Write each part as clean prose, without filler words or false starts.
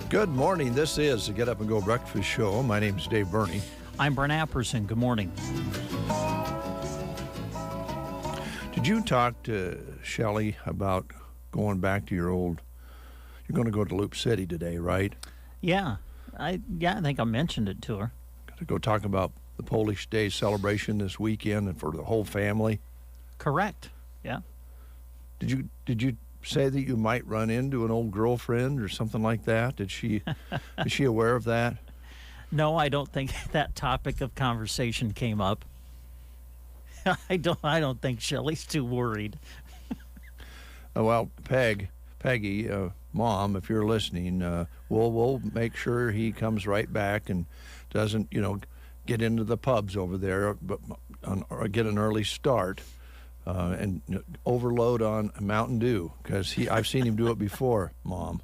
Good morning. This is the Get Up and Go Breakfast Show. My name's Dave Burney. I'm Brent Apperson. Good morning. Did you talk to Shelley about going back to your old... You're going to go to Loop City today, right? Yeah. I think I mentioned it to her. To go talk about the Polish Day celebration this weekend and for the whole family? Correct. Yeah. Did you say that you might run into an old girlfriend or something like that? Is she aware of that? No, I don't think that topic of conversation came up. I don't think Shelley's too worried. Well, Peggy, Mom, if you're listening, we'll make sure he comes right back and doesn't, get into the pubs over there, or get an early start. And overload on Mountain Dew, because I've seen him do it before, Mom.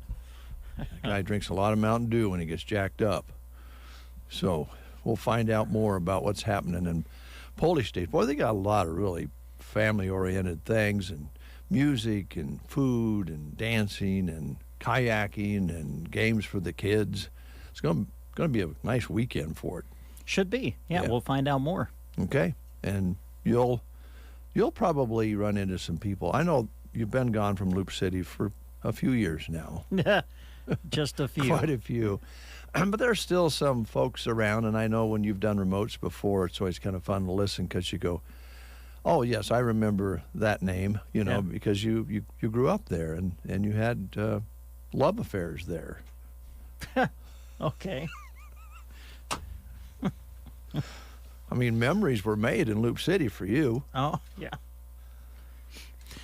The guy drinks a lot of Mountain Dew when he gets jacked up. So we'll find out more about what's happening in Polish Day. Boy, they got a lot of really family-oriented things, and music and food and dancing and kayaking and games for the kids. It's going to be a nice weekend for it. Should be. Yeah, we'll find out more. Okay, and you'll probably run into some people. I know you've been gone from Loop City for a few years now. Just a few. Quite a few. But there's still some folks around, and I know when you've done remotes before, it's always kind of fun to listen because you go, oh, yes, I remember that name, because you grew up there and you had love affairs there. Okay. I mean, memories were made in Loop City for you. Oh, yeah.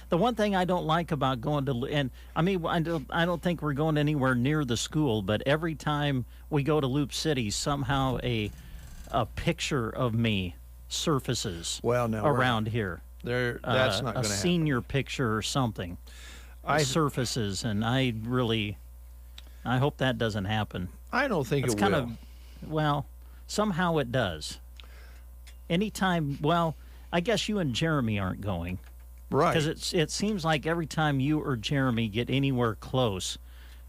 The one thing I don't like about going to, and I mean, I don't think we're going anywhere near the school, but every time we go to Loop City, somehow a picture of me surfaces around here. That's not going to happen. A senior picture or something surfaces, and I hope that doesn't happen. I don't think it will. Well, somehow it does. Anytime, I guess you and Jeremy aren't going. Right. Because it seems like every time you or Jeremy get anywhere close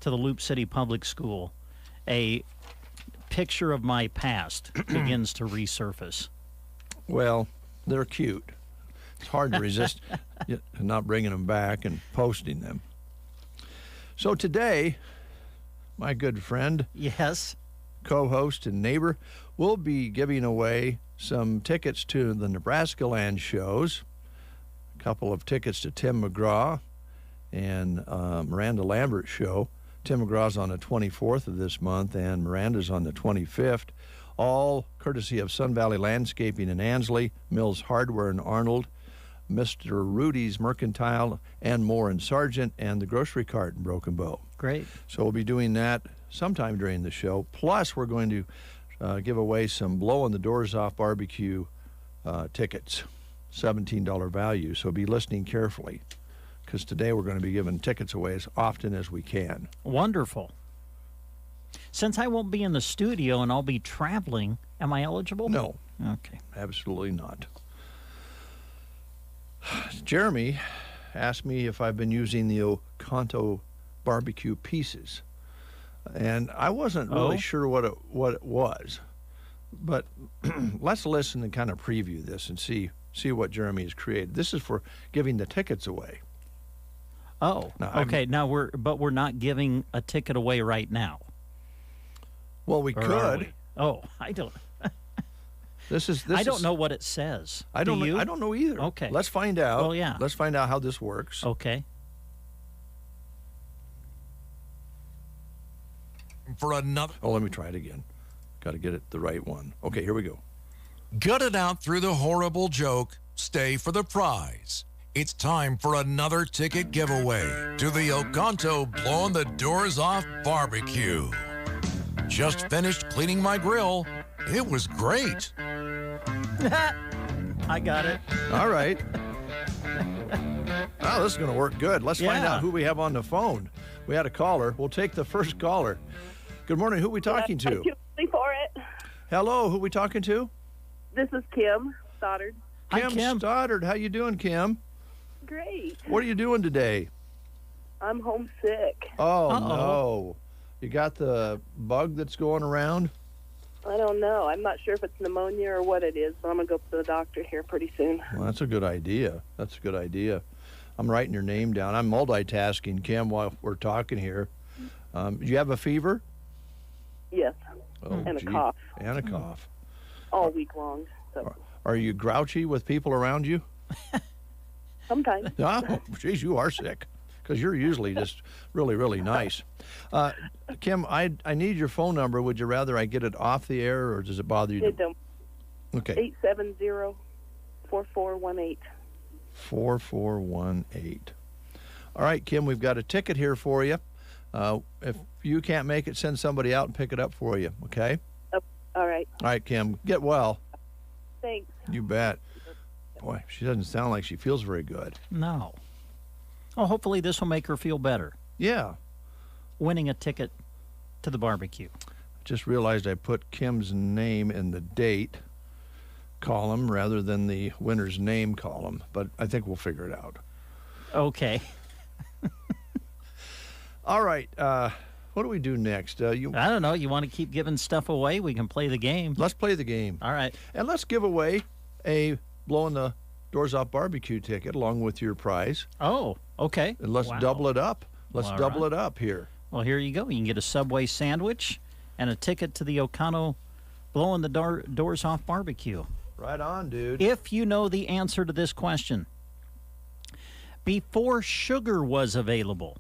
to the Loop City Public School, a picture of my past begins to resurface. Well, they're cute. It's hard to resist not bringing them back and posting them. So today, my good friend, yes, co-host and neighbor, will be giving away some tickets to the Nebraska Land shows, a couple of tickets to Tim McGraw and Miranda Lambert show. Tim McGraw's on the 24th of this month and Miranda's on the 25th, all courtesy of Sun Valley Landscaping in Ansley, Mills Hardware in Arnold, Mr. Rudy's Mercantile, and more in Sargent, and the Grocery Cart in Broken Bow. Great. So we'll be doing that sometime during the show. Plus, we're going to give away some Blowing the Doors Off barbecue tickets, $17 value. So be listening carefully, because today we're going to be giving tickets away as often as we can. Wonderful. Since I won't be in the studio and I'll be traveling, am I eligible? No. Okay. Absolutely not. Jeremy asked me if I've been using the Oconto barbecue pieces. And I wasn't really sure what it was. But let's listen and kind of preview this and see what Jeremy has created. This is for giving the tickets away. Oh, okay. Now we're not giving a ticket away right now. Well, we could. Oh, I don't. This is. I don't know what it says. I don't. Do you? I don't know either. Okay. Let's find out. Well, yeah. Let's find out how this works. Okay. For another. Oh, let me try it again. Got to get it the right one. Okay, here we go. Gut it out through the horrible joke. Stay for the prize. It's time for another ticket giveaway to the Oconto Blowing the Doors Off Barbecue. Just finished cleaning my grill. It was great. I got it. All right. Oh, this is going to work good. Let's find Yeah. out who we have on the phone. We had a caller. We'll take the first caller. Good morning. Who are we talking to? Thank you for it. Hello. Who are we talking to? This is Kim Stoddard. Hi, Kim Kim. Stoddard. How you doing, Kim? Great. What are you doing today? I'm homesick. Oh, Uh-oh. no. You got the bug that's going around? I don't know. I'm not sure if it's pneumonia or what it is, but I'm going to go to the doctor here pretty soon. Well, that's a good idea. That's a good idea. I'm writing your name down. I'm multitasking, Kim, while we're talking here. Do you have a fever? Yes, Oh, and a gee. cough And a cough. all week long. So Are you grouchy with people around you? sometimes. Oh, geez, you are sick. Because you're usually just really, really nice. Kim, I need your phone number. Would you rather I get it off the air, or does it bother you? It don't. Okay. 870-4418. 4418. All right, Kim, we've got a ticket here for you. If you can't make it, send somebody out and pick it up for you, okay? Oh, all right. All right, Kim, get well. Thanks. You bet. Boy, she doesn't sound like she feels very good. No. Oh, hopefully this will make her feel better. Yeah. Winning a ticket to the barbecue. Just realized I put Kim's name in the date column rather than the winner's name column, but I think we'll figure it out. Okay. All right. What do we do next? I don't know. You want to keep giving stuff away? We can play the game. Let's play the game. All right. And let's give away a Blowing the Doors Off barbecue ticket along with your prize. Oh, okay. And let's Wow. double it up. Let's All double right. it up here. Well, here you go. You can get a Subway sandwich and a ticket to the Oconto Blowing the Doors Off barbecue. Right on, dude. If you know the answer to this question, before sugar was available,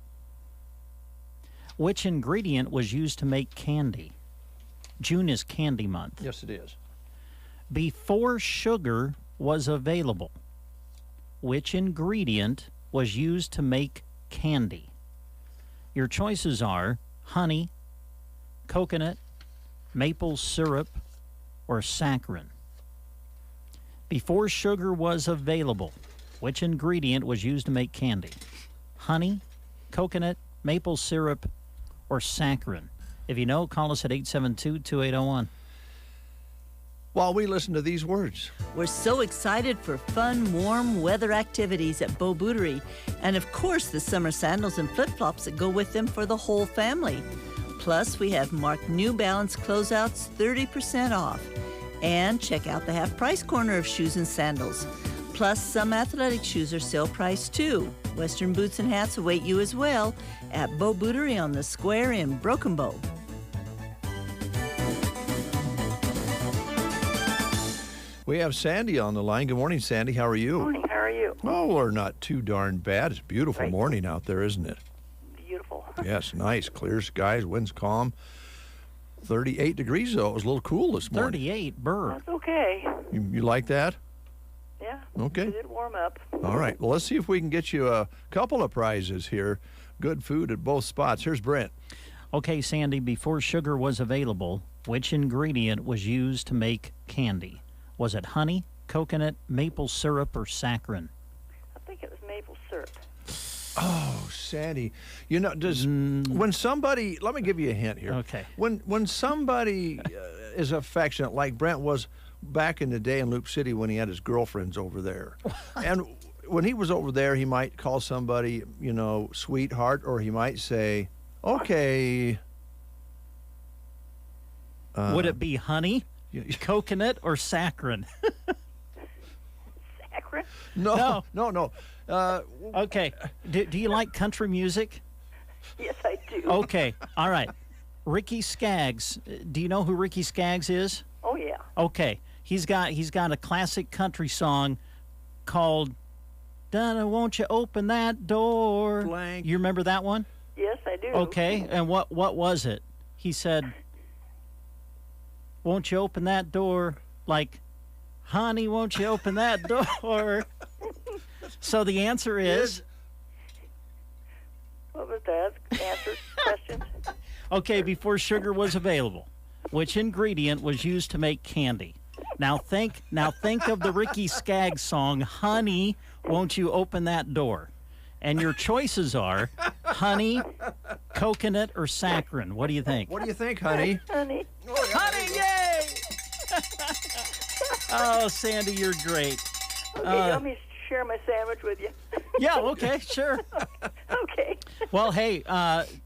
which ingredient was used to make candy? June is candy month. Yes, it is. Before sugar was available, which ingredient was used to make candy? Your choices are honey, coconut, maple syrup, or saccharin. Before sugar was available, which ingredient was used to make candy? Honey, coconut, maple syrup, or saccharin? If you know, call us at 872-2801. While we listen to these words. We're so excited for fun, warm weather activities at Beau Bootery. And of course, the summer sandals and flip-flops that go with them for the whole family. Plus, we have marked New Balance closeouts 30% off. And check out the half-price corner of shoes and sandals. Plus, some athletic shoes are sale price too. Western boots and hats await you as well at Beau Bootery on the square in Broken Bow. We have Sandy on the line. Good morning, Sandy. How are you? Morning. How are you? Oh, we're not too darn bad. It's a beautiful Right. morning out there, isn't it? Beautiful. Yes, nice. Clear skies, winds calm. 38 degrees, though. It was a little cool this morning. 38, burr. That's okay. You like that? Yeah. Okay. It did warm up. All right. Well, let's see if we can get you a couple of prizes here. Good food at both spots. Here's Brent. Okay, Sandy, before sugar was available, which ingredient was used to make candy? Was it honey, coconut, maple syrup, or saccharin? I think it was maple syrup. Oh, Sandy. You know, when somebody, let me give you a hint here. Okay. When somebody is affectionate, like Brent was back in the day in Loop City when he had his girlfriends over there. And when he was over there, he might call somebody, you know, sweetheart, or he might say, okay. Would it be honey, coconut, or saccharin? Saccharin? No. Okay. Do you like country music? Yes, I do. Okay. All right. Ricky Skaggs. Do you know who Ricky Skaggs is? Oh, yeah. Okay. He's got a classic country song called "Donna, Won't You Open That Door?" Blank. You remember that one? Yes, I do. Okay, and what was it? He said, "Won't you open that door?" Like, "Honey, won't you open that door?" So the answer is, What was that? Answer questions? okay, before sugar was available, which ingredient was used to make candy? Now think of the Ricky Skaggs song, "Honey, Won't You Open That Door?" And your choices are honey, coconut, or saccharin. What do you think? What do you think, honey? Honey. Honey, yay! Oh, Sandy, you're great. Okay, you want me to share my sandwich with you? Yeah, okay, sure. Okay. Well, hey,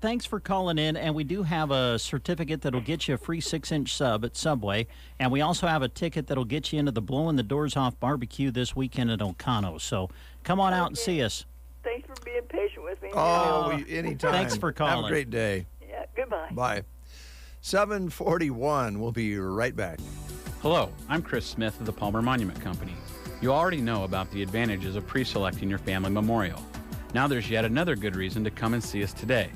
thanks for calling in, and we do have a certificate that'll get you a free 6-inch sub at Subway, and we also have a ticket that'll get you into the Blowing the Doors Off barbecue this weekend at Ocano. So come on out and see us. Thanks for being patient with me. Anytime. Thanks for calling. Have a great day. Yeah, goodbye. Bye. 7:41. We'll be right back. Hello, I'm Chris Smith of the Palmer Monument Company. You already know about the advantages of pre-selecting your family memorial. Now there's yet another good reason to come and see us today.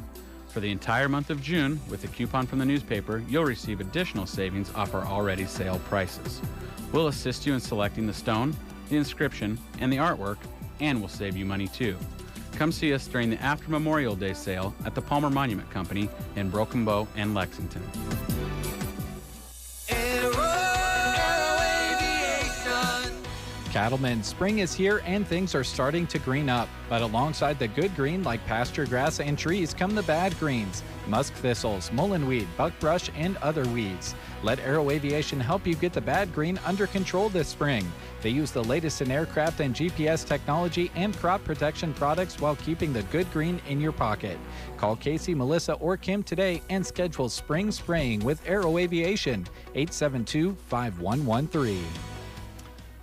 For the entire month of June, with a coupon from the newspaper, you'll receive additional savings off our already sale prices. We'll assist you in selecting the stone, the inscription, and the artwork, and we'll save you money too. Come see us during the After Memorial Day sale at the Palmer Monument Company in Broken Bow and Lexington. Cattlemen, spring is here and things are starting to green up. But alongside the good green like pasture grass and trees come the bad greens. Musk thistles, mullenweed, buckbrush, and other weeds. Let Aero Aviation help you get the bad green under control this spring. They use the latest in aircraft and GPS technology and crop protection products while keeping the good green in your pocket. Call Casey, Melissa, or Kim today and schedule spring spraying with Aero Aviation, 872-5113.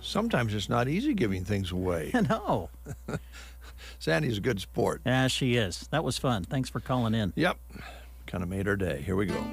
Sometimes it's not easy giving things away. No. Sandy's a good sport. Yeah, she is. That was fun. Thanks for calling in. Yep. Kind of made our day. Here we go.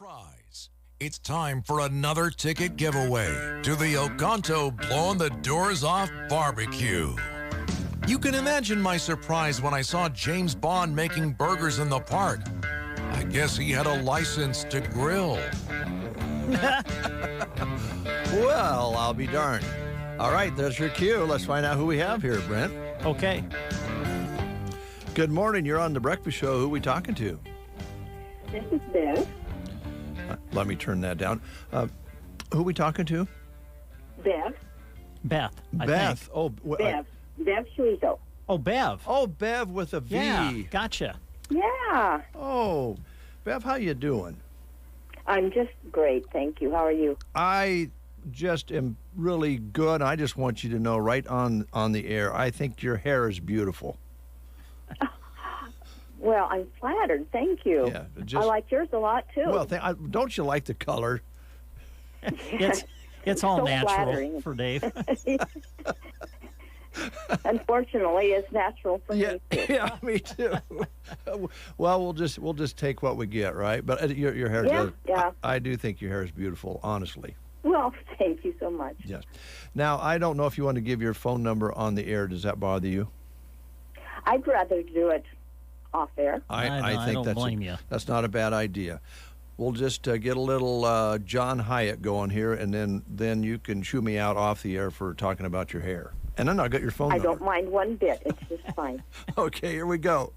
prize. It's time for another ticket giveaway to the Oconto Blowing the Doors Off Barbecue. You can imagine my surprise when I saw James Bond making burgers in the park. I guess he had a license to grill. Well, I'll be darned. All right, there's your cue. Let's find out who we have here, Brent. Okay. Good morning. You're on The Breakfast Show. Who are we talking to? This is Bev. Let me turn that down. Who are we talking to? Bev. Beth. I Beth. think. Oh, Bev. Bev Shuizo. Oh, Bev. oh, Bev with a V. Yeah, gotcha. Yeah. Oh, Bev, how you doing? I'm just great, thank you. How are you? I just am really good. I just want you to know right on the air, I think your hair is beautiful. Well, I'm flattered, thank you. Yeah, I like yours a lot, too. Well, don't you like the color? It's all So natural flattering. for Dave. Unfortunately, it's natural for Yeah, me, too. yeah, me too. Well, we'll just take what we get, right? But your hair Yeah, does. yeah. I do think your hair is beautiful, honestly. Well, thank you so much. Yes. Now, I don't know if you want to give your phone number on the air. Does that bother you? I'd rather do it off air. I don't blame you. That's not a bad idea. We'll just get a little John Hyatt going here, and then you can chew me out off the air for talking about your hair. And then I'll get your phone I number. don't mind one bit. It's just fine. Okay, here we go.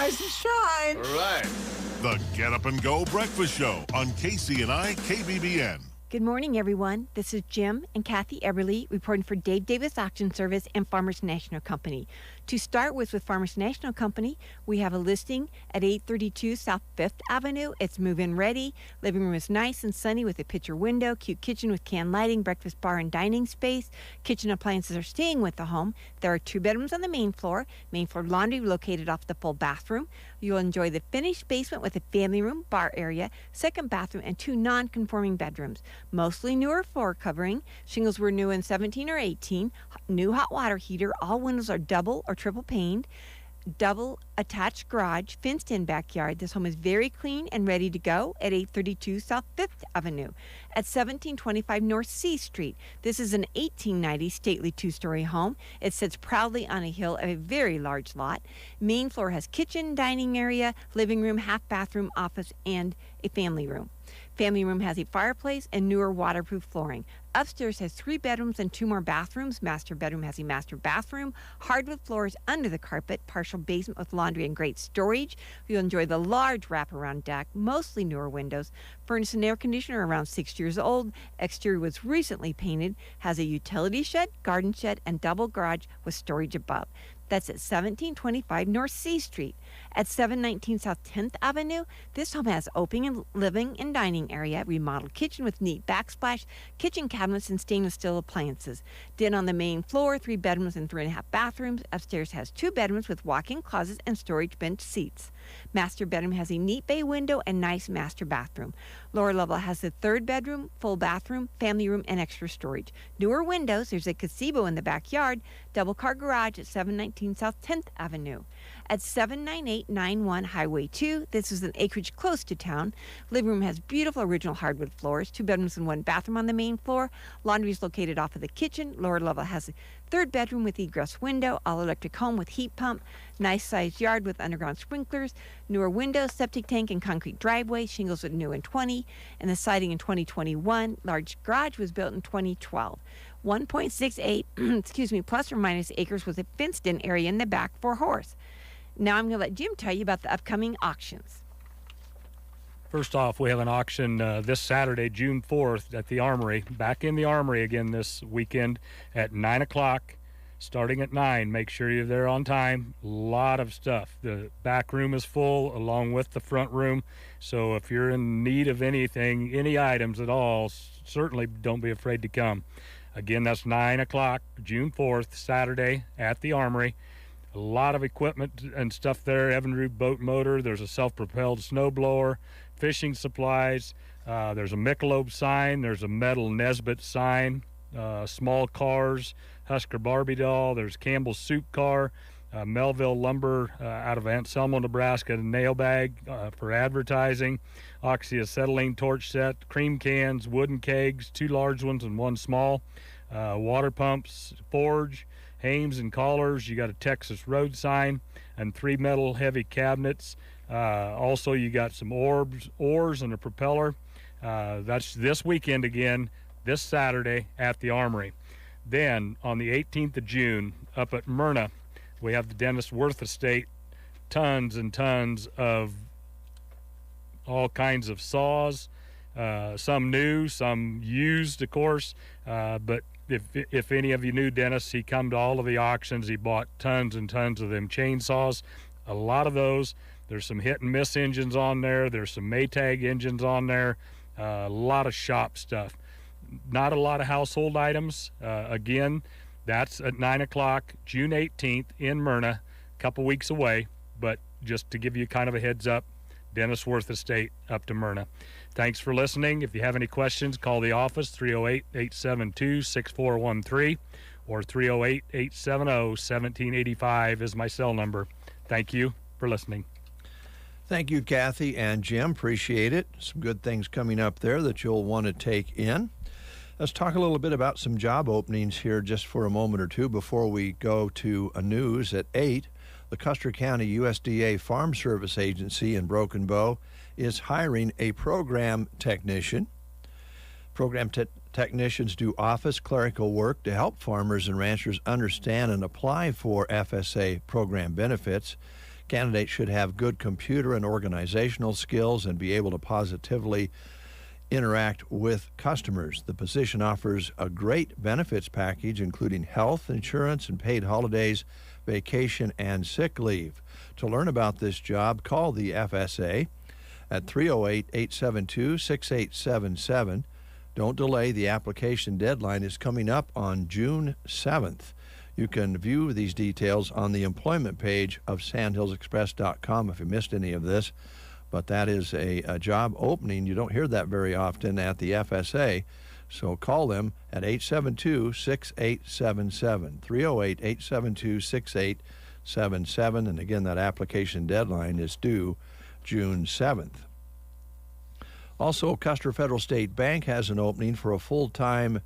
rise and shine. All right. The Get Up and Go Breakfast Show on KCNI KBBN. Good morning, everyone. This is Jim and Kathy Eberly reporting for Dave Davis Auction Service and Farmers National Company. To start with Farmers National Company, we have a listing at 832 South 5th Avenue. It's move-in ready. Living room is nice and sunny with a picture window, cute kitchen with can lighting, breakfast bar and dining space. Kitchen appliances are staying with the home. There are 2 bedrooms on the main floor laundry located off the full bathroom. You'll enjoy the finished basement with a family room, bar area, second bathroom, and 2 non-conforming bedrooms. Mostly newer floor covering. Shingles were new in 17 or 18. New hot water heater. All windows are double or triple paned. Double attached garage, fenced in backyard. This home is very clean and ready to go at 832 South 5th Avenue at 1725 North C Street. This is an 1890 stately 2-story home. It sits proudly on a hill of a very large lot. Main floor has kitchen, dining area, living room, half bathroom, office, and a family room. Family room has a fireplace and newer waterproof flooring. Upstairs has 3 bedrooms and 2 more bathrooms. Master bedroom has a master bathroom, hardwood floors under the carpet, partial basement with laundry and great storage. You'll enjoy the large wraparound deck, mostly newer windows, furnace and air conditioner around 6 years old. Exterior was recently painted, has a utility shed, garden shed, and double garage with storage above. That's at 1725 North C Street. At 719 South 10th Avenue, this home has open and living and dining area, remodeled kitchen with neat backsplash, kitchen cabinets, and stainless steel appliances. Den on the main floor, 3 bedrooms and 3.5 bathrooms. Upstairs has 2 bedrooms with walk-in closets and storage bench seats. Master bedroom has a neat bay window and nice master bathroom. Lower level has the 3rd bedroom, full bathroom, family room, and extra storage. Newer windows, there's a gazebo in the backyard, double car garage at 719 South 10th Avenue. At 79891 Highway 2, this is an acreage close to town. Living room has beautiful original hardwood floors, 2 bedrooms and 1 bathroom on the main floor. Laundry is located off of the kitchen. Lower level has a 3rd bedroom with egress window, all electric home with heat pump, nice sized yard with underground sprinklers, newer windows, septic tank, and concrete driveway. Shingles were new in 20, and the siding in 2021. Large garage was built in 2012. 1.68, plus or minus acres with a fenced-in area in the back for horse. Now I'm going to let Jim tell you about the upcoming auctions. First off, we have an auction this Saturday, June 4th, at the Armory. Back in the Armory again this weekend at 9 o'clock, starting at 9. Make sure you're there on time. A lot of stuff. The back room is full along with the front room. So if you're in need of anything, any items at all, certainly don't be afraid to come. Again, that's 9 o'clock, June 4th, Saturday at the Armory. A lot of equipment and stuff there. Evinrude boat motor. There's a self-propelled snowblower, fishing supplies. There's a Michelob sign. There's a metal Nesbitt sign. Small cars, Husker Barbie doll. There's Campbell's soup car. Melville Lumber out of Anselmo, Nebraska, nail bag for advertising. Oxyacetylene torch set, cream cans, wooden kegs, 2 large ones and 1 small. Water pumps, forge, Hames and collars. You got a Texas road sign and 3 metal heavy cabinets. Also, you got some oars and a propeller. That's this weekend again, this Saturday at the Armory. Then on the 18th of June, up at Myrna, we have the Dennis Worth Estate. Tons and tons of all kinds of saws, some new, some used, of course, but if any of you knew Dennis, he come to all of the auctions. He bought tons and tons of them chainsaws, a lot of those. There's some hit and miss engines on there. There's some Maytag engines on there. A lot of shop stuff. Not a lot of household items. Again, that's at 9 o'clock, June 18th in Myrna, a couple weeks away. But just to give you kind of a heads up, Dennis Worth Estate up to Myrna. Thanks for listening. If you have any questions, call the office, 308-872-6413 or 308-870-1785 is my cell number. Thank you for listening. Thank you, Kathy and Jim. Appreciate it. Some good things coming up there that you'll want to take in. Let's talk a little bit about some job openings here just for a moment or two before we go to a news at 8. The Custer County USDA Farm Service Agency in Broken Bow is hiring a program technician. Program technicians do office clerical work to help farmers and ranchers understand and apply for FSA program benefits. Candidates should have good computer and organizational skills and be able to positively interact with customers. The position offers a great benefits package, including health insurance and paid holidays, vacation, and sick leave. To learn about this job, call the FSA at 308-872-6877. Don't delay. The application deadline is coming up on June 7th. You can view these details on the employment page of sandhillsexpress.com if you missed any of this. But that is a job opening. You don't hear that very often at the FSA. So call them at 872-6877, 308-872-6877. And again, that application deadline is due June 7th. Also, Custer Federal State Bank has an opening for a full-time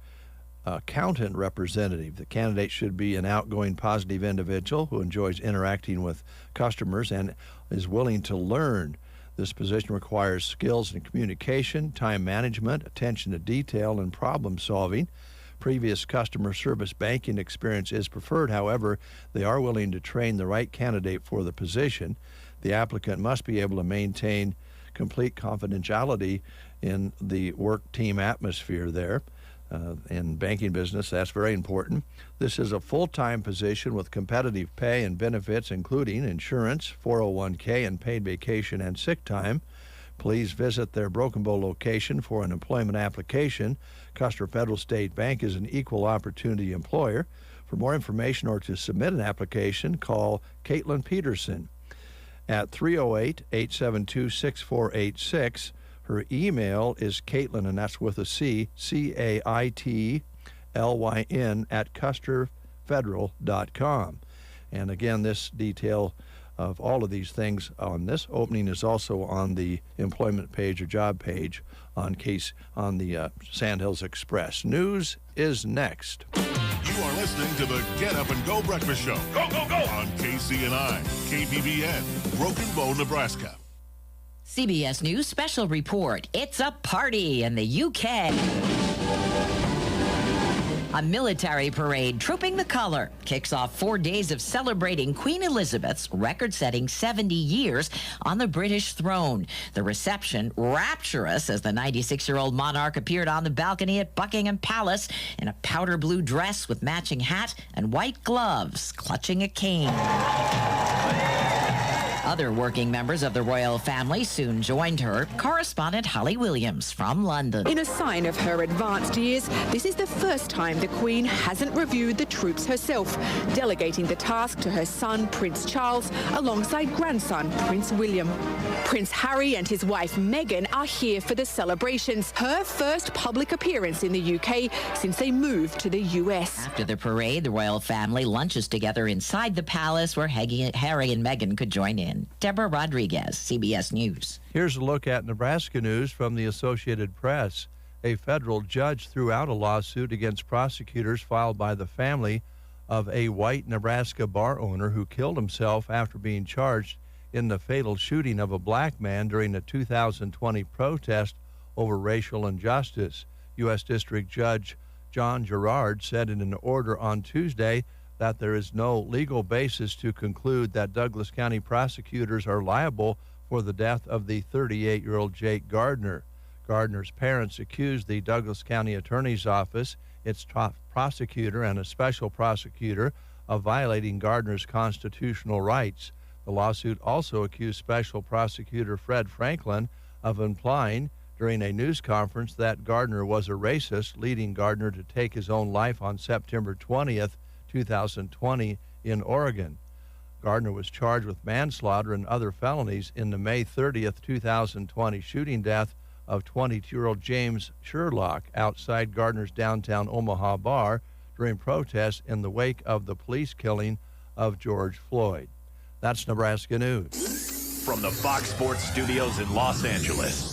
accountant representative. The candidate should be an outgoing, positive individual who enjoys interacting with customers and is willing to learn. This position requires skills in communication, time management, attention to detail, and problem solving. Previous customer service banking experience is preferred. However, they are willing to train the right candidate for the position. The applicant must be able to maintain complete confidentiality in the work team atmosphere there. In banking business, that's very important. This is a full-time position with competitive pay and benefits, including insurance, 401k, and paid vacation and sick time. Please visit their Broken Bow location for an employment application. Custer Federal State Bank is an equal opportunity employer. For more information or to submit an application, call Caitlin Peterson at 308-872-6486. Her email is Caitlin, and that's with a C, Caitlyn at custerfederal.com. And again, this detail of all of these things on this opening is also on the employment page or job page on the Sandhills Express. News is next. You are listening to the Get Up and Go Breakfast Show. Go, go, go! On KCNI, KBBN, Broken Bow, Nebraska. CBS News Special Report. It's a party in the UK. A military parade, Trooping the Color, kicks off 4 days of celebrating Queen Elizabeth's record-setting 70 years on the British throne. The reception, rapturous, as the 96-year-old monarch appeared on the balcony at Buckingham Palace in a powder blue dress with matching hat and white gloves, clutching a cane. Other working members of the royal family soon joined her. Correspondent Holly Williams from London. In a sign of her advanced years, this is the first time the Queen hasn't reviewed the troops herself, delegating the task to her son, Prince Charles, alongside grandson, Prince William. Prince Harry and his wife Meghan are here for the celebrations, her first public appearance in the UK since they moved to the US. After the parade, the royal family lunches together inside the palace where Harry and Meghan could join in. Deborah Rodriguez, CBS News. Here's a look at Nebraska news from the Associated Press. A federal judge threw out a lawsuit against prosecutors filed by the family of a white Nebraska bar owner who killed himself after being charged in the fatal shooting of a black man during a 2020 protest over racial injustice. U.S. District Judge John Gerard said in an order on Tuesday that there is no legal basis to conclude that Douglas County prosecutors are liable for the death of the 38-year-old Jake Gardner. Gardner's parents accused the Douglas County Attorney's Office, its top prosecutor, and a special prosecutor of violating Gardner's constitutional rights. The lawsuit also accused Special Prosecutor Fred Franklin of implying during a news conference that Gardner was a racist, leading Gardner to take his own life on September 20th, 2020 in Oregon. Gardner was charged with manslaughter and other felonies in the May 30th, 2020 shooting death of 22-year-old James Sherlock outside Gardner's downtown Omaha bar during protests in the wake of the police killing of George Floyd. That's Nebraska News. From the Fox Sports Studios in Los Angeles,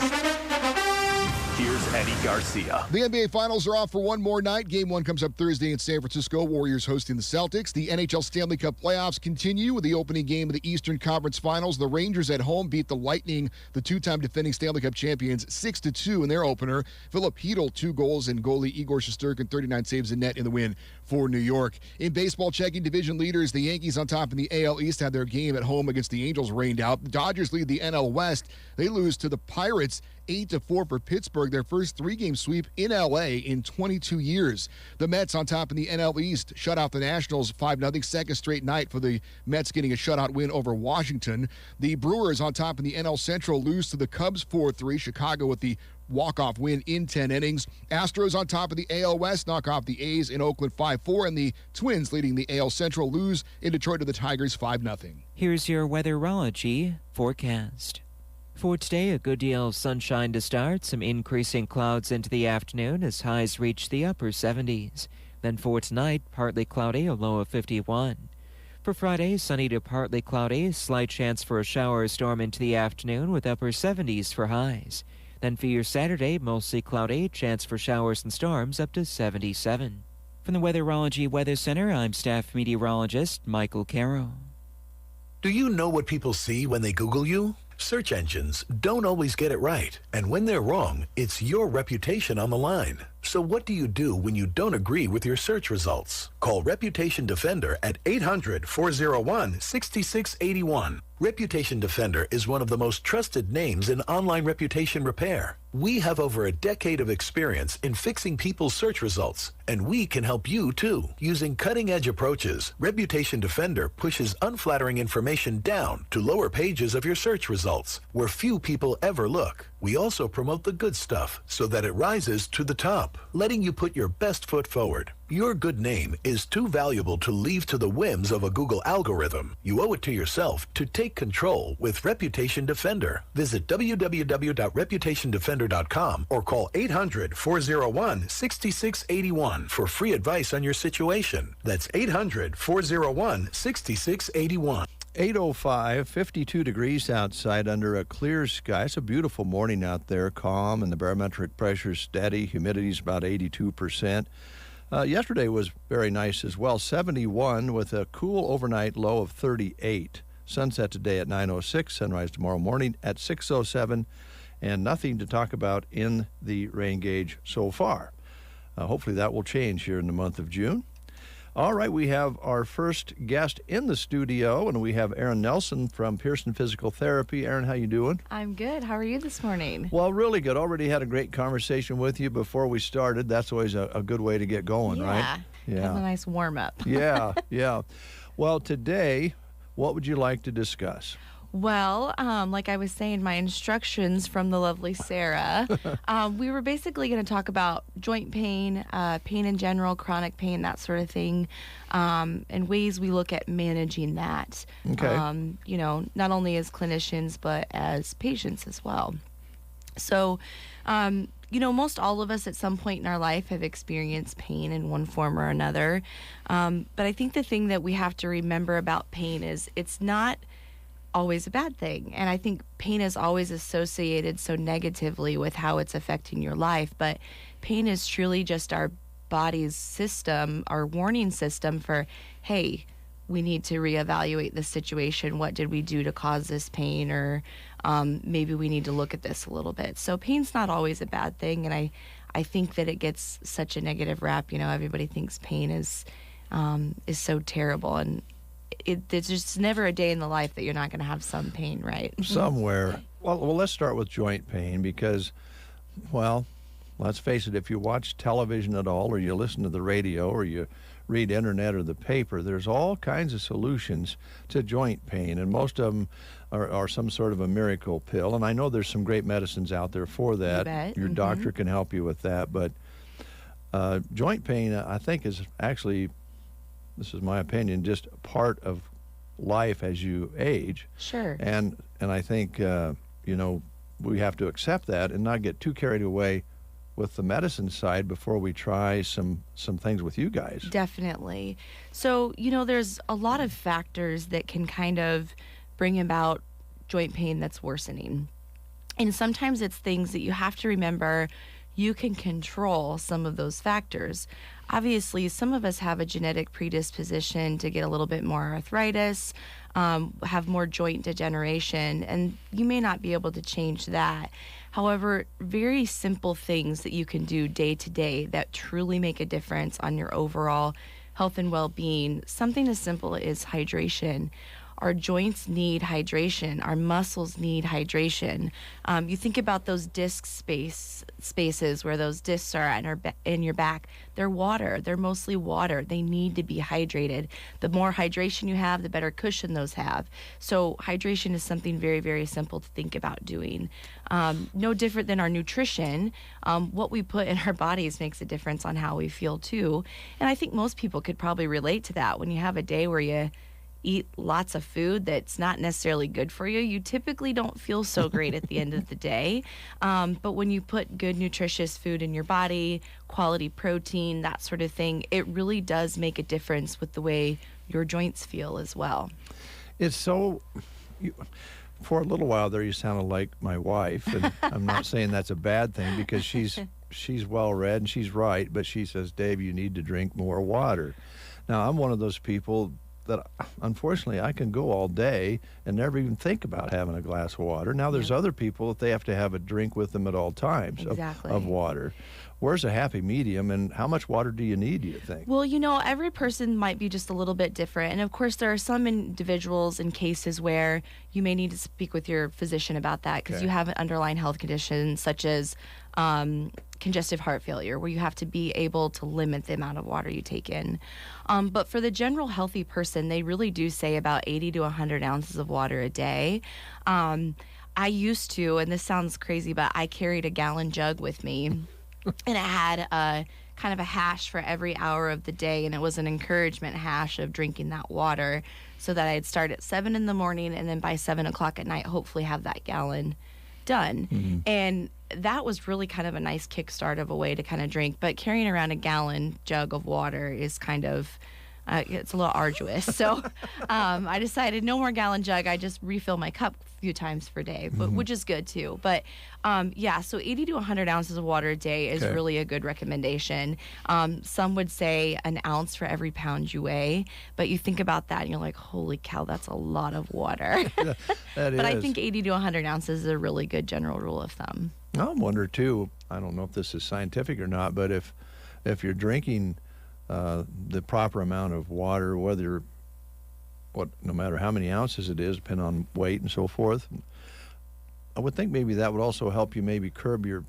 Here's Eddie Garcia. The NBA Finals are off for one more night. Game 1 comes up Thursday in San Francisco. Warriors hosting the Celtics. The NHL Stanley Cup playoffs continue with the opening game of the Eastern Conference Finals. The Rangers at home beat the Lightning, the two-time defending Stanley Cup champions, 6-2 in their opener. Philip Hedl, 2 goals, and goalie Igor Shesterkin, 39 saves in net in the win for New York. In baseball, checking division leaders, the Yankees on top in the AL East had their game at home against the Angels rained out. The Dodgers lead the NL West. They lose to the Pirates 8-4 for Pittsburgh, their first 3-game sweep in L.A. in 22 years. The Mets on top in the NL East shut out the Nationals 5-0, second straight night for the Mets getting a shutout win over Washington. The Brewers on top in the NL Central lose to the Cubs 4-3. Chicago with the walk-off win in 10 innings. Astros on top of the AL West knock off the A's in Oakland 5-4, and the Twins leading the AL Central lose in Detroit to the Tigers 5-0. Here's your weatherology forecast. For today, a good deal of sunshine to start, some increasing clouds into the afternoon as highs reach the upper 70s. Then for tonight, partly cloudy, a low of 51. For Friday, sunny to partly cloudy, slight chance for a shower or storm into the afternoon with upper 70s for highs. Then for your Saturday, mostly cloudy, chance for showers and storms up to 77. From the Weatherology Weather Center, I'm staff meteorologist Michael Caro. Do you know what people see when they Google you? Search engines don't always get it right, and when they're wrong, it's your reputation on the line. So what do you do when you don't agree with your search results? Call Reputation Defender at 800-401-6681. Reputation Defender is one of the most trusted names in online reputation repair. We have over a decade of experience in fixing people's search results, and we can help you too. Using cutting-edge approaches, Reputation Defender pushes unflattering information down to lower pages of your search results, where few people ever look. We also promote the good stuff so that it rises to the top, letting you put your best foot forward. Your good name is too valuable to leave to the whims of a Google algorithm. You owe it to yourself to take control with Reputation Defender. Visit www.reputationdefender.com or call 800-401-6681 for free advice on your situation. That's 800-401-6681. 8:05, 52 degrees outside under a clear sky. It's a beautiful morning out there, calm, and the barometric pressure is steady. Humidity's about 82%. Yesterday was very nice as well, 71 with a cool overnight low of 38. Sunset today at 9:06, sunrise tomorrow morning at 6:07, and nothing to talk about in the rain gauge so far. Hopefully that will change here in the month of June. All right, we have our first guest in the studio, and we have Erin Nelson from Pearson Physical Therapy. Erin, how you doing? I'm good. How are you this morning? Well, really good. Already had a great conversation with you before we started. That's always a good way to get going, right? Yeah. Have a nice warm-up. Yeah. Well, today, what would you like to discuss? Well, like I was saying, my instructions from the lovely Sarah, we were basically going to talk about joint pain, pain in general, chronic pain, that sort of thing, and ways we look at managing that. Okay. Not only as clinicians, but as patients as well. So, most all of us at some point in our life have experienced pain in one form or another. But I think the thing that we have to remember about pain is it's not always a bad thing. And I think pain is always associated so negatively with how it's affecting your life. But pain is truly just our body's system, our warning system for, hey, we need to reevaluate the situation. What did we do to cause this pain? Or maybe we need to look at this a little bit. So pain's not always a bad thing. And I think that it gets such a negative rap. Everybody thinks pain is so terrible. And there's just never a day in the life that you're not going to have some pain, right? Somewhere. Well, let's start with joint pain because, well, let's face it, if you watch television at all or you listen to the radio or you read internet or the paper, there's all kinds of solutions to joint pain, and most of them are some sort of a miracle pill. And I know there's some great medicines out there for that. You bet. Your doctor can help you with that. But joint pain, I think, is actually, this is my opinion, just part of life as you age. Sure. And I think, we have to accept that and not get too carried away with the medicine side before we try some things with you guys. Definitely. So, there's a lot of factors that can kind of bring about joint pain that's worsening. And sometimes it's things that you have to remember you can control some of those factors. Obviously, some of us have a genetic predisposition to get a little bit more arthritis, have more joint degeneration, and you may not be able to change that. However, very simple things that you can do day to day that truly make a difference on your overall health and well-being, something as simple as hydration. Our joints need hydration. Our muscles need hydration. You think about those disc spaces where those discs are in your back. They're water. They're mostly water. They need to be hydrated. The more hydration you have, the better cushion those have. So hydration is something very, very simple to think about doing. No different than our nutrition. What we put in our bodies makes a difference on how we feel too. And I think most people could probably relate to that. When you have a day where you eat lots of food that's not necessarily good for you, you typically don't feel so great at the end of the day. But when you put good, nutritious food in your body, quality protein, that sort of thing, it really does make a difference with the way your joints feel as well. It's so... for a little while there, you sounded like my wife, and I'm not saying that's a bad thing because she's well-read and she's right, but she says, Dave, you need to drink more water. Now, I'm one of those people that unfortunately I can go all day and never even think about having a glass of water. Now there's other people that they have to have a drink with them at all times of water. Where's a happy medium, and how much water do you need, do you think? Well, you know, every person might be just a little bit different. And of course, there are some individuals in cases where you may need to speak with your physician about that because you have an underlying health condition such as congestive heart failure, where you have to be able to limit the amount of water you take in. But for the general healthy person, they really do say about 80 to 100 ounces of water a day. I used to, and this sounds crazy, but I carried a gallon jug with me, and it had kind of a hash for every hour of the day, and it was an encouragement hash of drinking that water so that I'd start at 7 in the morning, and then by 7 o'clock at night, hopefully have that gallon done. Mm-hmm. And that was really kind of a nice kickstart of a way to kind of drink. But carrying around a gallon jug of water is kind of, it's a little arduous. So I decided no more gallon jug. I just refill my cup a few times per day, but which is good too. But yeah, so 80 to 100 ounces of water a day is really a good recommendation. Some would say an ounce for every pound you weigh, but you think about that and you're like, holy cow, that's a lot of water. But I think 80 to 100 ounces is a really good general rule of thumb. I wonder too, I don't know if this is scientific or not, but if you're drinking the proper amount of water, no matter how many ounces it is, depending on weight and so forth, I would think maybe that would also help you maybe curb your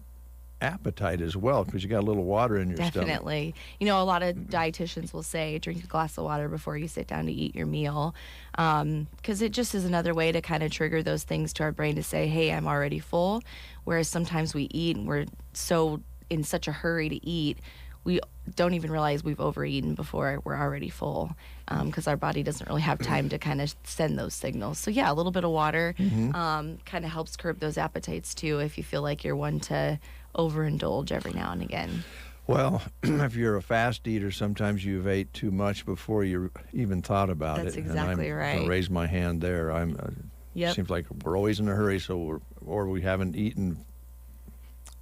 appetite as well, because you got a little water in your stomach. Definitely. You know, a lot of dietitians will say drink a glass of water before you sit down to eat your meal, because it just is another way to kind of trigger those things to our brain to say, hey, I'm already full. Whereas sometimes we eat and we're so in such a hurry to eat, we don't even realize we've overeaten before we're already full, because our body doesn't really have time to kind of send those signals. So yeah, a little bit of water kind of helps curb those appetites too, if you feel like you're one to overindulge every now and again. Well, if you're a fast eater, sometimes you've ate too much before you even thought about it. That's exactly right. I'm gonna raise my hand there. Seems like we're always in a hurry, or we haven't eaten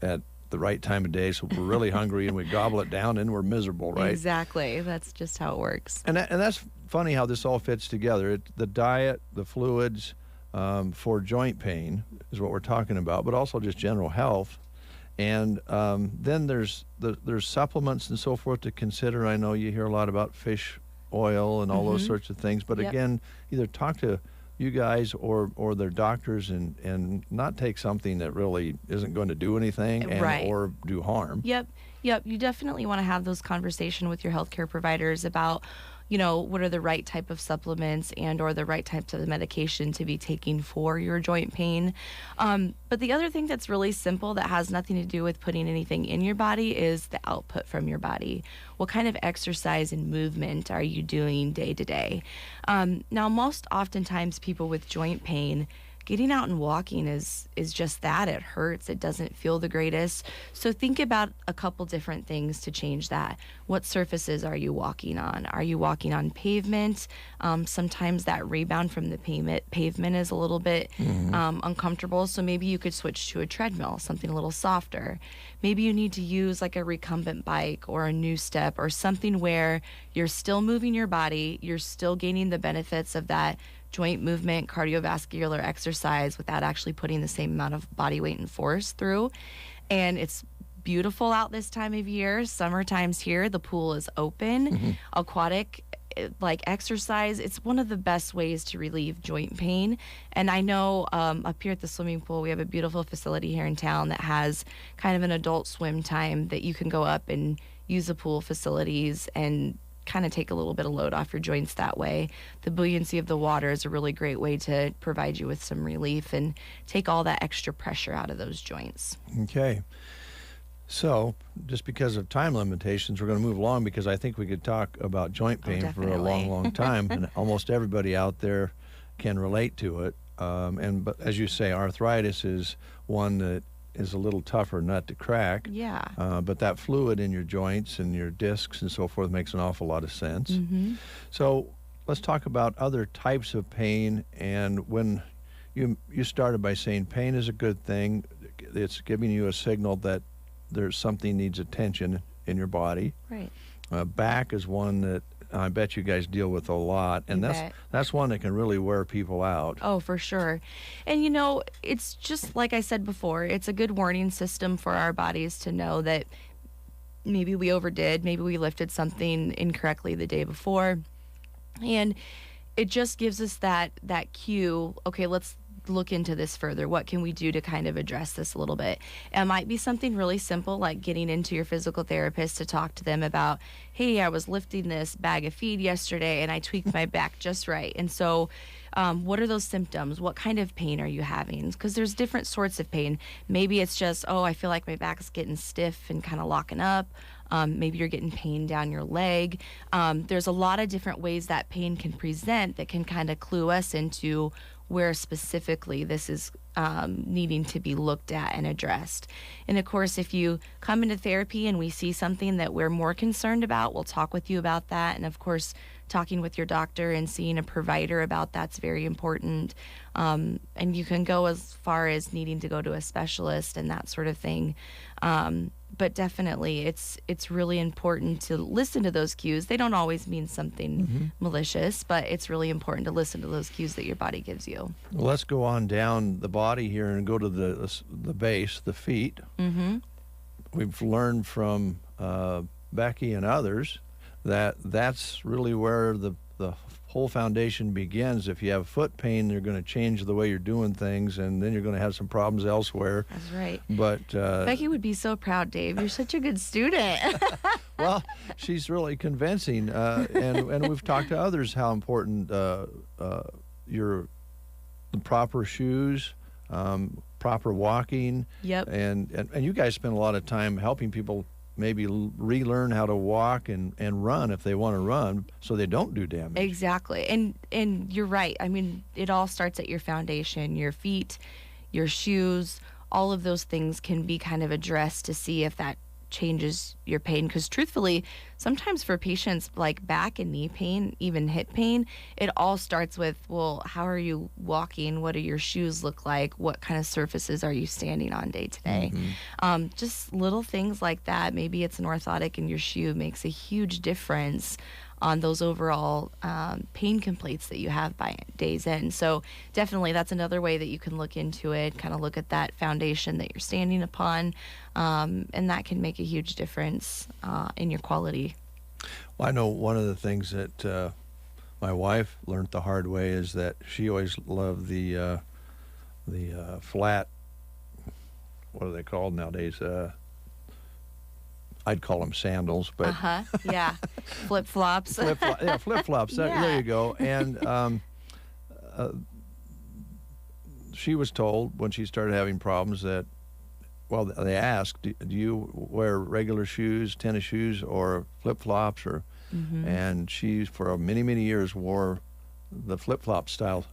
at the right time of day, so we're really hungry and we gobble it down and we're miserable, right? Exactly. That's just how it works. And that's funny how this all fits together. The diet, the fluids for joint pain is what we're talking about, but also just general health. And then there's supplements and so forth to consider. I know you hear a lot about fish oil and all those sorts of things, but again, either talk to you guys or their doctors and not take something that really isn't going to do anything or do harm. Yep. You definitely want to have those conversations with your healthcare providers about, you know, what are the right type of supplements and or the right types of medication to be taking for your joint pain. But the other thing that's really simple that has nothing to do with putting anything in your body is the output from your body. What kind of exercise and movement are you doing day to day? Now, most oftentimes people with joint pain getting out and walking is just that. It hurts. It doesn't feel the greatest. So think about a couple different things to change that. What surfaces are you walking on? Are you walking on pavement? Sometimes that rebound from the pavement is a little bit uncomfortable. So maybe you could switch to a treadmill, something a little softer. Maybe you need to use like a recumbent bike or a new step or something where you're still moving your body, you're still gaining the benefits of that joint movement, cardiovascular exercise without actually putting the same amount of body weight and force through. And it's beautiful out this time of year. Summertime's here. The pool is open. Aquatic like exercise, it's one of the best ways to relieve joint pain. And I know up here at the swimming pool, we have a beautiful facility here in town that has kind of an adult swim time that you can go up and use the pool facilities and kind of take a little bit of load off your joints that way. The buoyancy of the water is a really great way to provide you with some relief and take all that extra pressure out of those joints. Okay. So, just because of time limitations, we're going to move along because I think we could talk about joint pain for a long, long time, and almost everybody out there can relate to it. But as you say, arthritis is one that is a little tougher nut to crack. Yeah. But that fluid in your joints and your discs and so forth makes an awful lot of sense. So, let's talk about other types of pain. And when you started by saying pain is a good thing, it's giving you a signal that there's something needs attention in your body. Right. Back is one that I bet you guys deal with a lot, and that's one that can really wear people out. Oh, for sure. And you know, it's just like I said before, it's a good warning system for our bodies to know that maybe we overdid, maybe we lifted something incorrectly the day before. And it just gives us that cue, okay, let's look into this further. What can we do to kind of address this a little bit? It might be something really simple like getting into your physical therapist to talk to them about, hey, I was lifting this bag of feed yesterday and I tweaked my back just right. And so what are those symptoms? What kind of pain are you having? Because there's different sorts of pain. Maybe it's just, oh, I feel like my back's getting stiff and kind of locking up. Maybe you're getting pain down your leg. There's a lot of different ways that pain can present that can kind of clue us into where specifically this is needing to be looked at and addressed. And of course, if you come into therapy and we see something that we're more concerned about, we'll talk with you about that. And of course, talking with your doctor and seeing a provider about that's very important. And you can go as far as needing to go to a specialist and that sort of thing. But definitely, it's really important to listen to those cues. They don't always mean something malicious, but it's really important to listen to those cues that your body gives you. Well, let's go on down the body here and go to the base, the feet. We've learned from Becky and others that that's really where the whole foundation begins. If you have foot pain, you're going to change the way you're doing things, and then you're going to have some problems elsewhere. That's right. But Becky would be so proud, Dave. You're such a good student. Well, she's really convincing, and we've talked to others how important the proper shoes, proper walking. Yep. And you guys spend a lot of time helping people maybe relearn how to walk and run if they want to run so they don't do damage. Exactly. And you're right. I mean, it all starts at your foundation, your feet, your shoes, all of those things can be kind of addressed to see if that changes your pain. Because truthfully, sometimes for patients like back and knee pain, even hip pain, it all starts with, well, how are you walking? What do your shoes look like? What kind of surfaces are you standing on day to day? Just little things like that. Maybe it's an orthotic in your shoe makes a huge difference on those overall pain complaints that you have by day's end. So definitely that's another way that you can look into it, kind of look at that foundation that you're standing upon, and that can make a huge difference in your quality. Well, I know one of the things that my wife learned the hard way is that she always loved the flat, what are they called nowadays? I'd call them sandals, but yeah, flip-flops. Flip-flops. There you go. And she was told when she started having problems that, well, they asked, do you wear regular shoes, tennis shoes, or flip-flops? Or and she, for many, many years, wore the flip-flop style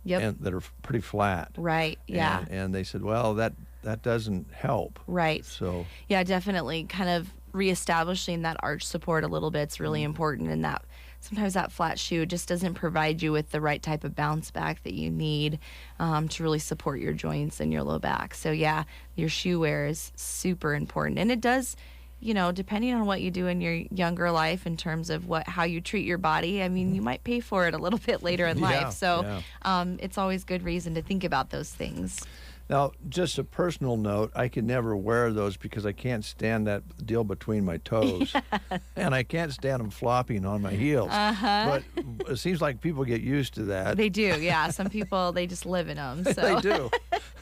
Yep. and that are pretty flat. Right. Yeah. And they said, well, that doesn't help. Right. So yeah, definitely kind of reestablishing that arch support a little bit is really important, and that sometimes that flat shoe just doesn't provide you with the right type of bounce back that you need to really support your joints and your low back. So yeah, your shoe wear is super important, and it does, you know, depending on what you do in your younger life in terms of how you treat your body, I mean, you might pay for it a little bit later in life. So it's always good reason to think about those things. now, just a personal note, I could never wear those because I can't stand that deal between my toes. And I can't stand them flopping on my heels. But it seems like people get used to that. They do, yeah. Some people, they just live in them. So. They do.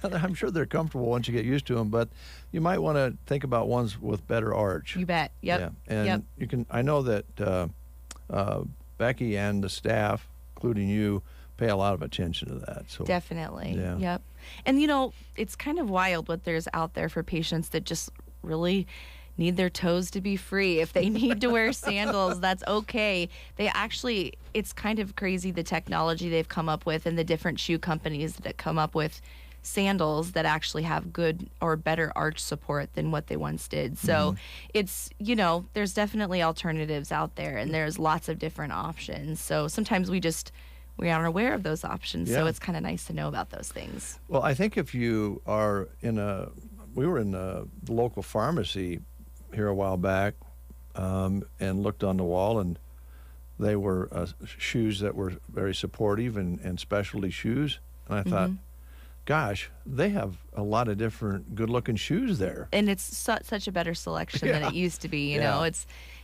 I'm sure they're comfortable once you get used to them, but you might want to think about ones with better arch. You bet. Yep. Yeah. And you can. I know that Becky and the staff, including you, pay a lot of attention to that. So definitely. Yeah. Yep. And you know, it's kind of wild what there's out there for patients that just really need their toes to be free. If they need to wear sandals, that's okay. They actually, it's kind of crazy the technology they've come up with and the different shoe companies that come up with sandals that actually have good or better arch support than what they once did. So it's, you know, there's definitely alternatives out there, and there's lots of different options. So sometimes we aren't aware of those options. So it's kind of nice to know about those things. Well, I think if you are we were in the local pharmacy here a while back and looked on the wall, and they were shoes that were very supportive and specialty shoes. And I thought, gosh, they have a lot of different good-looking shoes there. And it's such a better selection than it used to be. You know,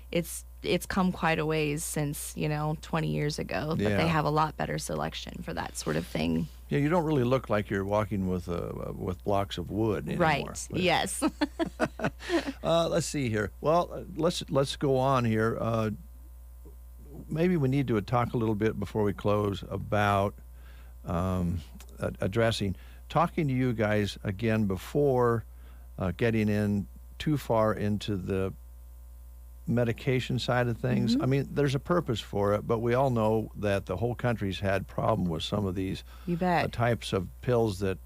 it's come quite a ways since, 20 years ago, but they have a lot better selection for that sort of thing. Yeah, you don't really look like you're walking with blocks of wood anymore. Right. Yes. Let's see here. Well, let's go on here. Maybe we need to talk a little bit before we close about talking to you guys again before getting in too far into the medication side of things. I mean, there's a purpose for it, but we all know that the whole country's had problem with some of these types of pills that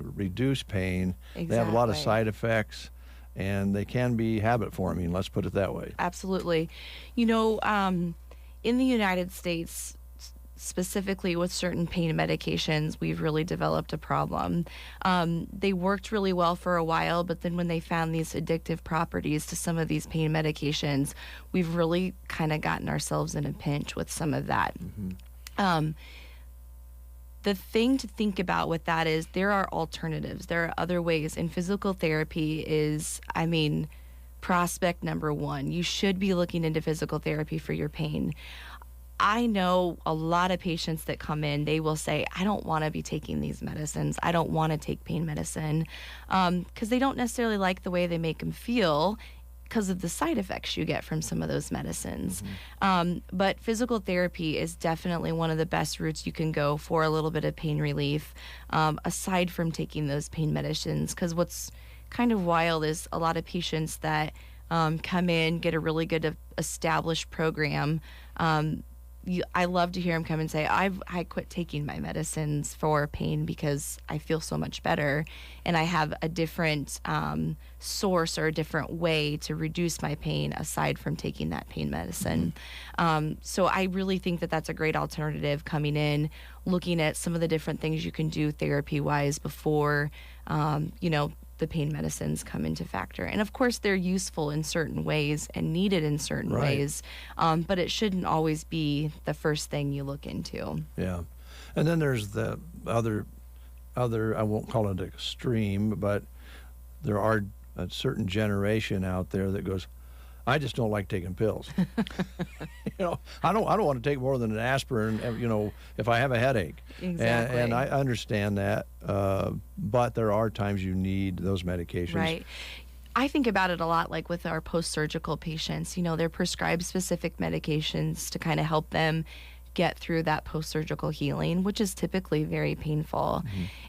reduce pain. They have a lot of side effects, and they can be habit forming, let's put it that way. Absolutely. In the United States, specifically with certain pain medications, we've really developed a problem. They worked really well for a while, but then when they found these addictive properties to some of these pain medications, we've really kind of gotten ourselves in a pinch with some of that. The thing to think about with that is there are alternatives. There are other ways, and physical therapy is, prospect number one. You should be looking into physical therapy for your pain. I know a lot of patients that come in, they will say, I don't want to be taking these medicines. I don't want to take pain medicine because they don't necessarily like the way they make them feel because of the side effects you get from some of those medicines. But physical therapy is definitely one of the best routes you can go for a little bit of pain relief, aside from taking those pain medicines. Because what's kind of wild is a lot of patients that come in, get a really good established program. I love to hear them come and say, I quit taking my medicines for pain because I feel so much better, and I have a different source or a different way to reduce my pain aside from taking that pain medicine. So I really think that that's a great alternative, coming in, looking at some of the different things you can do therapy-wise before, the pain medicines come into factor. And of course, they're useful in certain ways and needed in certain ways, but it shouldn't always be the first thing you look into. Yeah. And then there's the other, I won't call it extreme, but there are a certain generation out there that goes, I just don't like taking pills. I don't want to take more than an aspirin, if I have a headache. Exactly. And I understand that, but there are times you need those medications. Right. I think about it a lot like with our post-surgical patients. They're prescribed specific medications to kind of help them get through that post-surgical healing, which is typically very painful.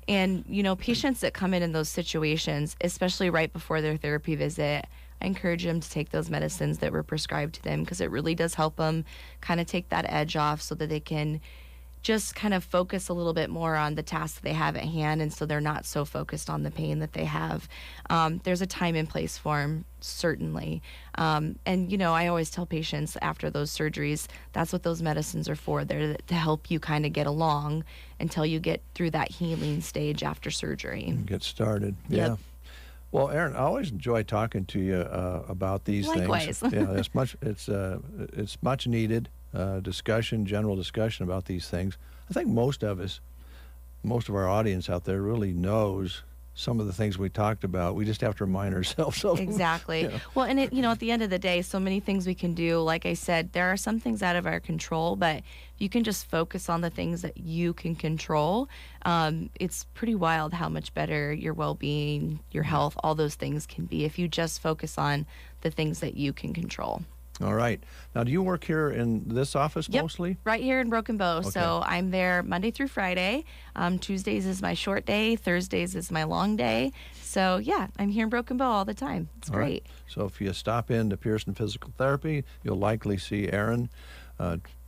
And, patients that come in those situations, especially right before their therapy visit, I encourage them to take those medicines that were prescribed to them because it really does help them kind of take that edge off so that they can just kind of focus a little bit more on the tasks they have at hand, and so they're not so focused on the pain that they have. There's a time and place for them, certainly. And, I always tell patients after those surgeries, that's what those medicines are for. They're to help you kind of get along until you get through that healing stage after surgery. Get started. Yep. Yeah. Well, Erin, I always enjoy talking to you about these Likewise. things. Yeah, it's much needed general discussion about these things. I think most of our audience out there really knows some of the things we talked about. We just have to remind ourselves of them. Exactly. Well, and at the end of the day, so many things we can do. Like I said, there are some things out of our control, but you can just focus on the things that you can control. It's pretty wild how much better your well-being, your health, all those things can be if you just focus on the things that you can control. All right. Now, do you work here in this office mostly? Right here in Broken Bow. Okay. So I'm there Monday through Friday. Tuesdays is my short day. Thursdays is my long day. So, yeah, I'm here in Broken Bow all the time. It's All great. right. So if you stop into Pearson Physical Therapy, you'll likely see Erin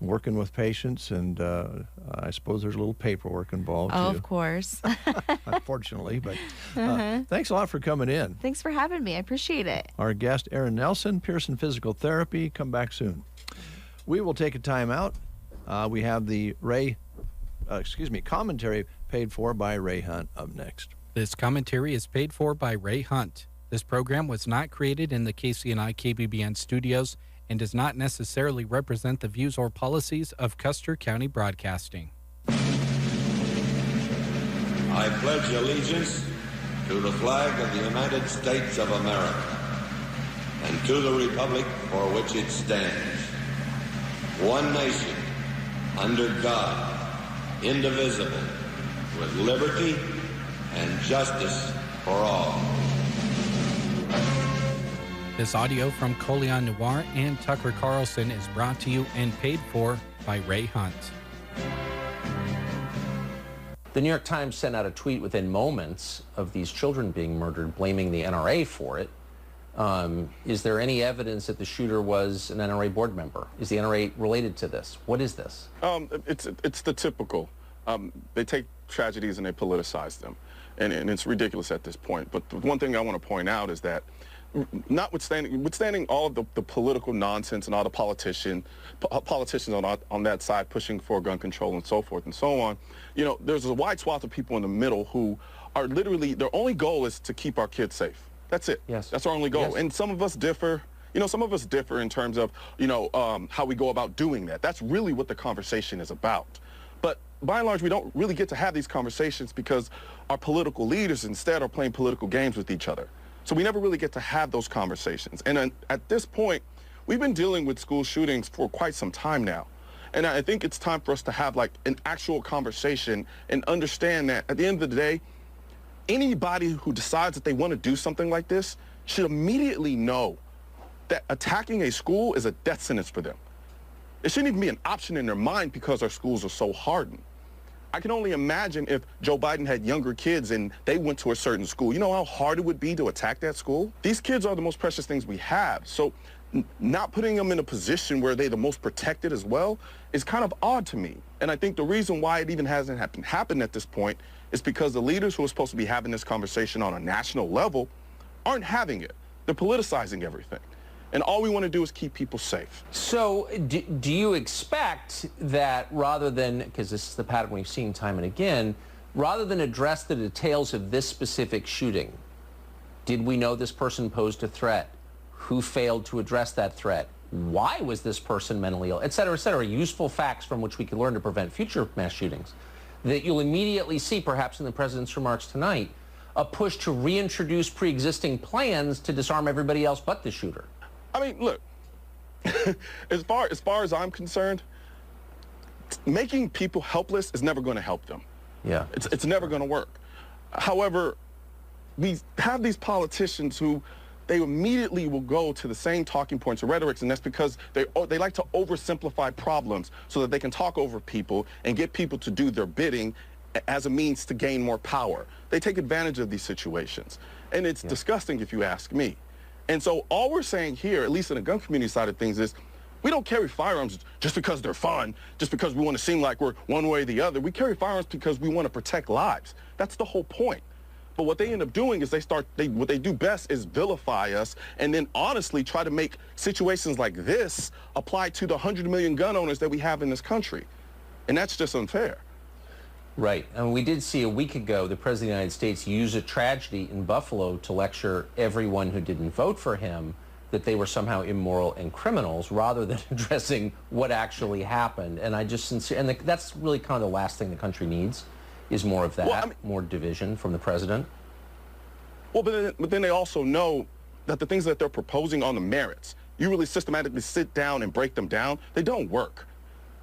working with patients, and I suppose there's a little paperwork involved, Oh, too. of course. Unfortunately, but Uh-huh. thanks a lot for coming in. Thanks for having me. I appreciate it. Our guest, Erin Nelson, Pearson Physical Therapy. Come back soon. We will take a time out. We have the commentary paid for by Ray Hunt up next. This commentary is paid for by Ray Hunt. This program was not created in the KCNI KBBN studios and does not necessarily represent the views or policies of Custer County Broadcasting. I pledge allegiance to the flag of the United States of America and to the republic for which it stands, one nation, under God, indivisible, with liberty and justice for all. This audio from Colion Noir and Tucker Carlson is brought to you and paid for by Ray Hunt. The New York Times sent out a tweet within moments of these children being murdered, blaming the NRA for it. Is there any evidence that the shooter was an NRA board member? Is the NRA related to this? What is this? It's the typical. They take tragedies and they politicize them, and it's ridiculous at this point. But the one thing I want to point out is that withstanding all of the political nonsense and all the politicians on that side pushing for gun control and so forth and so on, there's a wide swath of people in the middle who are literally, their only goal is to keep our kids safe. That's it. Yes. That's our only goal. Yes. And some of us differ. Some of us differ in terms of, how we go about doing that. That's really what the conversation is about. But by and large, we don't really get to have these conversations because our political leaders instead are playing political games with each other. So we never really get to have those conversations. And at this point, we've been dealing with school shootings for quite some time now. And I think it's time for us to have like an actual conversation and understand that at the end of the day, anybody who decides that they want to do something like this should immediately know that attacking a school is a death sentence for them. It shouldn't even be an option in their mind because our schools are so hardened. I can only imagine if Joe Biden had younger kids and they went to a certain school. You know how hard it would be to attack that school? These kids are the most precious things we have. So not putting them in a position where they're the most protected as well is kind of odd to me. And I think the reason why it even hasn't happened at this point is because the leaders who are supposed to be having this conversation on a national level aren't having it. They're politicizing everything. And all we want to do is keep people safe. So do you expect that rather than, because this is the pattern we've seen time and again, rather than address the details of this specific shooting, did we know this person posed a threat? Who failed to address that threat? Why was this person mentally ill? Et cetera, useful facts from which we can learn to prevent future mass shootings. That you'll immediately see, perhaps in the president's remarks tonight, a push to reintroduce pre-existing plans to disarm everybody else but the shooter. I mean, look, as far as I'm concerned, making people helpless is never going to help them. Yeah. It's never going to work. However, we have these politicians who they immediately will go to the same talking points or rhetorics, and that's because they like to oversimplify problems so that they can talk over people and get people to do their bidding as a means to gain more power. They take advantage of these situations, and it's disgusting if you ask me. And so all we're saying here, at least in the gun community side of things, is We don't carry firearms just because they're fun, just because we want to seem like we're one way or the other. We carry firearms because we want to protect lives. That's the whole point. But what they end up doing is what they do best is vilify us and then honestly try to make situations like this apply to the 100 million gun owners that we have in this country. And that's just unfair. Right. And we did see a week ago the President of the United States use a tragedy in Buffalo to lecture everyone who didn't vote for him that they were somehow immoral and criminals rather than addressing what actually happened. And I just sincerely, and that's really kind of the last thing the country needs is more of that, well, more division from the president. Well, but then they also know that the things that they're proposing on the merits, you really systematically sit down and break them down, they don't work.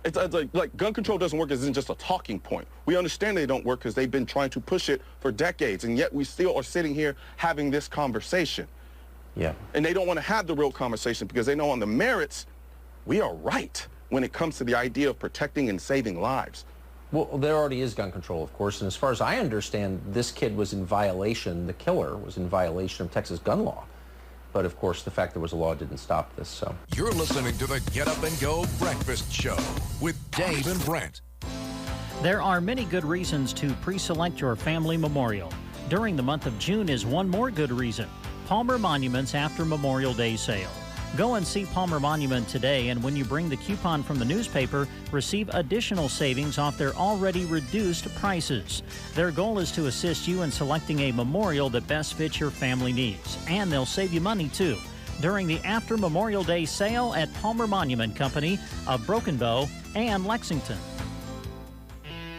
It's like gun control doesn't work isn't just a talking point. We understand they don't work because they've been trying to push it for decades, and yet we still are sitting here having this conversation. Yeah. And they don't want to have the real conversation because they know on the merits, we are right when it comes to the idea of protecting and saving lives. Well, there already is gun control, of course, and as far as I understand, this kid was in violation, the killer was in violation of Texas gun law. But, of course, the fact there was a law didn't stop this, so. You're listening to the Get Up and Go Breakfast Show with Dave and Brent. There are many good reasons to pre-select your family memorial. During the month of June is one more good reason. Palmer Monuments After Memorial Day Sale. Go and see Palmer Monument today, and when you bring the coupon from the newspaper, receive additional savings off their already reduced prices. Their goal is to assist you in selecting a memorial that best fits your family needs, and they'll save you money too. During the After Memorial Day sale at Palmer Monument Company of Broken Bow and Lexington.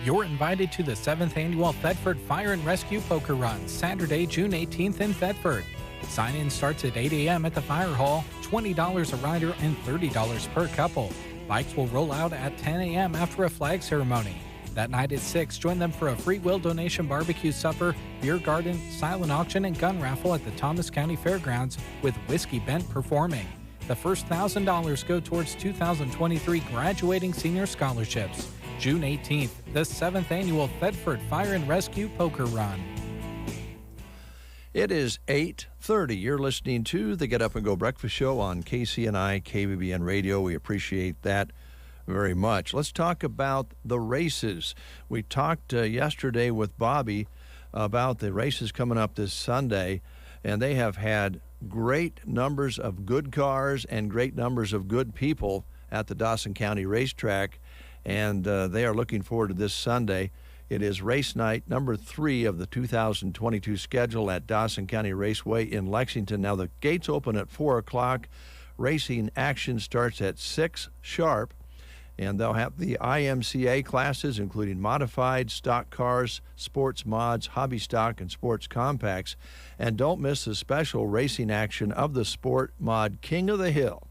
You're invited to the 7th Annual Thetford Fire and Rescue Poker Run, Saturday, June 18th in Thetford. Sign-in starts at 8 a.m. at the fire hall, $20 a rider and $30 per couple. Bikes will roll out at 10 a.m. after a flag ceremony. That night at 6, join them for a free will donation barbecue supper, beer garden, silent auction, and gun raffle at the Thomas County Fairgrounds with Whiskey Bent performing. The first $1,000 go towards 2023 graduating senior scholarships. June 18th, the 7th Annual Thetford Fire and Rescue Poker Run. It is 8:30. You're listening to the Get Up and Go Breakfast Show on KCNI KBBN Radio. We appreciate that very much. Let's talk about the races. We talked yesterday with Bobby about the races coming up this Sunday, and they have had great numbers of good cars and great numbers of good people at the Dawson County Racetrack, and they are looking forward to this Sunday. It is race night number 3 of the 2022 schedule at Dawson County Raceway in Lexington. Now, the gates open at 4 o'clock. Racing action starts at 6 sharp, and they'll have the IMCA classes, including modified, stock cars, sports mods, hobby stock, and sports compacts. And don't miss the special racing action of the Sport Mod King of the Hill.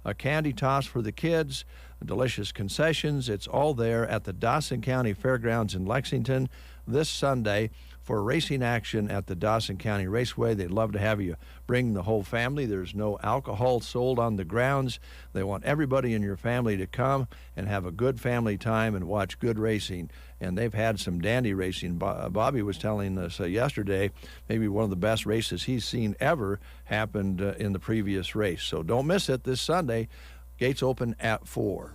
A candy toss for the kids, delicious concessions. It's all there at the Dawson County Fairgrounds in Lexington this Sunday for racing action at the Dawson County Raceway. They'd love to have you bring the whole family. There's no alcohol sold on the grounds. They want everybody in your family to come and have a good family time and watch good racing. And they've had some dandy racing. Bobby was telling us yesterday, maybe one of the best races he's seen ever happened in the previous race. So don't miss it this Sunday. Gates open at 4.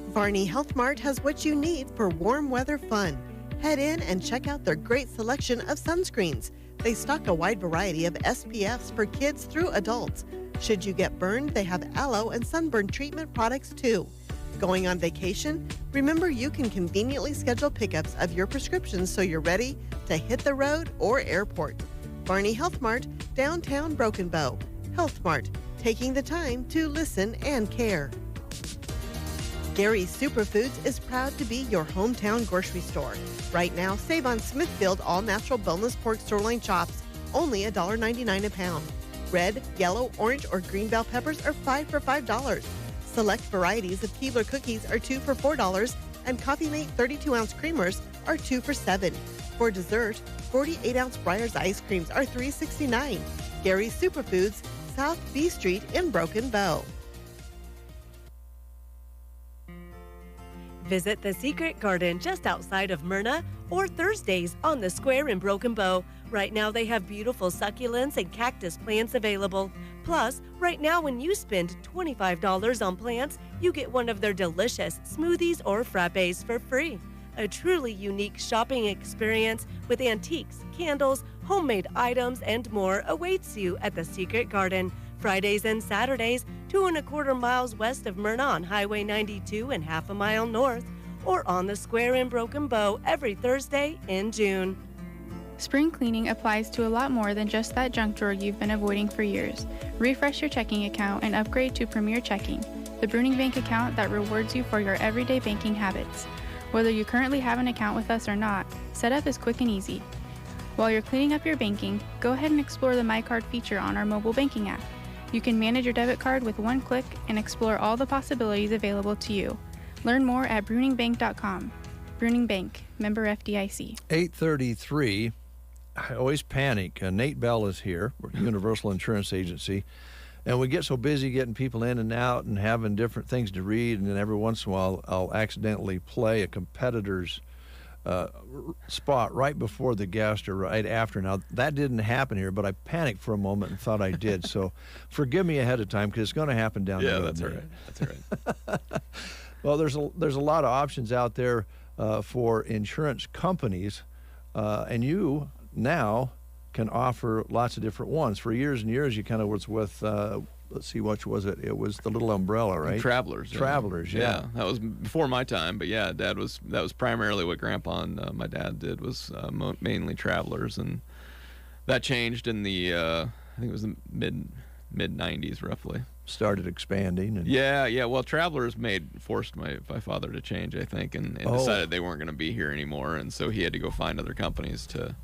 Varney Health Mart has what you need for warm weather fun. Head in and check out their great selection of sunscreens. They stock a wide variety of SPFs for kids through adults. Should you get burned, they have aloe and sunburn treatment products too. Going on vacation? Remember, you can conveniently schedule pickups of your prescriptions so you're ready to hit the road or airport. Varney Health Mart, downtown Broken Bow. Health Mart, taking the time to listen and care. Gary's Superfoods is proud to be your hometown grocery store. Right now, save on Smithfield all-natural boneless pork sirloin chops, only $1.99 a pound. Red, yellow, orange, or green bell peppers are 5 for $5. Select varieties of Keebler cookies are 2 for $4, and Coffee Mate 32-ounce creamers are 2 for $7. For dessert, 48-ounce Breyers ice creams are $3.69. Gary's Superfoods, South B Street in Broken Bow. Visit the Secret Garden just outside of Myrna or Thursdays on the Square in Broken Bow, where Right now they have beautiful succulents and cactus plants available. Plus, right now when you spend $25 on plants, you get one of their delicious smoothies or frappes for free. A truly unique shopping experience with antiques, candles, homemade items, and more awaits you at the Secret Garden. Fridays and Saturdays, 2¼ miles west of Myrna on Highway 92 and ½ mile north, or on the square in Broken Bow every Thursday in June. Spring cleaning applies to a lot more than just that junk drawer you've been avoiding for years. Refresh your checking account and upgrade to Premier Checking, the Bruning Bank account that rewards you for your everyday banking habits. Whether you currently have an account with us or not, setup is quick and easy. While you're cleaning up your banking, go ahead and explore the My Card feature on our mobile banking app. You can manage your debit card with one click and explore all the possibilities available to you. Learn more at bruningbank.com. Bruning Bank, member FDIC. 8:33. I always panic. Nate Bell is here, Universal Insurance Agency, and we get so busy getting people in and out and having different things to read, and then every once in a while I'll accidentally play a competitor's spot right before the guest or right after. Now, that didn't happen here, but I panicked for a moment and thought I did. So forgive me ahead of time because it's going to happen down the road. Yeah, that's all right. That's all right. Well, there's a lot of options out there for insurance companies, and you now can offer lots of different ones. For years and years, you kind of was with, let's see, what was it? It was the little umbrella, right? Travelers. Travelers, yeah. That was before my time, but yeah, that was primarily what Grandpa and my dad did was mainly Travelers, and that changed in the I think it was the mid 90s roughly. Started expanding. And yeah. Well, Travelers forced my father to change, I think, and decided they weren't going to be here anymore, and so he had to go find other companies to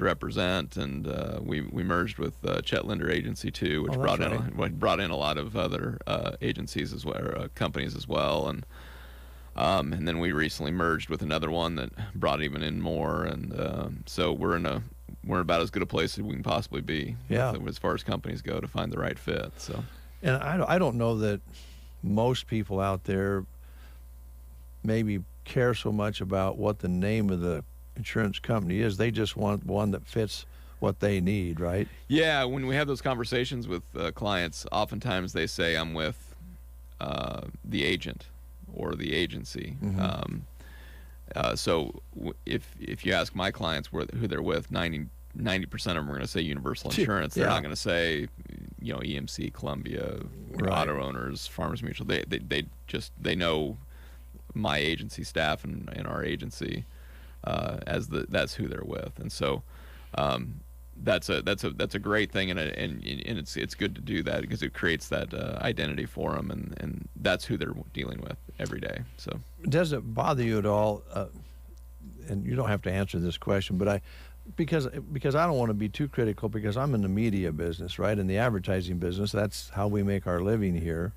represent, and we merged with Chet Linder Agency too, which brought in a lot of other agencies as well, or, companies as well, and then we recently merged with another one that brought even in more, and so we're in about as good a place as we can possibly be, as far as companies go, to find the right fit. So, and I don't know that most people out there maybe care so much about what the name of the insurance company is. They just want one that fits what they need, right? Yeah, when we have those conversations with clients, oftentimes they say, I'm with the agent or the agency. Mm-hmm. So if you ask my clients who they're with, 90% of them are going to say Universal Insurance. They're not going to say, EMC, Columbia, Auto Owners, Farmers Mutual. They know my agency staff and our agency that's who they're with, and so that's a great thing, and it's good to do that because it creates that identity for them, and that's who they're dealing with every day. So, does it bother you at all? And you don't have to answer this question, but because I don't want to be too critical, because I'm in the media business, right, in the advertising business. That's how we make our living here.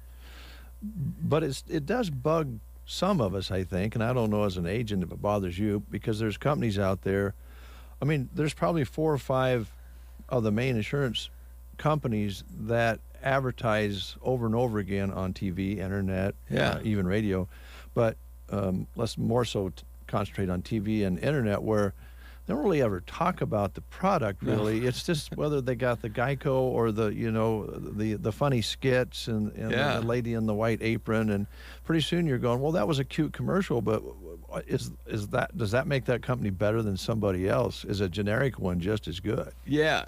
But it does bug some of us, I think, and I don't know as an agent if it bothers you, because there's companies out there. I mean, there's probably 4 or 5 of the main insurance companies that advertise over and over again on TV, internet, even radio. But let's more so concentrate on TV and internet, where they don't really ever talk about the product, really. No. It's just whether they got the Geico or the funny skits and the lady in the white apron, and pretty soon you're going, well, that was a cute commercial, but does that make that company better than somebody else? Is a generic one just as good? Yeah,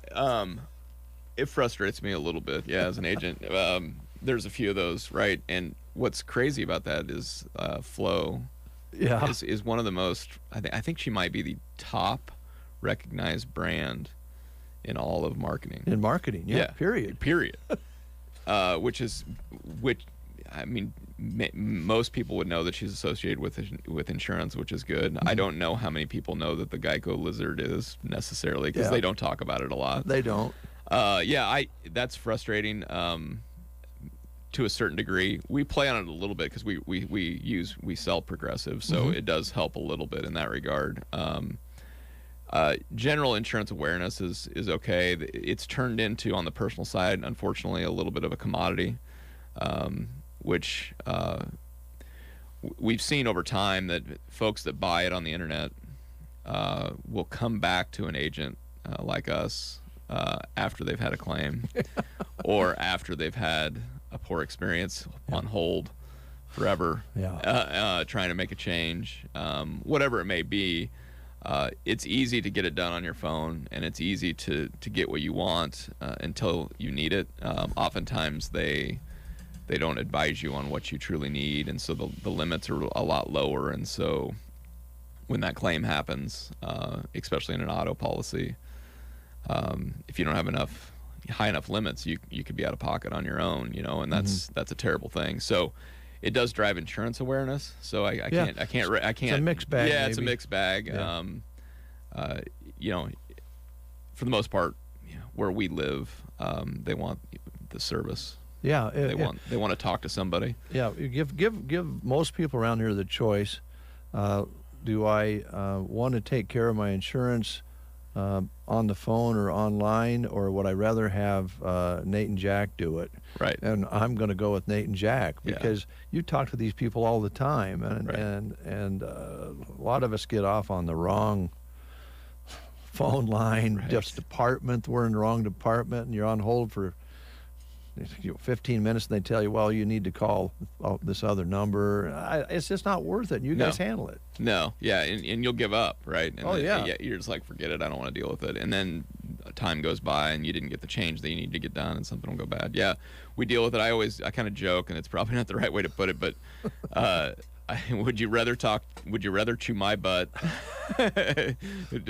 it frustrates me a little bit. Yeah, as an agent, there's a few of those, right? And what's crazy about that is Flo. Yeah, is one of the most. I think she might be the top recognized brand in all of marketing. In marketing, yeah. Period. Which I mean, most people would know that she's associated with insurance, which is good. Mm-hmm. I don't know how many people know that the Geico lizard is necessarily, because they don't talk about it a lot. They don't. That's frustrating. To a certain degree, we play on it a little bit because we sell Progressive, so it does help a little bit in that regard. General insurance awareness is okay. It's turned into, on the personal side, unfortunately, a little bit of a commodity, which we've seen over time that folks that buy it on the internet will come back to an agent like us after they've had a claim or after they've had a poor experience on hold forever, trying to make a change, whatever it may be. It's easy to get it done on your phone, and it's easy to get what you want until you need it. Oftentimes they don't advise you on what you truly need, and so the limits are a lot lower. And so when that claim happens, especially in an auto policy, if you don't have high enough limits, you could be out of pocket on your own, and that's a terrible thing. So it does drive insurance awareness. So I can't. It's a mixed bag. Yeah, maybe. it's a mixed bag. Yeah. For the most part, where we live, they want the service. Yeah, they want to talk to somebody. Yeah, you give most people around here the choice. Do I want to take care of my insurance on the phone or online, or would I rather have Nate and Jack do it? Right. And I'm going to go with Nate and Jack because you talk to these people all the time, and a lot of us get off on the wrong phone line, just department. We're in the wrong department, and you're on hold for 15 minutes, and they tell you, well, you need to call this other number. It's just not worth it. You guys handle it. No, yeah, and you'll give up, right? And yeah. You're just like, forget it, I don't want to deal with it. And then time goes by, and you didn't get the change that you need to get done, and something will go bad. Yeah, we deal with it. I kind of joke, and it's probably not the right way to put it, but would you rather chew my butt to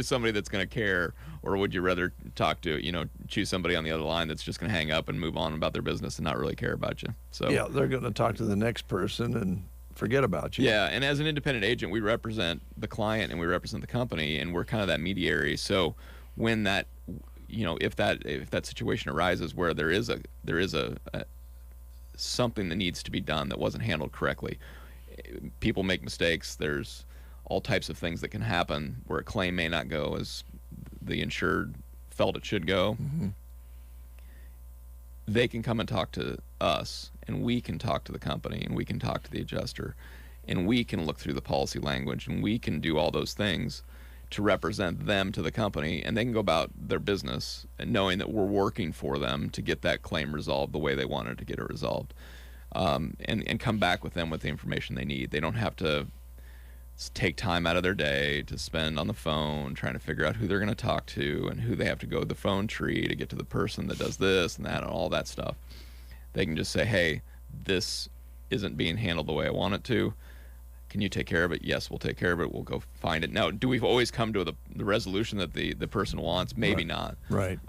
somebody that's going to care, or would you rather talk to, choose somebody on the other line that's just going to hang up and move on about their business and not really care about you? So yeah, they're going to talk to the next person and forget about you. Yeah, and as an independent agent, we represent the client and we represent the company, and we're kind of that mediary. So when that, if that situation arises where there is a something that needs to be done that wasn't handled correctly, people make mistakes. There's all types of things that can happen where a claim may not go as the insured felt it should go. Mm-hmm. They can come and talk to us, and we can talk to the company, and we can talk to the adjuster, and we can look through the policy language, and we can do all those things to represent them to the company, and they can go about their business and knowing that we're working for them to get that claim resolved the way they wanted to get it resolved. And come back with them with the information they need. They don't have to take time out of their day to spend on the phone trying to figure out who they're going to talk to and who they have to go to the phone tree to get to the person that does this and that and all that stuff. They can just say, hey, this isn't being handled the way I want it to. Can you take care of it? Yes, we'll take care of it. We'll go find it. Now, do we always come to the resolution that the person wants? Maybe not. Right.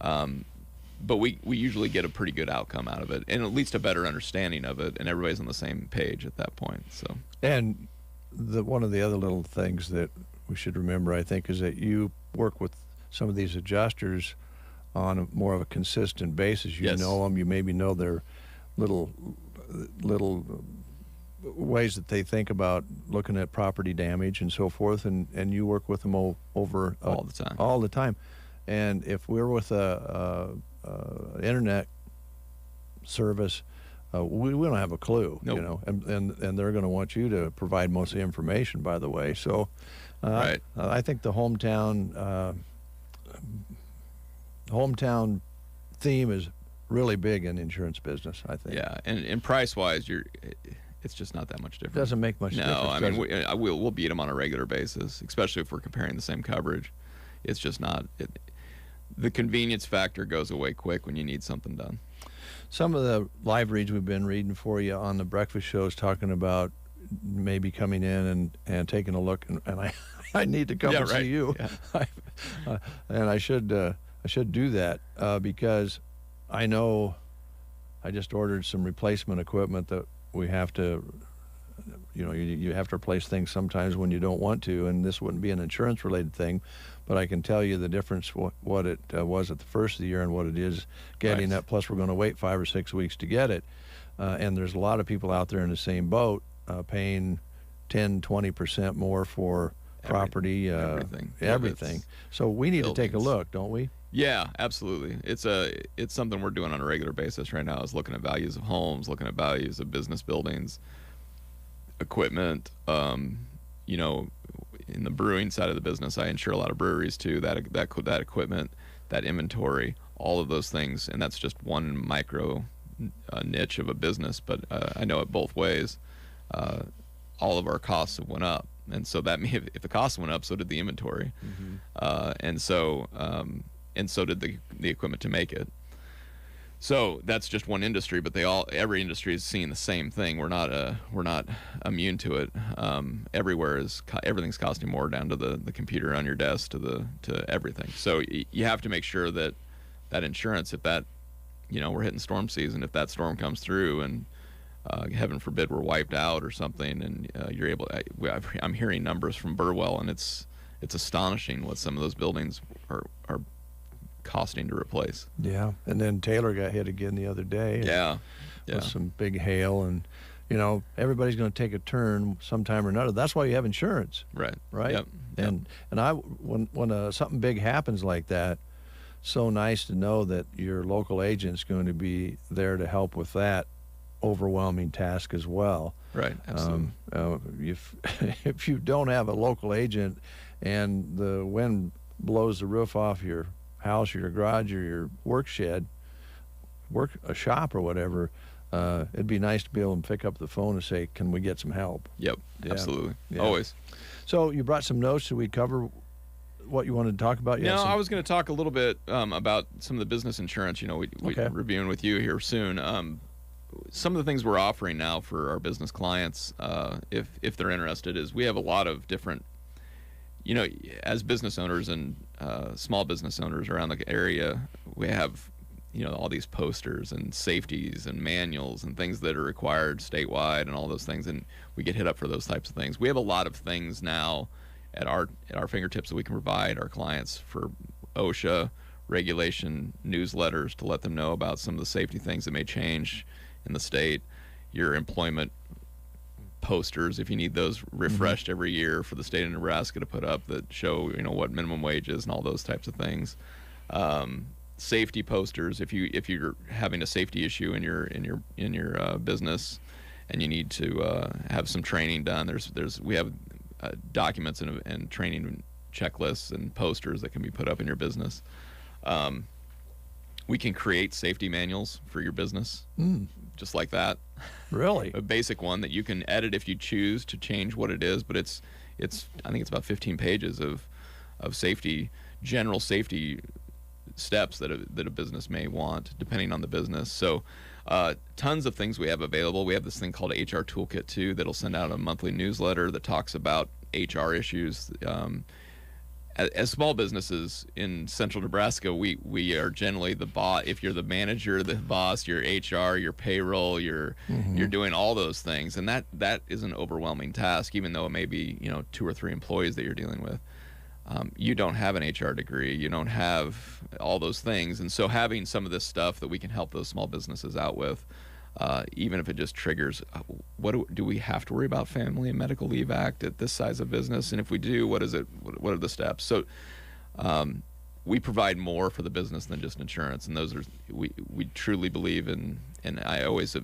But we usually get a pretty good outcome out of it, and at least a better understanding of it, and everybody's on the same page at that point. So. And one of the other little things that we should remember, I think, is that you work with some of these adjusters on more of a consistent basis. You know them. You maybe know their little ways that they think about looking at property damage and so forth, and you work with them over all the time. All the time. And if we're with a internet service, we don't have a clue, nope. and they're going to want you to provide most of the information, by the way. So right. I think the hometown theme is really big in the insurance business, I think. Yeah, and price-wise, it's just not that much different. Doesn't make much difference. No, I mean, we'll beat them on a regular basis, especially if we're comparing the same coverage. It's just not... The convenience factor goes away quick when you need something done. Some of the live reads we've been reading for you on the breakfast shows talking about maybe coming in and taking a look, and I need to come and see you. Yeah. And I should do that because I know I just ordered some replacement equipment that we have to, you have to replace things sometimes when you don't want to, and this wouldn't be an insurance related thing, but I can tell you the difference what it was at the first of the year and what it is getting it. Plus we're going to wait 5 or 6 weeks to get it, and there's a lot of people out there in the same boat paying 10-20% more for property, everything. So we need to take a look, don't we? Yeah, absolutely. It's something we're doing on a regular basis right now, is looking at values of homes, looking at values of business buildings, equipment. In the brewing side of the business, I insure a lot of breweries too. That equipment, that inventory, all of those things, and that's just one micro niche of a business. But I know it both ways. All of our costs have went up, and so that if the costs went up, so did the inventory, and so did the equipment to make it. So that's just one industry, but every industry is seeing the same thing. We're not immune to it. Everywhere everything's costing more, down to the computer on your desk to everything. So you have to make sure that insurance, if that, we're hitting storm season, if that storm comes through and heaven forbid we're wiped out or something, and you're able. I'm hearing numbers from Burwell, and it's astonishing what some of those buildings are costing to replace. Yeah, and then Taylor got hit again the other day. Yeah. With some big hail, and everybody's going to take a turn sometime or another. That's why you have insurance. Right. Yep. And when something big happens like that, so nice to know that your local agent's going to be there to help with that overwhelming task as well. Right. Absolutely. If you don't have a local agent and the wind blows the roof off your house or your garage or your work shed, a shop or whatever, it'd be nice to be able to pick up the phone and say, can we get some help? Yep. Yeah. Absolutely. Yeah. Always. So you brought some notes. Should we cover what you wanted to talk about? No, I was going to talk a little bit about some of the business insurance. We're reviewing with you here soon. Some of the things we're offering now for our business clients, if they're interested, is we have a lot of different, as business owners and small business owners around the area, we have, all these posters and safeties and manuals and things that are required statewide and all those things, and we get hit up for those types of things. We have a lot of things now at our fingertips that we can provide our clients for OSHA regulation newsletters to let them know about some of the safety things that may change in the state, your employment posters, if you need those refreshed every year for the state of Nebraska to put up that show what minimum wage is and all those types of things. Safety posters, if you're having a safety issue in your business and you need to have some training done, we have documents and training checklists and posters that can be put up in your business. We can create safety manuals for your business, just like that. Really? A basic one that you can edit if you choose to change what it is, but I think it's about 15 pages of safety, general safety steps that a business may want, depending on the business. So tons of things we have available. We have this thing called HR Toolkit too that'll send out a monthly newsletter that talks about HR issues. As small businesses in central Nebraska, we are generally the boss. If you're the manager, the boss, your HR, your payroll, you're doing all those things, and that is an overwhelming task, even though it may be 2 or 3 employees that you're dealing with. You don't have an HR degree, you don't have all those things, and so having some of this stuff that we can help those small businesses out with, even if it just triggers, what do we have to worry about Family and Medical Leave Act at this size of business? And if we do, what is it? What are the steps? So we provide more for the business than just insurance, and those are we truly believe in. And I always,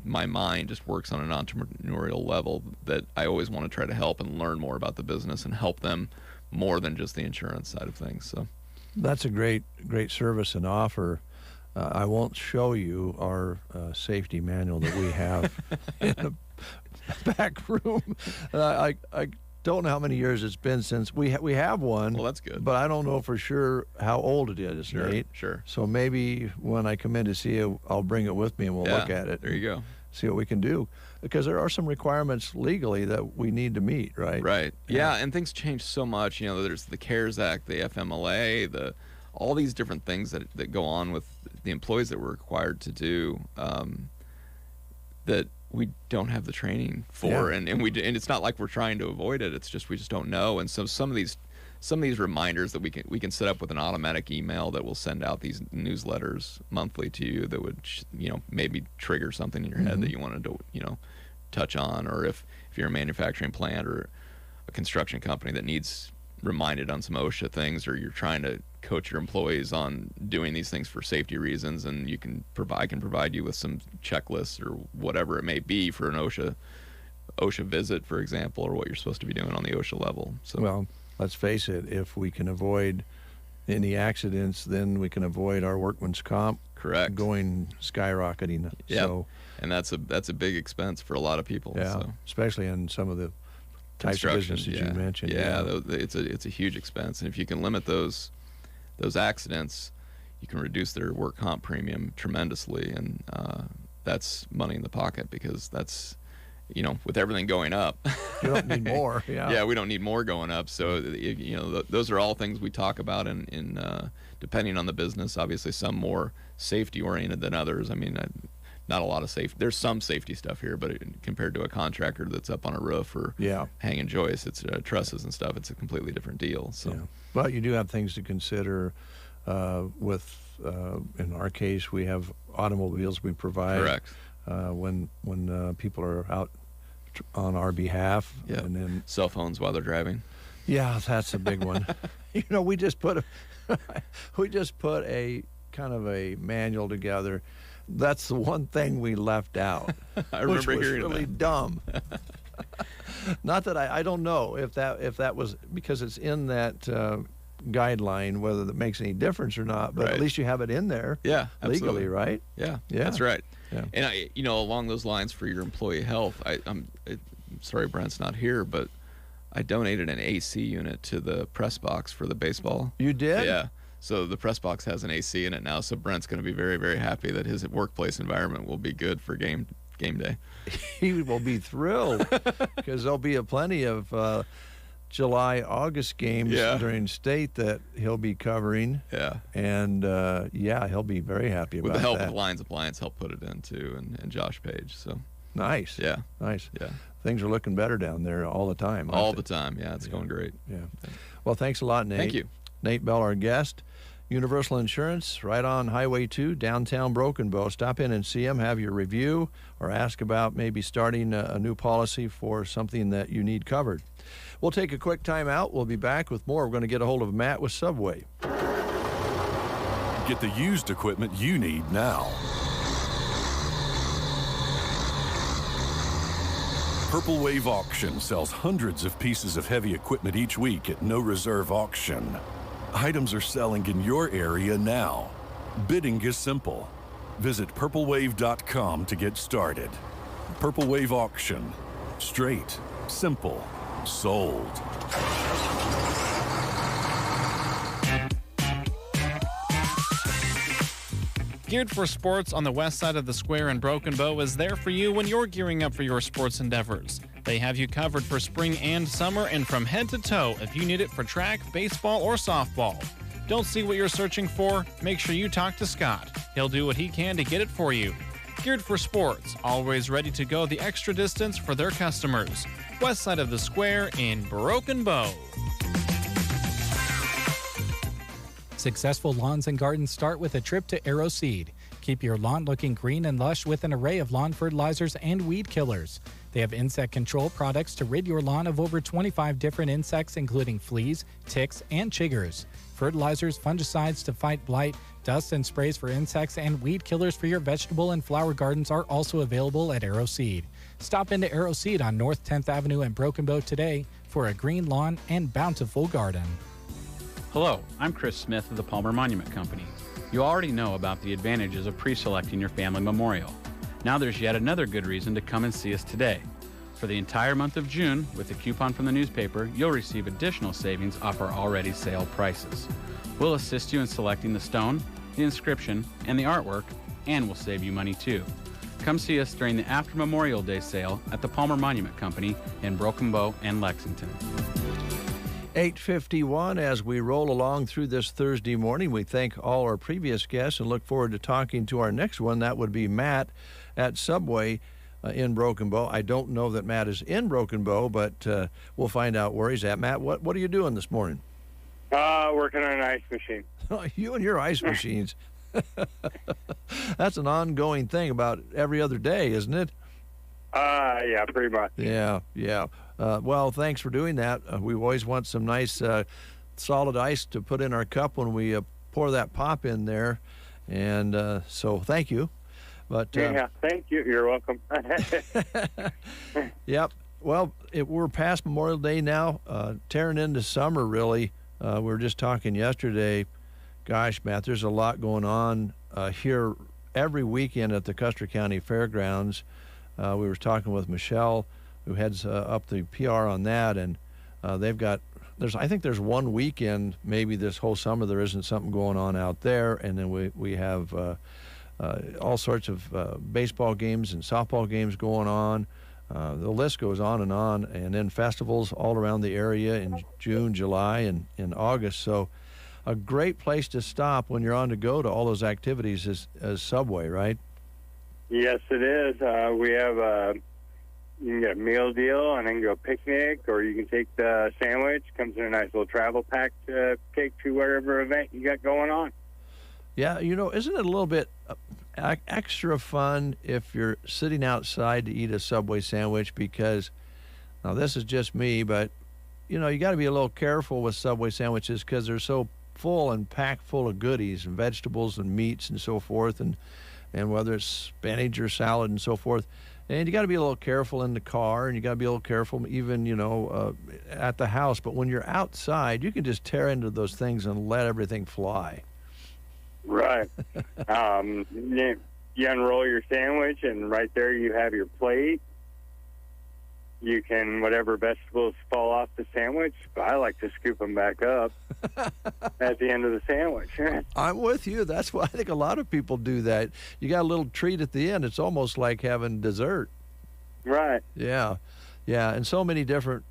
my mind just works on an entrepreneurial level that I always want to try to help and learn more about the business and help them more than just the insurance side of things. So that's a great service and offer. I won't show you our safety manual that we have in the back room. I don't know how many years it's been since we have one. Well, that's good. But I don't know for sure how old it is, Nate. Sure. So maybe when I come in to see you, I'll bring it with me and we'll look at it. There you go. See what we can do. Because there are some requirements legally that we need to meet, right? Right. Yeah, and things change so much. There's the CARES Act, the FMLA, all these different things that go on with the employees that we're required to do that we don't have the training for, and it's not like we're trying to avoid it. It's just we just don't know. And so some of these reminders that we can set up with an automatic email that will send out these newsletters monthly to you that would maybe trigger something in your head that you wanted to touch on, or if you're a manufacturing plant or a construction company that needs reminded on some OSHA things, or you're trying to coach your employees on doing these things for safety reasons, and I can provide you with some checklists or whatever it may be for an OSHA visit, for example, or what you're supposed to be doing on the OSHA level. So well, let's face it, if we can avoid any accidents, then we can avoid our workman's comp going skyrocketing. Yeah, So, and that's a big expense for a lot of people. yeah, So. especially in some of the types of Construction, businesses you mentioned. It's a huge expense, and if you can limit those accidents, you can reduce their work comp premium tremendously, and that's money in the pocket, because that's, with everything going up, You don't need more. Yeah. yeah, we don't need more going up. So those are all things we talk about in depending on the business. Obviously, some more safety oriented than others. I mean, not a lot of safety. There's some safety stuff here, but compared to a contractor that's up on a roof or hanging joists, it's trusses and stuff. It's a completely different deal. So, But you do have things to consider. In our case, we have automobiles we provide. Correct. When people are out on our behalf, and then cell phones while they're driving. Yeah, that's a big one. We just put a kind of a manual together. That's the one thing we left out. I remember which was hearing really that. dumb. Not that I don't know if that was because it's in that guideline, whether that makes any difference or not. But Right. at least you have it in there. Yeah, legally, absolutely. right? Yeah, Yeah. that's right. Yeah. And along those lines, for your employee health, I'm sorry Brent's not here, but I donated an AC unit to the press box for the baseball. You did? Yeah. So the press box has an AC in it now. So Brent's going to be very, very happy that his workplace environment will be good for game day. He will be thrilled because there'll be plenty of July, August games during state that he'll be covering. Yeah. And he'll be very happy With about the help that. of Lions Appliance, helped put it in too, and Josh Page. So Nice. Yeah. Nice. Yeah. Things are looking better down there all the time. All aren't the time. Yeah, it's going great. Yeah. Well, thanks a lot, Nate. Thank you. Nate Bell, our guest. Universal Insurance, right on Highway 2, downtown Broken Bow. Stop in and see him, have your review, or ask about maybe starting a new policy for something that you need covered. We'll take a quick time out. We'll be back with more. We're going to get a hold of Matt with Subway. Get the used equipment you need now. Purple Wave Auction sells hundreds of pieces of heavy equipment each week at no reserve auction. Items are selling in your area now. Bidding is simple. Visit purplewave.com to get started. Purple Wave Auction. Straight, simple, sold. Geared for Sports on the west side of the square in Broken Bow is there for you when you're gearing up for your sports endeavors. They have you covered for spring and summer and from head to toe if you need it for track, baseball, or softball. Don't see what you're searching for? Make sure you talk to Scott. He'll do what he can to get it for you. Geared for Sports, always ready to go the extra distance for their customers. West side of the square in Broken Bow. Successful lawns and gardens start with a trip to AeroSeed. Keep your lawn looking green and lush with an array of lawn fertilizers and weed killers. They have insect control products to rid your lawn of over 25 different insects, including fleas, ticks, and chiggers. Fertilizers, fungicides to fight blight, dust and sprays for insects, and weed killers for your vegetable and flower gardens are also available at AeroSeed. Stop into AeroSeed on North 10th Avenue in Broken Bow today for a green lawn and bountiful garden. Hello, I'm Chris Smith of the Palmer Monument Company. You already know about the advantages of pre-selecting your family memorial. Now there's yet another good reason to come and see us today. For the entire month of June, with a coupon from the newspaper, you'll receive additional savings off our already sale prices. We'll assist you in selecting the stone, the inscription, and the artwork, and we'll save you money too. Come see us during the After Memorial Day sale at the Palmer Monument Company in Broken Bow and Lexington. 8:51 as we roll along through this Thursday morning. We thank all our previous guests and look forward to talking to our next one. That would be Matt at Subway in Broken Bow. I don't know that Matt is in Broken Bow, but we'll find out where he's at. Matt, what are you doing this morning? Working on an ice machine. You and your ice machines. That's an ongoing thing about every other day, isn't it? Yeah, pretty much. Yeah. Well, thanks for doing that. We always want some nice solid ice to put in our cup when we pour that pop in there. And so thank you. But yeah, thank you. You're welcome. Yep. Well, we're past Memorial Day now, tearing into summer, really. We were just talking yesterday. Gosh, Matt, there's a lot going on here every weekend at the Custer County Fairgrounds. We were talking with Michelle, who heads up the PR on that, and they've got, I think there's one weekend, maybe this whole summer, there isn't something going on out there, and then we have all sorts of baseball games and softball games going on. The list goes on, and then festivals all around the area in June, July, and in August. So a great place to stop when you're on to go to all those activities is Subway, right? Yes, it is. We have you can get a meal deal and then go picnic, or you can take the sandwich. Comes in a nice little travel pack to take to whatever event you got going on. Yeah, you know, isn't it a little bit extra fun if you're sitting outside to eat a Subway sandwich? Because, now this is just me, but, you know, you got to be a little careful with Subway sandwiches because they're so full and packed full of goodies and vegetables and meats and so forth, and whether it's spinach or salad and so forth. And you got to be a little careful in the car, and you got to be a little careful even, you know, at the house. But when you're outside, you can just tear into those things and let everything fly. Right. You unroll your sandwich, and right there you have your plate. You can, whatever vegetables fall off the sandwich, I like to scoop them back up at the end of the sandwich. I'm with you. That's why I think a lot of people do that. You got a little treat at the end. It's almost like having dessert. Right. Yeah. Yeah, and so many different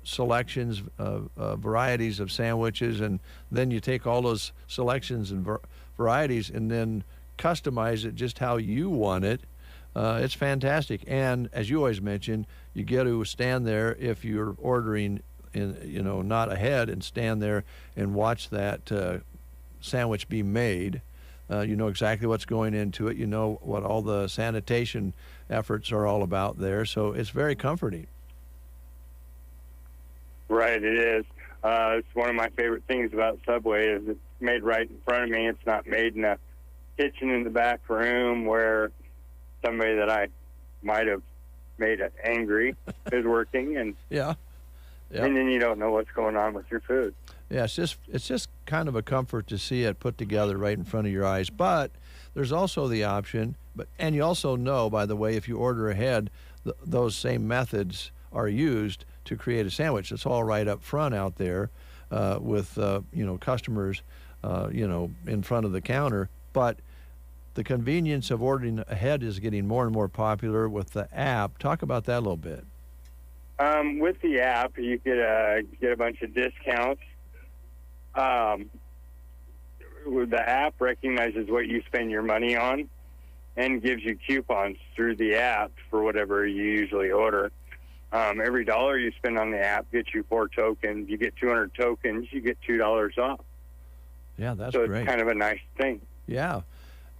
selections, varieties of sandwiches, and then you take all those selections and varieties and then customize it just how you want it. It's fantastic. And as you always mention, you get to stand there if you're ordering, not ahead, and stand there and watch that sandwich be made. You know exactly what's going into it. You know what all the sanitation efforts are all about there. So it's very comforting. Right, it is. It's one of my favorite things about Subway is it's made right in front of me. It's not made in a kitchen in the back room where somebody that I might have made it angry is working, and yeah. And then you don't know what's going on with your food. Yeah, it's just kind of a comfort to see it put together right in front of your eyes. But there's also the option, and you also know, by the way, if you order ahead, those same methods are used to create a sandwich. It's all right up front out there with customers, in front of the counter. But the convenience of ordering ahead is getting more and more popular with the app. Talk about that a little bit. With the app, you get a bunch of discounts. The app recognizes what you spend your money on and gives you coupons through the app for whatever you usually order. Every $1 you spend on the app gets you 4 tokens. You get 200 tokens, you get $2 off. Yeah, that's so great. It's kind of a nice thing. Yeah,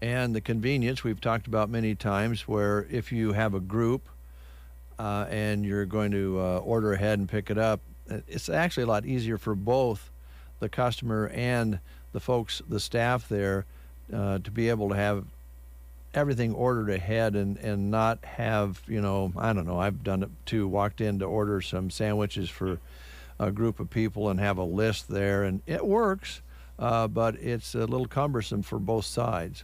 and the convenience we've talked about many times, where if you have a group and you're going to order ahead and pick it up, it's actually a lot easier for both the customer and the folks, the staff there, to be able to have everything ordered ahead and not have, I don't know, I've done it too, walked in to order some sandwiches for a group of people and have a list there, and it works, but it's a little cumbersome for both sides.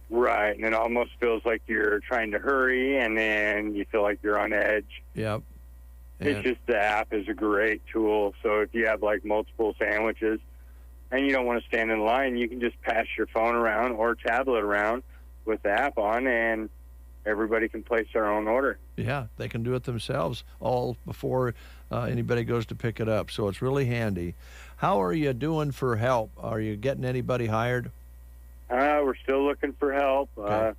Right, and it almost feels like you're trying to hurry, and then you feel like you're on edge. Yep. It's just the app is a great tool. So if you have like multiple sandwiches and you don't want to stand in line, you can just pass your phone around or tablet around with the app on, and everybody can place their own order. Yeah, they can do it themselves all before anybody goes to pick it up. So it's really handy. How are you doing for help? Are you getting anybody hired? We're still looking for help. Okay.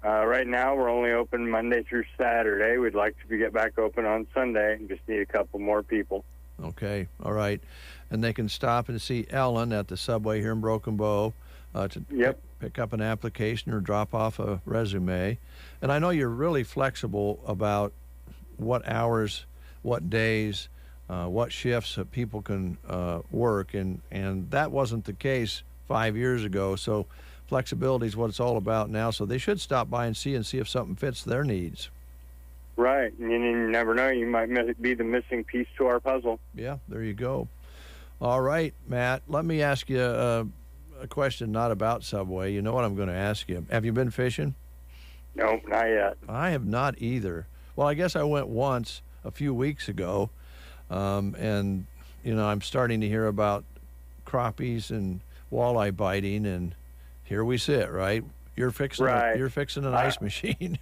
Right now, we're only open Monday through Saturday. We'd like to get back open on Sunday and just need a couple more people. Okay, all right. And they can stop and see Ellen at the Subway here in Broken Bow to pick up an application or drop off a resume. And I know you're really flexible about what hours, what days, what shifts that people can work, and that wasn't the case 5 years ago. So flexibility is what it's all about now. So they should stop by and see if something fits their needs. Right, and you never know, you might be the missing piece to our puzzle. Yeah, there you go. All right, Matt, let me ask you a question not about Subway. You know what I'm going to ask you. Have you been fishing? Nope, not yet. I have not either. Well, I guess I went once a few weeks ago, and, you know, I'm starting to hear about crappies and walleye biting, and here we sit, right? You're fixing an ice machine.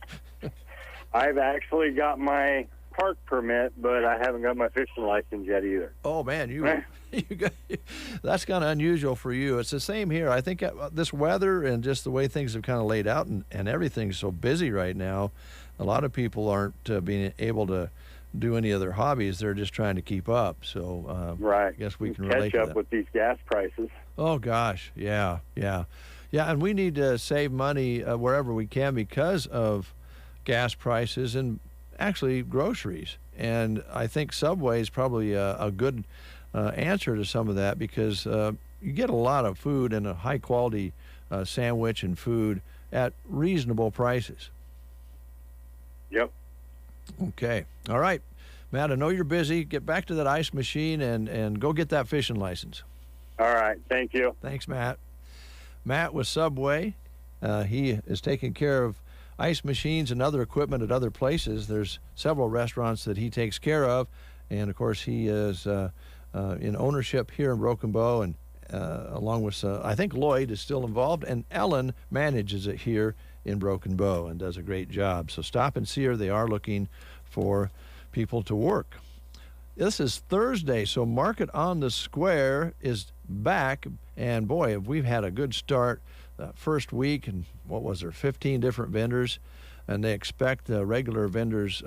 I've actually got my park permit, but I haven't got my fishing license yet either. Oh man, that's kind of unusual for you. It's the same here. I think this weather and just the way things have kind of laid out, and everything's so busy right now, a lot of people aren't being able to do any of their hobbies. They're just trying to keep up. So I guess we can relate to catch up that. with these gas prices. Oh gosh, yeah, and we need to save money wherever we can because of gas prices and actually groceries. And I think Subway is probably a good answer to some of that, because you get a lot of food and a high quality sandwich and food at reasonable prices. Yep. Okay. All right. Matt, I know you're busy. Get back to that ice machine and go get that fishing license. All right. Thank you. Thanks, Matt. Matt with Subway. He is taking care of ice machines and other equipment at other places. There's several restaurants that he takes care of. And, of course, he is in ownership here in Broken Bow, and along with, I think Lloyd is still involved, and Ellen manages it here in Broken Bow and does a great job. So stop and see her. They are looking for people to work. This is Thursday, so Market on the Square is back, and boy, have we had a good start. First week, and what was there, 15 different vendors, and they expect regular vendors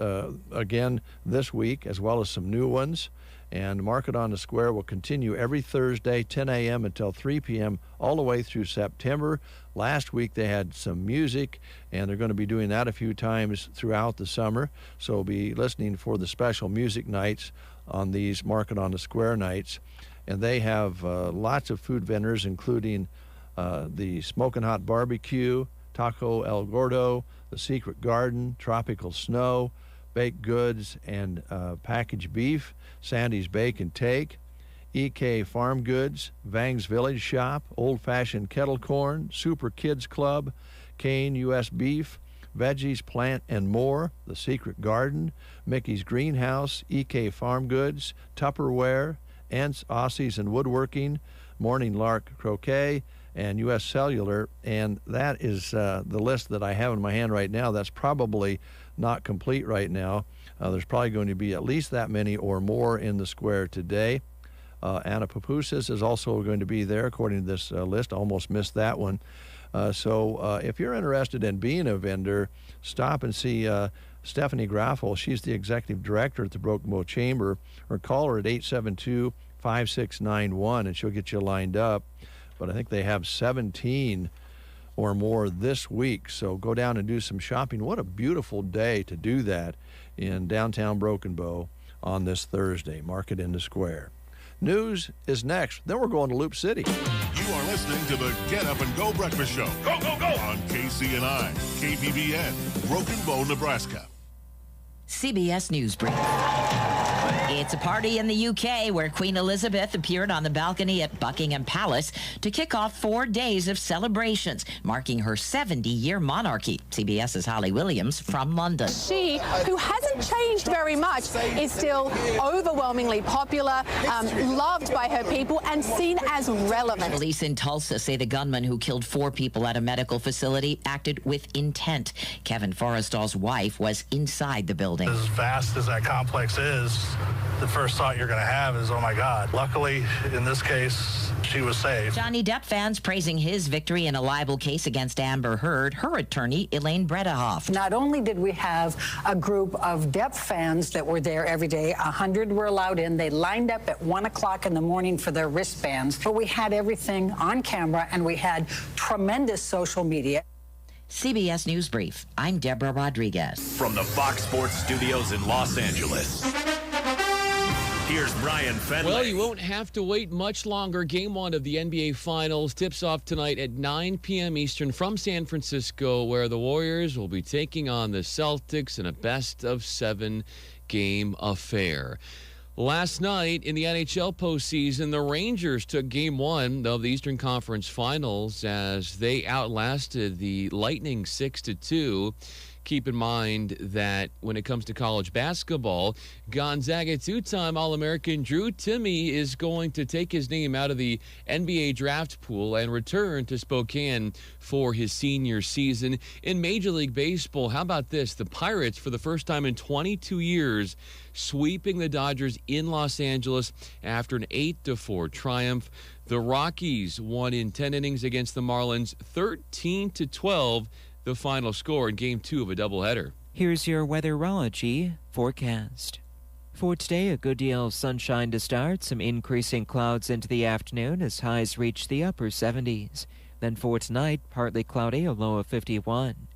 again this week, as well as some new ones. And Market on the Square will continue every Thursday, 10 a.m. until 3 p.m., all the way through September. Last week they had some music, and they're going to be doing that a few times throughout the summer. So we'll be listening for the special music nights on these Market on the Square nights. And they have lots of food vendors, including the Smokin' Hot Barbecue, Taco El Gordo, the Secret Garden, Tropical Snow, Baked Goods and Packaged Beef, Sandy's Bake and Take, EK Farm Goods, Vang's Village Shop, Old Fashioned Kettle Corn, Super Kids Club, Kane U.S. Beef, Veggies, Plant and More, The Secret Garden, Mickey's Greenhouse, EK Farm Goods, Tupperware, Ents, Aussies and Woodworking, Morning Lark Croquet, and U.S. Cellular. And that is the list that I have in my hand right now. That's probably not complete right now. There's probably going to be at least that many or more in the square today. Anna Papousas is also going to be there, according to this list. I almost missed that one. So if you're interested in being a vendor, stop and see Stephanie Graffel. She's the executive director at the Broken Bow Chamber, or call her at 872-5691, and she'll get you lined up. But I think they have 17 or more this week. So go down and do some shopping. What a beautiful day to do that in downtown Broken Bow on this Thursday. Market in the Square. News is next. Then we're going to Loop City. You are listening to the Get Up and Go Breakfast Show. Go, go, go! On KCNI, KBBN, Broken Bow, Nebraska. CBS News Brief. It's a party in the UK where Queen Elizabeth appeared on the balcony at Buckingham Palace to kick off 4 days of celebrations, marking her 70-year monarchy. CBS's Holly Williams from London. She, who hasn't changed very much, is still overwhelmingly popular, loved by her people, and seen as relevant. Police in Tulsa say the gunman who killed 4 people at a medical facility acted with intent. Kevin Forrestal's wife was inside the building. As vast as that complex is, the first thought you're going to have is, oh my God. Luckily, in this case, she was safe. Johnny Depp fans praising his victory in a libel case against Amber Heard. Her attorney, Elaine Bredehoft. Not only did we have a group of Depp fans that were there every day, 100 were allowed in. They lined up at 1 o'clock in the morning for their wristbands. But we had everything on camera, and we had tremendous social media. CBS News Brief. I'm Deborah Rodriguez. From the Fox Sports Studios in Los Angeles, here's Brian Fenley. Well, you won't have to wait much longer. Game 1 of the NBA Finals tips off tonight at 9 p.m. Eastern from San Francisco, where the Warriors will be taking on the Celtics in a best-of-7 game affair. Last night in the NHL postseason, the Rangers took Game 1 of the Eastern Conference Finals as they outlasted the Lightning 6-2. Keep in mind that when it comes to college basketball, Gonzaga two-time All-American Drew Timme is going to take his name out of the NBA draft pool and return to Spokane for his senior season. In Major League Baseball, how about this? The Pirates, for the first time in 22 years, sweeping the Dodgers in Los Angeles after an 8-4 triumph. The Rockies won in 10 innings against the Marlins, 13-12. The final score in Game 2 of a doubleheader. Here's your weatherology forecast. For today, a good deal of sunshine to start, some increasing clouds into the afternoon as highs reach the upper 70s. Then for tonight, partly cloudy, a low of 51.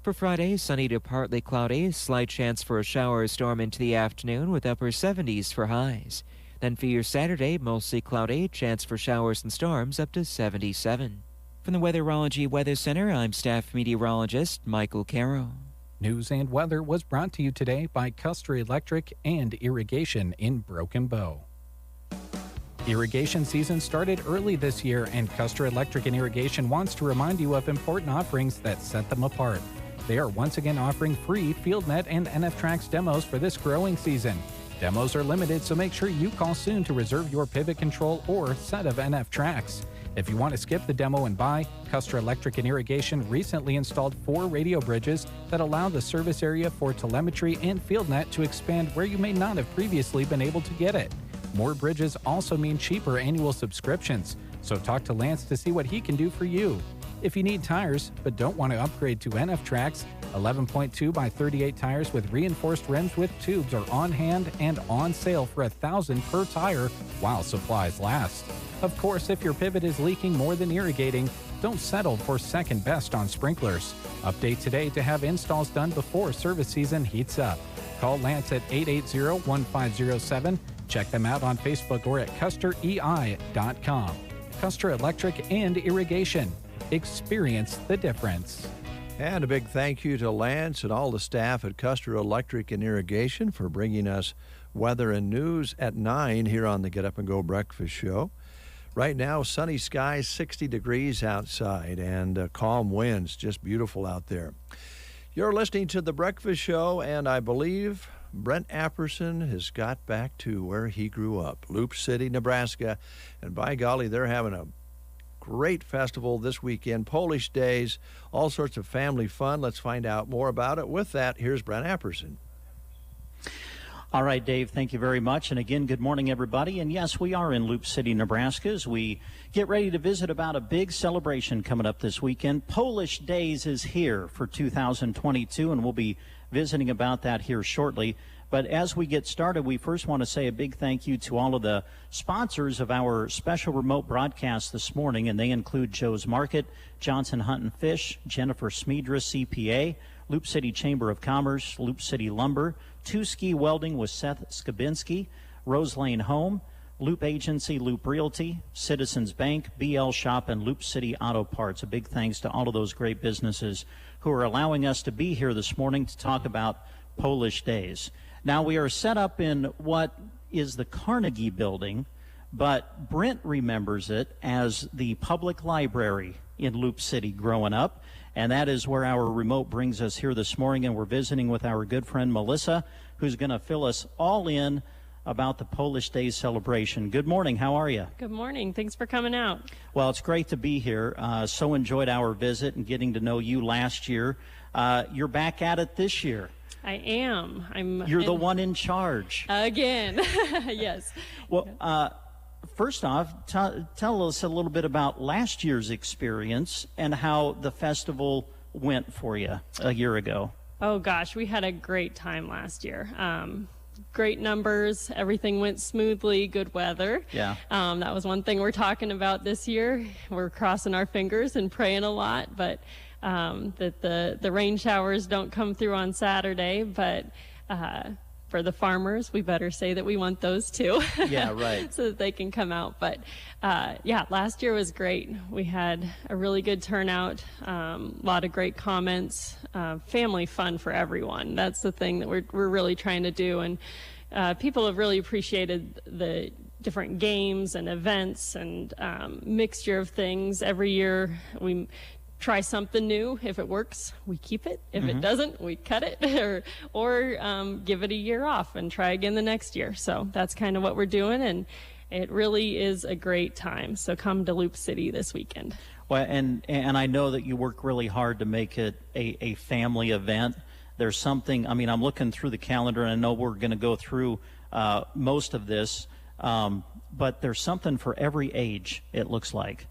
For Friday, sunny to partly cloudy, slight chance for a shower or storm into the afternoon with upper 70s for highs. Then for your Saturday, mostly cloudy, chance for showers and storms up to 77. From the Weatherology Weather Center, I'm staff meteorologist Michael Caro. News and weather was brought to you today by Custer Electric and Irrigation in Broken Bow. Irrigation season started early this year, and Custer Electric and Irrigation wants to remind you of important offerings that set them apart. They are once again offering free FieldNet and NFTrax demos for this growing season. Demos are limited, so make sure you call soon to reserve your pivot control or set of NFTrax. If you want to skip the demo and buy, Custer Electric and Irrigation recently installed 4 radio bridges that allow the service area for telemetry and FieldNet to expand where you may not have previously been able to get it. More bridges also mean cheaper annual subscriptions, so talk to Lance to see what he can do for you. If you need tires but don't want to upgrade to NFTrax, 11.2 by 38 tires with reinforced rims with tubes are on hand and on sale for $1,000 per tire while supplies last. Of course, if your pivot is leaking more than irrigating, don't settle for second best on sprinklers. Update today to have installs done before service season heats up. Call Lance at 880-1507. Check them out on Facebook or at custerei.com. Custer Electric and Irrigation. Experience the difference. And a big thank you to Lance and all the staff at Custer Electric and Irrigation for bringing us weather and news at 9 here on the Get Up and Go Breakfast Show. Right now, sunny skies, 60 degrees outside, and calm winds. Just beautiful out there. You're listening to The Breakfast Show, and I believe Brent Apperson has got back to where he grew up, Loup City, Nebraska. And by golly, they're having a great festival this weekend, Polish Days, all sorts of family fun. Let's find out more about it. With that, here's Brent Apperson. All right, Dave, thank you very much. And again, good morning, everybody. And yes, we are in Loup City, Nebraska, as we get ready to visit about a big celebration coming up this weekend. Polish Days is here for 2022, and we'll be visiting about that here shortly. But as we get started, we first want to say a big thank you to all of the sponsors of our special remote broadcast this morning, and they include Joe's Market, Johnson Hunt and Fish, Jennifer Smedra, CPA, Loup City Chamber of Commerce, Loup City Lumber, Two Ski Welding with Seth Skabinski, Rose Lane Home, Loop Agency, Loop Realty, Citizens Bank, BL Shop, and Loup City Auto Parts. A big thanks to all of those great businesses who are allowing us to be here this morning to talk about Polish Days. Now, we are set up in what is the Carnegie Building, but Brent remembers it as the public library in Loup City growing up. And that is where our remote brings us here this morning, and we're visiting with our good friend Melissa, who's going to fill us all in about the Polish Days celebration. Good morning. How are you? Good morning. Thanks for coming out. Well, it's great to be here. So enjoyed our visit and getting to know you last year. You're back at it this year. I am. You're the one in charge. Again. Yes. Well, first off, tell us a little bit about last year's experience and how the festival went for you a year ago. Oh, gosh, we had a great time last year. Great numbers. Everything went smoothly. Good weather. Yeah. That was one thing we're talking about this year. We're crossing our fingers and praying a lot, but that the rain showers don't come through on Saturday. But for the farmers, we better say that we want those too. Yeah, right. So that they can come out. But yeah, last year was great. We had a really good turnout, a lot of great comments, family fun for everyone. That's the thing that we're really trying to do. And people have really appreciated the different games and events and mixture of things. Every year we try something new. If it works, we keep it. If it doesn't, we cut it or give it a year off and try again the next year. So that's kind of what we're doing, and it really is a great time. So come to Loop City this weekend. Well, and I know that you work really hard to make it a family event. There's something, I mean, I'm looking through the calendar, and I know we're going to go through most of this, but there's something for every age, it looks like.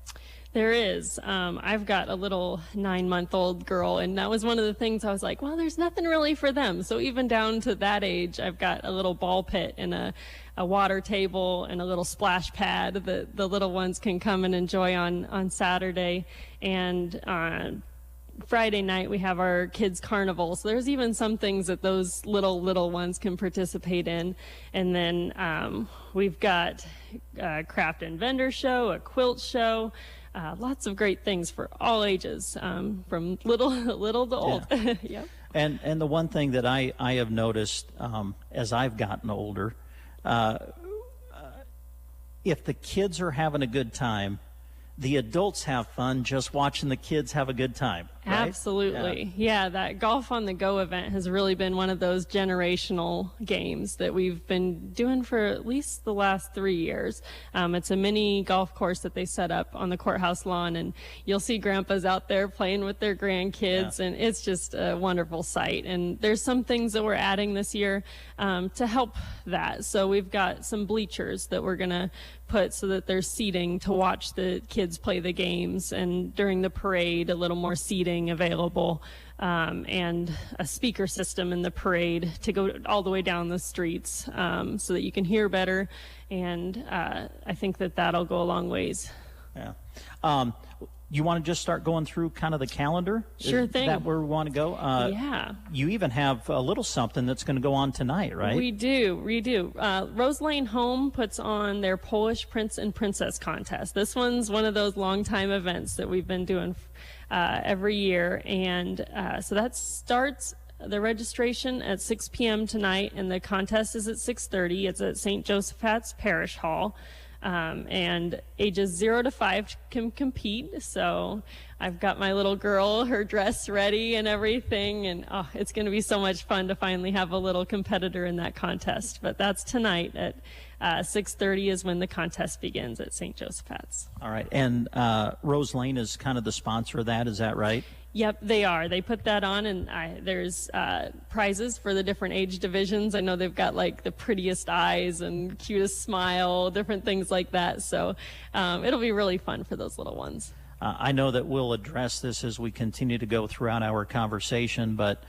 There is. I've got a little 9-month-old girl, and that was one of the things I was like, well, there's nothing really for them. So even down to that age, I've got a little ball pit and a water table and a little splash pad that the little ones can come and enjoy on Saturday. And on Friday night, we have our kids' carnival. So there's even some things that those little ones can participate in. And then we've got a craft and vendor show, a quilt show. Lots of great things for all ages, from little to old. Yeah. Yep. And the one thing that I have noticed as I've gotten older, if the kids are having a good time, the adults have fun just watching the kids have a good time. Right? Absolutely. Yeah, that Golf on the Go event has really been one of those generational games that we've been doing for at least the last 3 years. It's a mini golf course that they set up on the courthouse lawn, and you'll see grandpas out there playing with their grandkids, and it's just a wonderful sight. And there's some things that we're adding this year to help that. So we've got some bleachers that we're going to put so that there's seating to watch the kids play the games, and during the parade, a little more seating available, and a speaker system in the parade to go all the way down the streets, so that you can hear better. And I think that that'll go a long ways. Yeah. You want to just start going through kind of the calendar? Sure thing. Is that where we want to go? Yeah. You even have a little something that's going to go on tonight, right? We do. Rose Lane Home puts on their Polish Prince and Princess contest. This one's one of those long-time events that we've been doing every year. And so that starts the registration at 6 p.m. tonight, and the contest is at 6:30. It's at St. Joseph's Parish Hall. And ages 0 to 5 can compete. So I've got my little girl, her dress ready and everything, and it's going to be so much fun to finally have a little competitor in that contest. But that's tonight at 6:30 is when the contest begins at St. Joseph's. All right, and Rose Lane is kind of the sponsor of that, is that right? Yep, they are. They put that on, and there's prizes for the different age divisions. I know they've got like the prettiest eyes and cutest smile, different things like that. So it'll be really fun for those little ones. I know that we'll address this as we continue to go throughout our conversation, but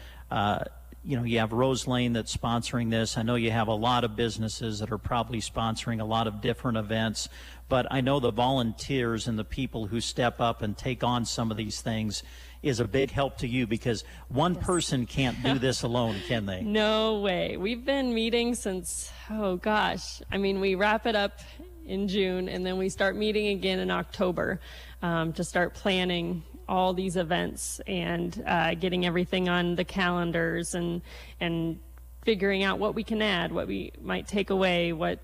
you have Rose Lane that's sponsoring this. I know you have a lot of businesses that are probably sponsoring a lot of different events, but I know the volunteers and the people who step up and take on some of these things is a big help to you, because one person can't do this alone, can they? No way. We've been meeting since, we wrap it up in June, and then we start meeting again in October to start planning all these events and getting everything on the calendars and figuring out what we can add, what we might take away, what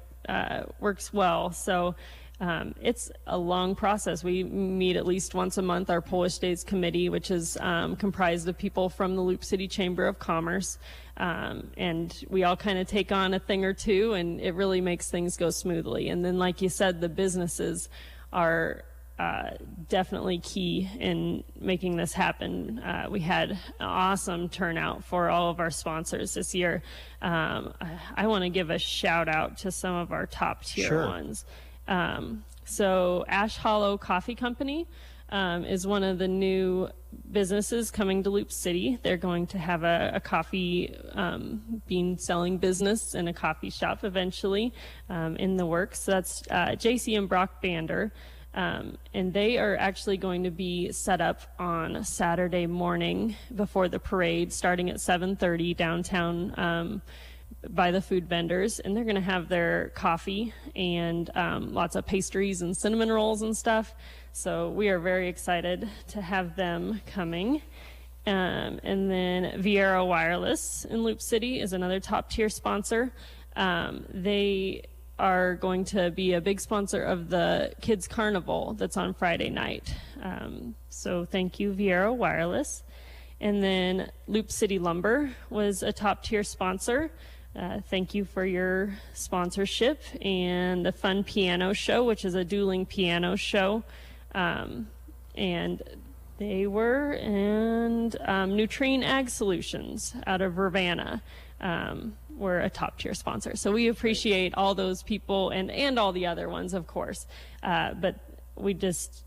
works well. So it's a long process. We meet at least once a month, our Polish Days Committee, which is comprised of people from the Loop City Chamber of Commerce. And we all kind of take on a thing or two, and it really makes things go smoothly. And then, like you said, the businesses are definitely key in making this happen. We had an awesome turnout for all of our sponsors this year. I want to give a shout out to some of our top tier ones. So Ash Hollow Coffee Company is one of the new businesses coming to Loop City. They're going to have a coffee bean selling business and a coffee shop eventually in the works. So that's JC and Brock Bander. And they are actually going to be set up on Saturday morning before the parade, starting at 7:30 downtown by the food vendors, and they're going to have their coffee and lots of pastries and cinnamon rolls and stuff. So we are very excited to have them coming. And then Viera Wireless in Loop City is another top tier sponsor. They are going to be a big sponsor of the Kids Carnival that's on Friday night. So thank you, Viera Wireless. And then Loop City Lumber was a top-tier sponsor. Thank you for your sponsorship. And the Fun Piano Show, which is a dueling piano show. And they were, and Nutrien Ag Solutions out of Ravenna were a top-tier sponsor. So we appreciate all those people and all the other ones, of course. But we just,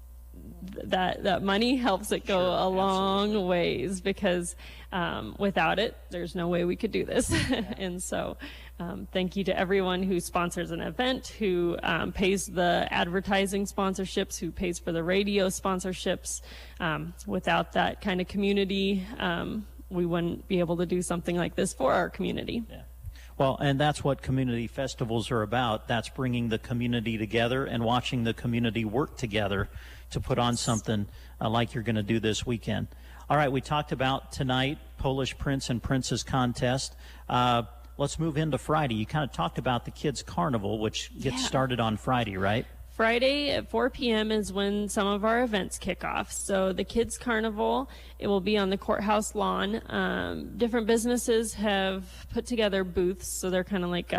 that money helps it go a long ways, because without it, there's no way we could do this. And so thank you to everyone who sponsors an event, who pays the advertising sponsorships, who pays for the radio sponsorships. Without that kind of community, we wouldn't be able to do something like this for our community. Yeah. Well, and that's what community festivals are about. That's bringing the community together and watching the community work together to put on something like you're going to do this weekend. All right, we talked about tonight, Polish Prince and Princess Contest. Let's move into Friday. You kind of talked about the Kids Carnival, which gets started on Friday, right? Friday at 4 p.m. is when some of our events kick off. So the Kids Carnival, it will be on the courthouse lawn. Different businesses have put together booths, so they're kind of like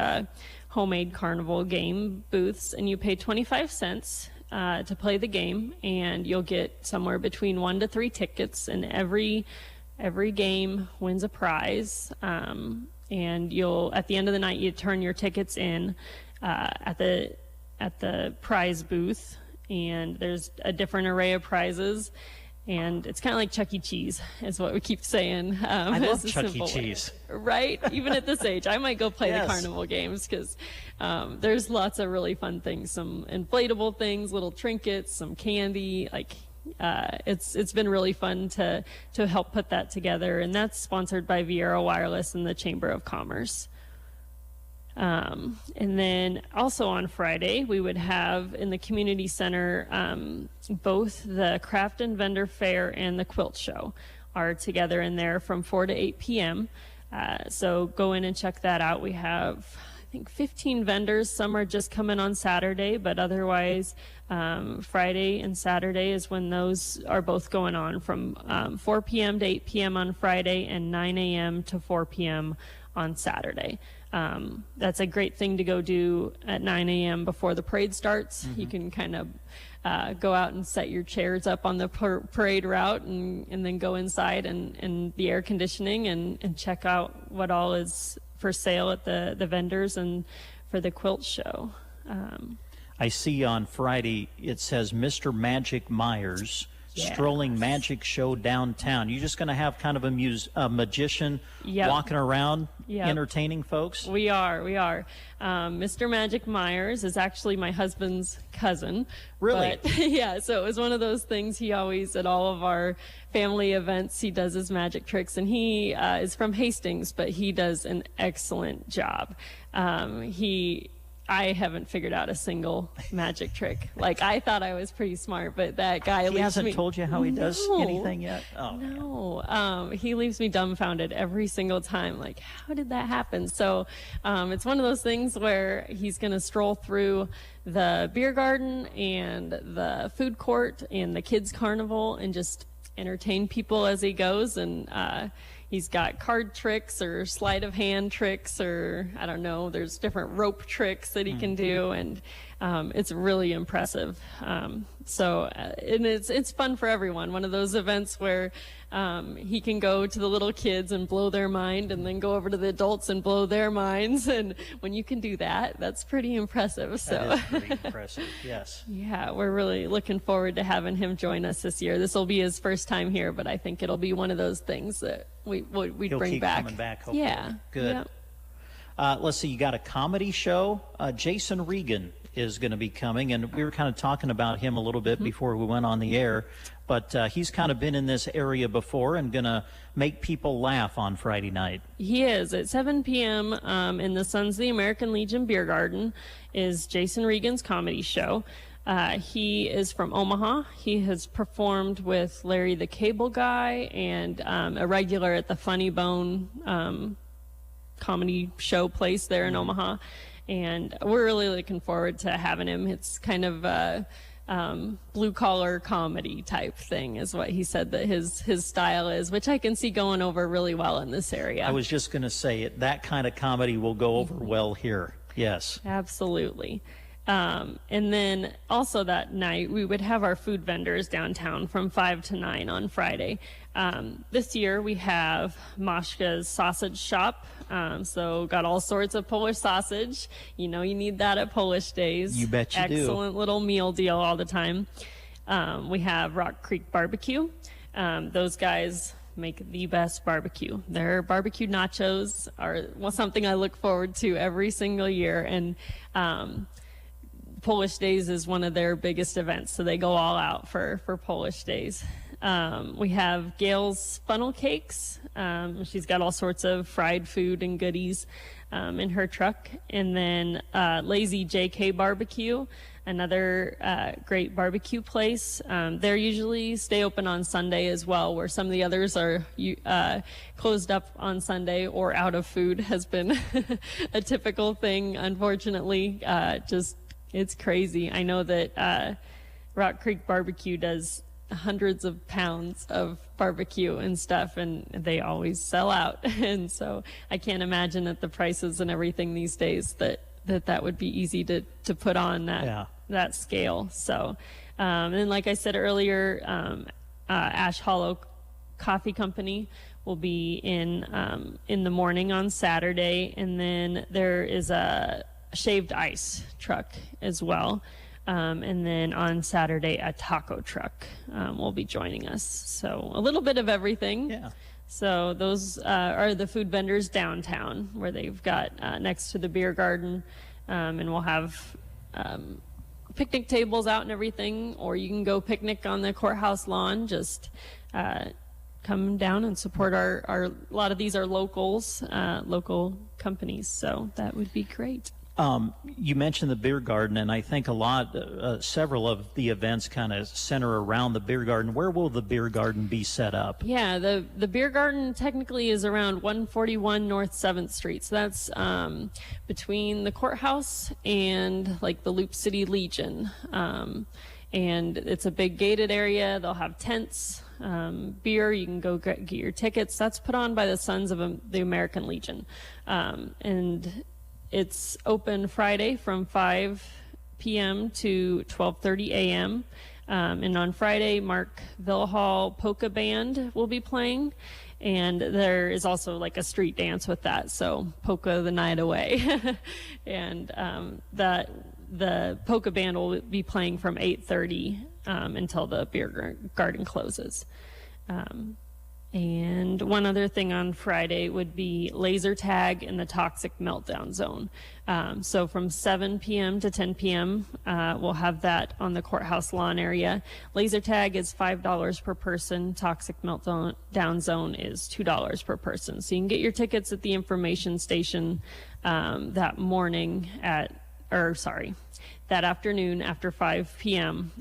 homemade carnival game booths, and you pay 25 cents to play the game, and you'll get somewhere between 1 to 3 tickets, and every game wins a prize. And you'll, at the end of the night, you turn your tickets in at the prize booth, and there's a different array of prizes, and it's kind of like Chuck E. Cheese is what we keep saying. I love Chuck E. Cheese. Right? Even at this age, I might go play the carnival games, because there's lots of really fun things, some inflatable things, little trinkets, some candy, like it's been really fun to help put that together, and that's sponsored by Viera Wireless and the Chamber of Commerce. And then also on Friday, we would have in the community center, both the Craft and Vendor Fair and the Quilt Show are together in there from 4 to 8 p.m. So go in and check that out. We have, I think, 15 vendors. Some are just coming on Saturday, but otherwise Friday and Saturday is when those are both going on, from 4 p.m. to 8 p.m. on Friday and 9 a.m. to 4 p.m. on Saturday. That's a great thing to go do at 9 a.m. before the parade starts. You can kind of go out and set your chairs up on the parade route, and then go inside and the air conditioning and check out what all is for sale at the vendors and for the quilt show. I see on Friday it says Mr. Magic Myers. Strolling Magic Show downtown. You're just going to have kind of a magician walking around entertaining folks? We are. Mr. Magic Myers is actually my husband's cousin. Really? But, yeah, so it was one of those things. He always, at all of our family events, he does his magic tricks, and he is from Hastings, but he does an excellent job. I haven't figured out a single magic trick. Like, I thought I was pretty smart, but that guy He hasn't told you how he does anything yet? Oh, no. He leaves me dumbfounded every single time. Like, how did that happen? So it's one of those things where he's going to stroll through the beer garden and the food court and the kids' carnival and just entertain people as he goes. And he's got card tricks or sleight of hand tricks, or I don't know, there's different rope tricks that he can do, and it's really impressive. And it's fun for everyone. One of those events where he can go to the little kids and blow their mind, and then go over to the adults and blow their minds. And when you can do that, that's pretty impressive. So that is pretty impressive, yes. Yeah, we're really looking forward to having him join us this year. This will be his first time here, but I think it'll be one of those things that we'd He'll bring keep back. coming back, hopefully. Yeah. Good. Yep. Let's see, you got a comedy show. Jason Regan is going to be coming, and we were kind of talking about him a little bit before we went on the air, but he's kind of been in this area before and going to make people laugh on Friday night. He is. At 7 p.m. In the Sons of the American Legion Beer Garden is Jason Regan's comedy show. He is from Omaha. He has performed with Larry the Cable Guy and a regular at the Funny Bone comedy show place there in Omaha. And we're really looking forward to having him. It's kind of a blue collar comedy type thing is what he said that his style is, which I can see going over really well in this area. I was just going to say it. That kind of comedy will go over well here. Yes. Absolutely. And then also that night, we would have our food vendors downtown from 5 to 9 on Friday. This year, we have Mashka's Sausage Shop. So got all sorts of Polish sausage. You know you need that at Polish Days. You bet you do. Excellent little meal deal all the time. We have Rock Creek Barbecue. Those guys make the best barbecue. Their barbecue nachos are something I look forward to every single year. And Polish Days is one of their biggest events, so they go all out for Polish Days. We have Gail's Funnel Cakes. She's got all sorts of fried food and goodies in her truck. And then Lazy JK Barbecue, another great barbecue place. They're usually stay open on Sunday as well, where some of the others are closed up on Sunday or out of food has been a typical thing, unfortunately. It's crazy. I know that Rock Creek Barbecue does hundreds of pounds of barbecue and stuff, and they always sell out. And so I can't imagine at the prices and everything these days that would be easy to put on that scale. So, and like I said earlier, Ash Hollow Coffee Company will be in the morning on Saturday, and then there is a shaved ice truck as well. And then on Saturday, a taco truck will be joining us. So a little bit of everything. Yeah. So those are the food vendors downtown, where they've got next to the beer garden, and we'll have picnic tables out and everything, or you can go picnic on the courthouse lawn. Just come down and support our a lot of these are locals, local companies. So that would be great. You mentioned the beer garden, and I think several of the events kind of center around the beer garden. Where will the beer garden be set up? Yeah, the beer garden technically is around 141 North 7th Street. So that's between the courthouse and like the Loop City Legion. And it's a big gated area. They'll have tents, beer. You can go get your tickets. That's put on by the Sons of the American Legion. And it's open Friday from 5 p.m. to 12:30 a.m. And on Friday, Mark Villahall Polka Band will be playing. And there is also like a street dance with that, so polka the night away. And the polka band will be playing from 8:30 until the beer garden closes. And one other thing on Friday would be laser tag in the Toxic Meltdown Zone. So from 7 p.m. to 10 p.m., we'll have that on the courthouse lawn area. Laser tag is $5 per person. Toxic Meltdown Zone is $2 per person. So you can get your tickets at the information station that afternoon after 5 p.m.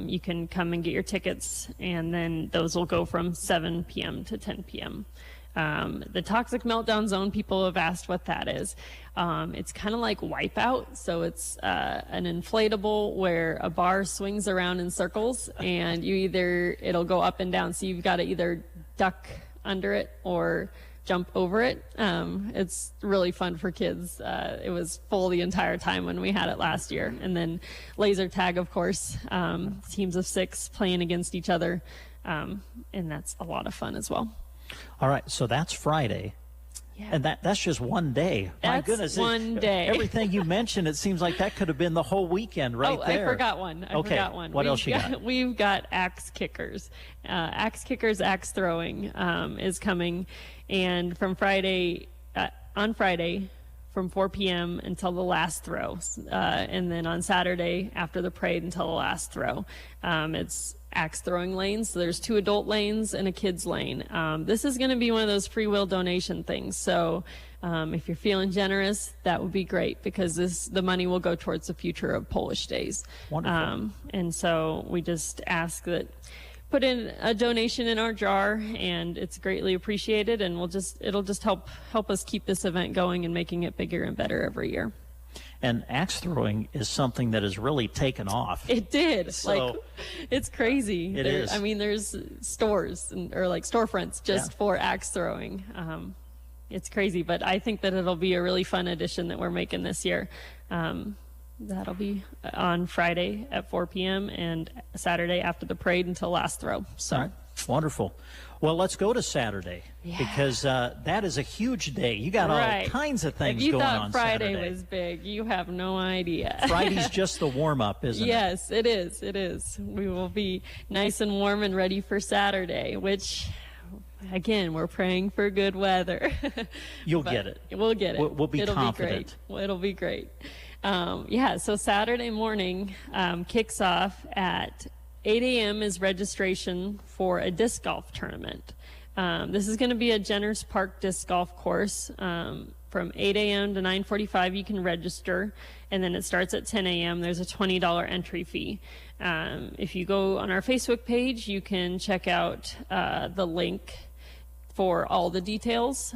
You can come and get your tickets, and then those will go from 7 p.m. to 10 p.m. The Toxic Meltdown Zone, people have asked what that is. It's kind of like Wipeout. So it's an inflatable where a bar swings around in circles, and it'll go up and down. So you've got to either duck under it or jump over it. It's really fun for kids. It was full the entire time when we had it last year. And then laser tag, of course, teams of 6 playing against each other. And that's a lot of fun as well. All right, so that's Friday. Yeah. And that's just one day. My goodness. One day. Everything you mentioned, it seems like that could have been the whole weekend there. I forgot one. What else you got? We've got axe kickers. Axe kickers, axe throwing is coming. And from on Friday, from 4 p.m. until the last throw. And then on Saturday, after the parade, until the last throw. It's axe throwing lanes. So there's 2 adult lanes and a kids lane. This is going to be one of those free will donation things. So if you're feeling generous, that would be great, because the money will go towards the future of Polish Days. Wonderful. And so we just ask that put in a donation in our jar, and it's greatly appreciated, and it'll just help us keep this event going and making it bigger and better every year. And axe throwing is something that has really taken off. It did. So, it's crazy. It is. I mean, there's stores or storefronts just for axe throwing. It's crazy, but I think that it'll be a really fun addition that we're making this year. That'll be on Friday at 4 p.m. and Saturday after the parade until last throw. So. All right. Wonderful. Well, let's go to Saturday because that is a huge day. You got all kinds of things going on Saturday. If you thought Friday was big, you have no idea. Friday's just the warm-up, isn't it? Yes, it is. It is. We will be nice and warm and ready for Saturday, which, again, we're praying for good weather. You'll get it. We'll get it. We'll be confident. It'll be great. So Saturday morning kicks off at 8 a.m. is registration for a disc golf tournament. This is going to be a Jenners Park disc golf course. From 8 a.m. to 9:45 you can register, and then it starts at 10 a.m. There's a $20 entry fee. If you go on our Facebook page, you can check out the link for all the details.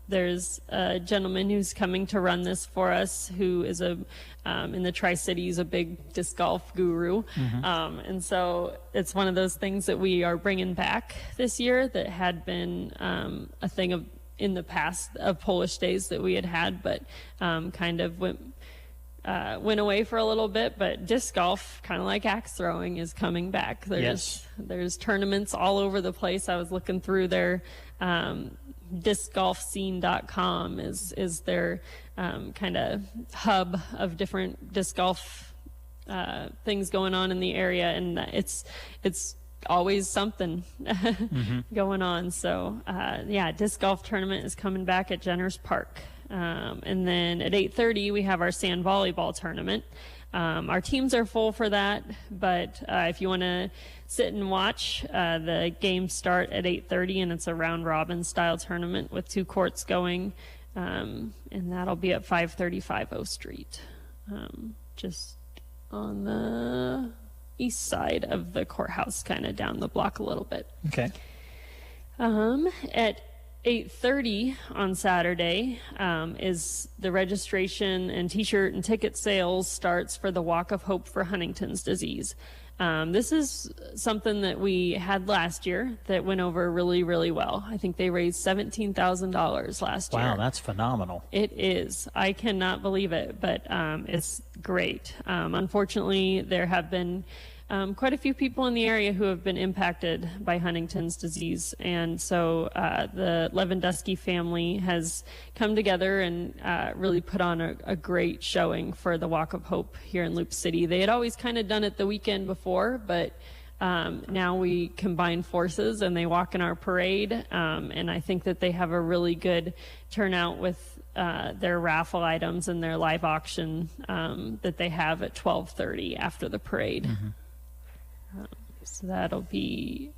There's a gentleman who's coming to run this for us who is in the Tri-Cities, a big disc golf guru. And so it's one of those things that we are bringing back this year that had been a thing of in the past of Polish days that we had, but kind of went away for a little bit. But disc golf, kind of like axe throwing, is coming back. There's tournaments all over the place. I was looking through their discgolfscene.com is their kind of hub of different disc golf things going on in the area, and it's always something going on. So disc golf tournament is coming back at Jenners Park. And then at 8:30 we have our sand volleyball tournament. Our teams are full for that, but if you want to sit and watch, the games start at 8:30, and it's a round robin style tournament with 2 courts going, and that'll be at 535 O Street, just on the east side of the courthouse, kind of down the block a little bit. Okay. At 8:30 on Saturday is the registration and t-shirt and ticket sales starts for the Walk of Hope for Huntington's disease. This is something that we had last year that went over really, really well. I think they raised $17,000 last year. Wow, that's phenomenal. It is. I cannot believe it, but it's great. Unfortunately, there have been quite a few people in the area who have been impacted by Huntington's disease, and so the Lewandowski family has come together and really put on a great showing for the Walk of Hope here in Loop City. They had always kind of done it the weekend before, but now we combine forces and they walk in our parade, and I think that they have a really good turnout with their raffle items and their live auction that they have at 12:30 after the parade. So that'll be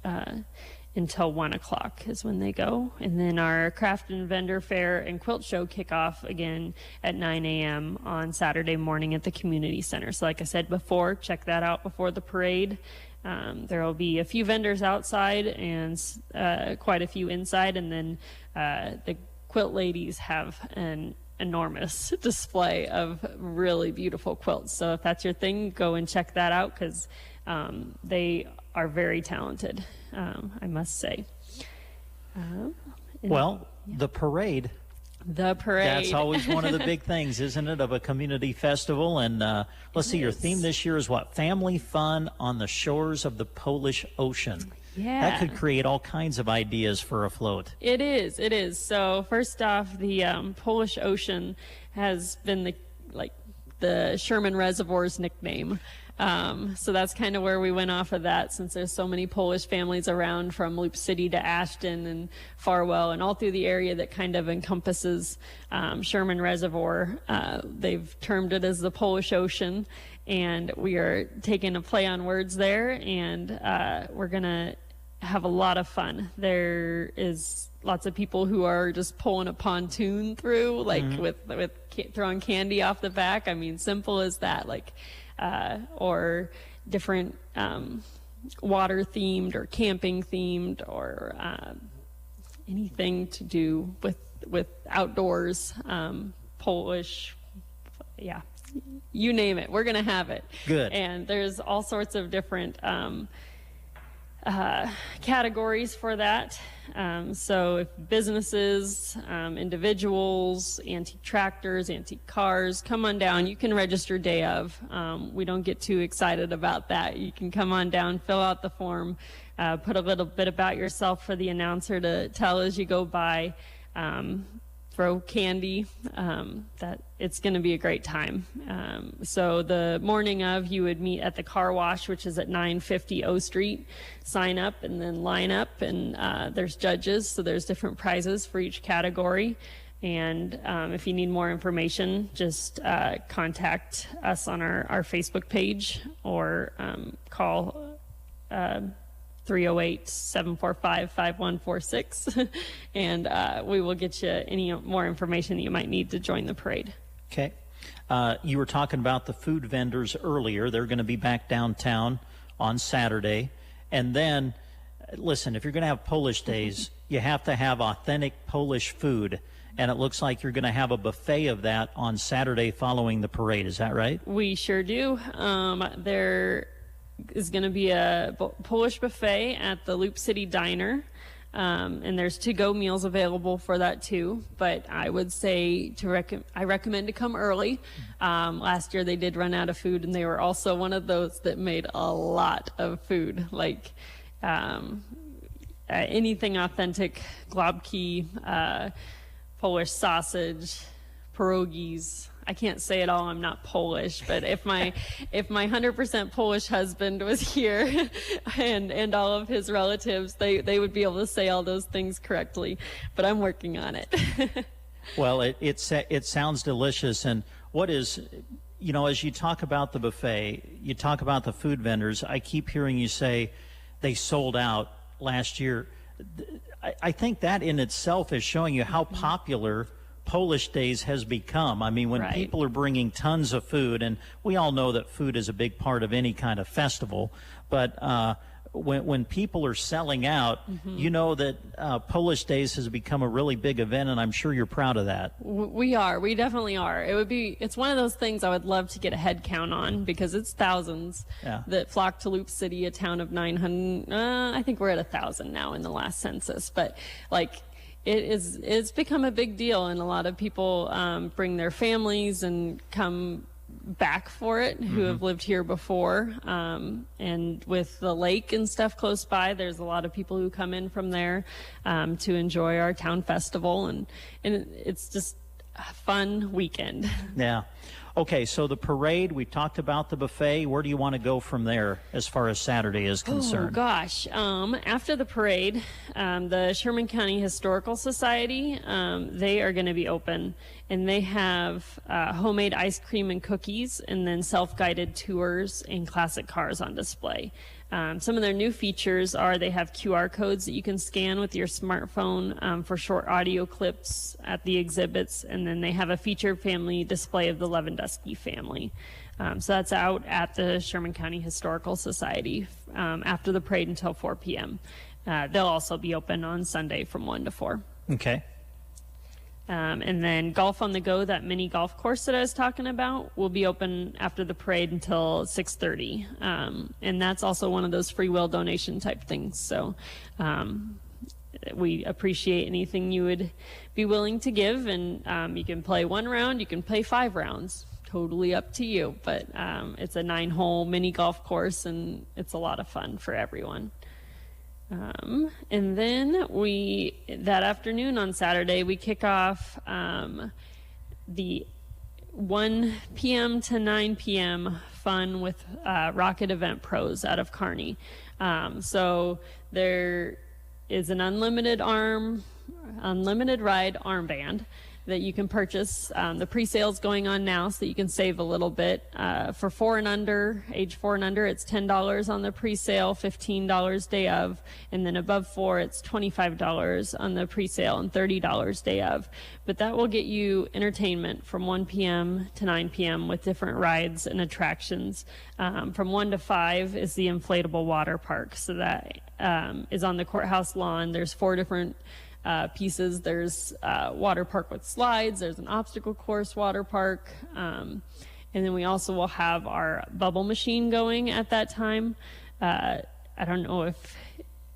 until 1 o'clock is when they go. And then our craft and vendor fair and quilt show kick off again at 9 a.m. on Saturday morning at the community center. So like I said before, check that out before the parade. There will be a few vendors outside and quite a few inside. And then the quilt ladies have an enormous display of really beautiful quilts. So if that's your thing, go and check that out, because they are very talented, I must say. The parade. The parade. That's always one of the big things, isn't it, of a community festival? And let's see, your theme this year is what? Family fun on the shores of the Polish Ocean. Yeah. That could create all kinds of ideas for a float. It is. It is. So first off, the Polish Ocean has been the Sherman Reservoir's nickname. So that's kind of where we went off of that, since there's so many Polish families around from Loop City to Ashton and Farwell and all through the area that kind of encompasses Sherman Reservoir. They've termed it as the Polish Ocean, and we are taking a play on words there, and we're going to have a lot of fun. There is lots of people who are just pulling a pontoon through, with throwing candy off the back. I mean, simple as that, or different water themed or camping themed or anything to do with outdoors, Polish, yeah, you name it, we're going to have it. Good. And there's all sorts of different categories for that. So if businesses, individuals, antique tractors, antique cars, come on down. You can register day of. We don't get too excited about that. You can come on down, fill out the form, put a little bit about yourself for the announcer to tell as you go by, throw candy, that it's going to be a great time. So the morning of, you would meet at the car wash, which is at 950 O Street. Sign up and then line up, and there's judges, so there's different prizes for each category. And if you need more information, just contact us on our Facebook page or call 308-745-5146, and we will get you any more information that you might need to join the parade. Okay. You were talking about the food vendors earlier. They're going to be back downtown on Saturday. And then, listen, if you're going to have Polish days, you have to have authentic Polish food. And it looks like you're going to have a buffet of that on Saturday following the parade. Is that right? We sure do. There is going to be a Polish buffet at the Loop City Diner, and there's to-go meals available for that too. But I would say I recommend to come early. Last year they did run out of food, and they were also one of those that made a lot of food, like anything authentic, globki, Polish sausage, pierogies. I can't say it all, I'm not Polish, but if my 100% Polish husband was here and all of his relatives, they would be able to say all those things correctly, but I'm working on it. Well, it sounds delicious. And what is, as you talk about the buffet, you talk about the food vendors, I keep hearing you say they sold out last year. I think that in itself is showing you how popular Polish Days has become. I mean, when Right. people are bringing tons of food, and we all know that food is a big part of any kind of festival, but when people are selling out, you know that Polish Days has become a really big event, and I'm sure you're proud of that. We definitely are. It's one of those things I would love to get a head count on, because it's thousands that flock to Loop City, a town of 900. I think we're at 1,000 now in the last census, but it's become a big deal, and a lot of people bring their families and come back for it who have lived here before, and with the lake and stuff close by, there's a lot of people who come in from there to enjoy our town festival, and it's just a fun weekend. Yeah. Okay, so the parade, we talked about the buffet. Where do you want to go from there as far as Saturday is concerned? Oh, gosh. After the parade, the Sherman County Historical Society, they are going to be open, and they have homemade ice cream and cookies, and then self-guided tours and classic cars on display. Some of their new features are they have QR codes that you can scan with your smartphone for short audio clips at the exhibits, and then they have a featured family display of the Lewandowski family. So that's out at the Sherman County Historical Society after the parade until 4 p.m. They'll also be open on Sunday from 1 to 4. Okay. And then Golf on the Go, that mini golf course that I was talking about, will be open after the parade until 6:30. And that's also one of those free will donation type things. So we appreciate anything you would be willing to give. And you can play 1 round, you can play 5 rounds. Totally up to you. But it's a 9-hole mini golf course, and it's a lot of fun for everyone. And then that afternoon on Saturday, we kick off the 1 p.m. to 9 p.m. fun with Rocket Event Pros out of Kearney. So there is an unlimited ride armband that you can purchase. The pre-sale's going on now, so you can save a little bit. For age 4 and under, it's $10 on the pre-sale, $15 day of, and then above 4, it's $25 on the pre-sale and $30 day of. But that will get you entertainment from 1 p.m. to 9 p.m. with different rides and attractions. From 1 to 5 is the inflatable water park, so that is on the courthouse lawn. There's 4 different pieces. There's water park with slides. There's an obstacle course water park. And then we also will have our bubble machine going at that time. I don't know if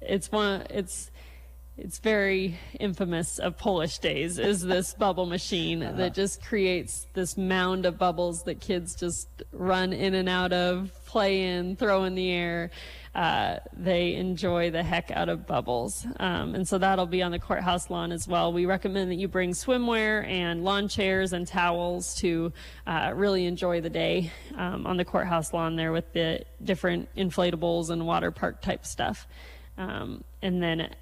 it's very infamous of Polish Days, is this bubble machine that just creates this mound of bubbles that kids just run in and out of, play in, throw in the air. They enjoy the heck out of bubbles. And so that'll be on the courthouse lawn as well. We recommend that you bring swimwear and lawn chairs and towels to really enjoy the day on the courthouse lawn there with the different inflatables and water park type stuff. And then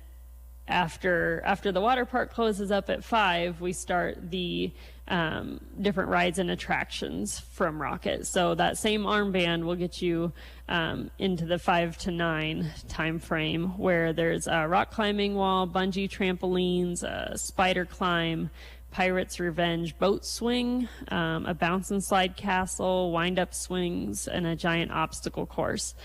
after the water park closes up at 5, we start the different rides and attractions from Rocket. So that same armband will get you into the 5 to 9 time frame, where there's a rock climbing wall, bungee trampolines, a spider climb, Pirate's Revenge boat swing, a bounce and slide castle, wind-up swings, and a giant obstacle course.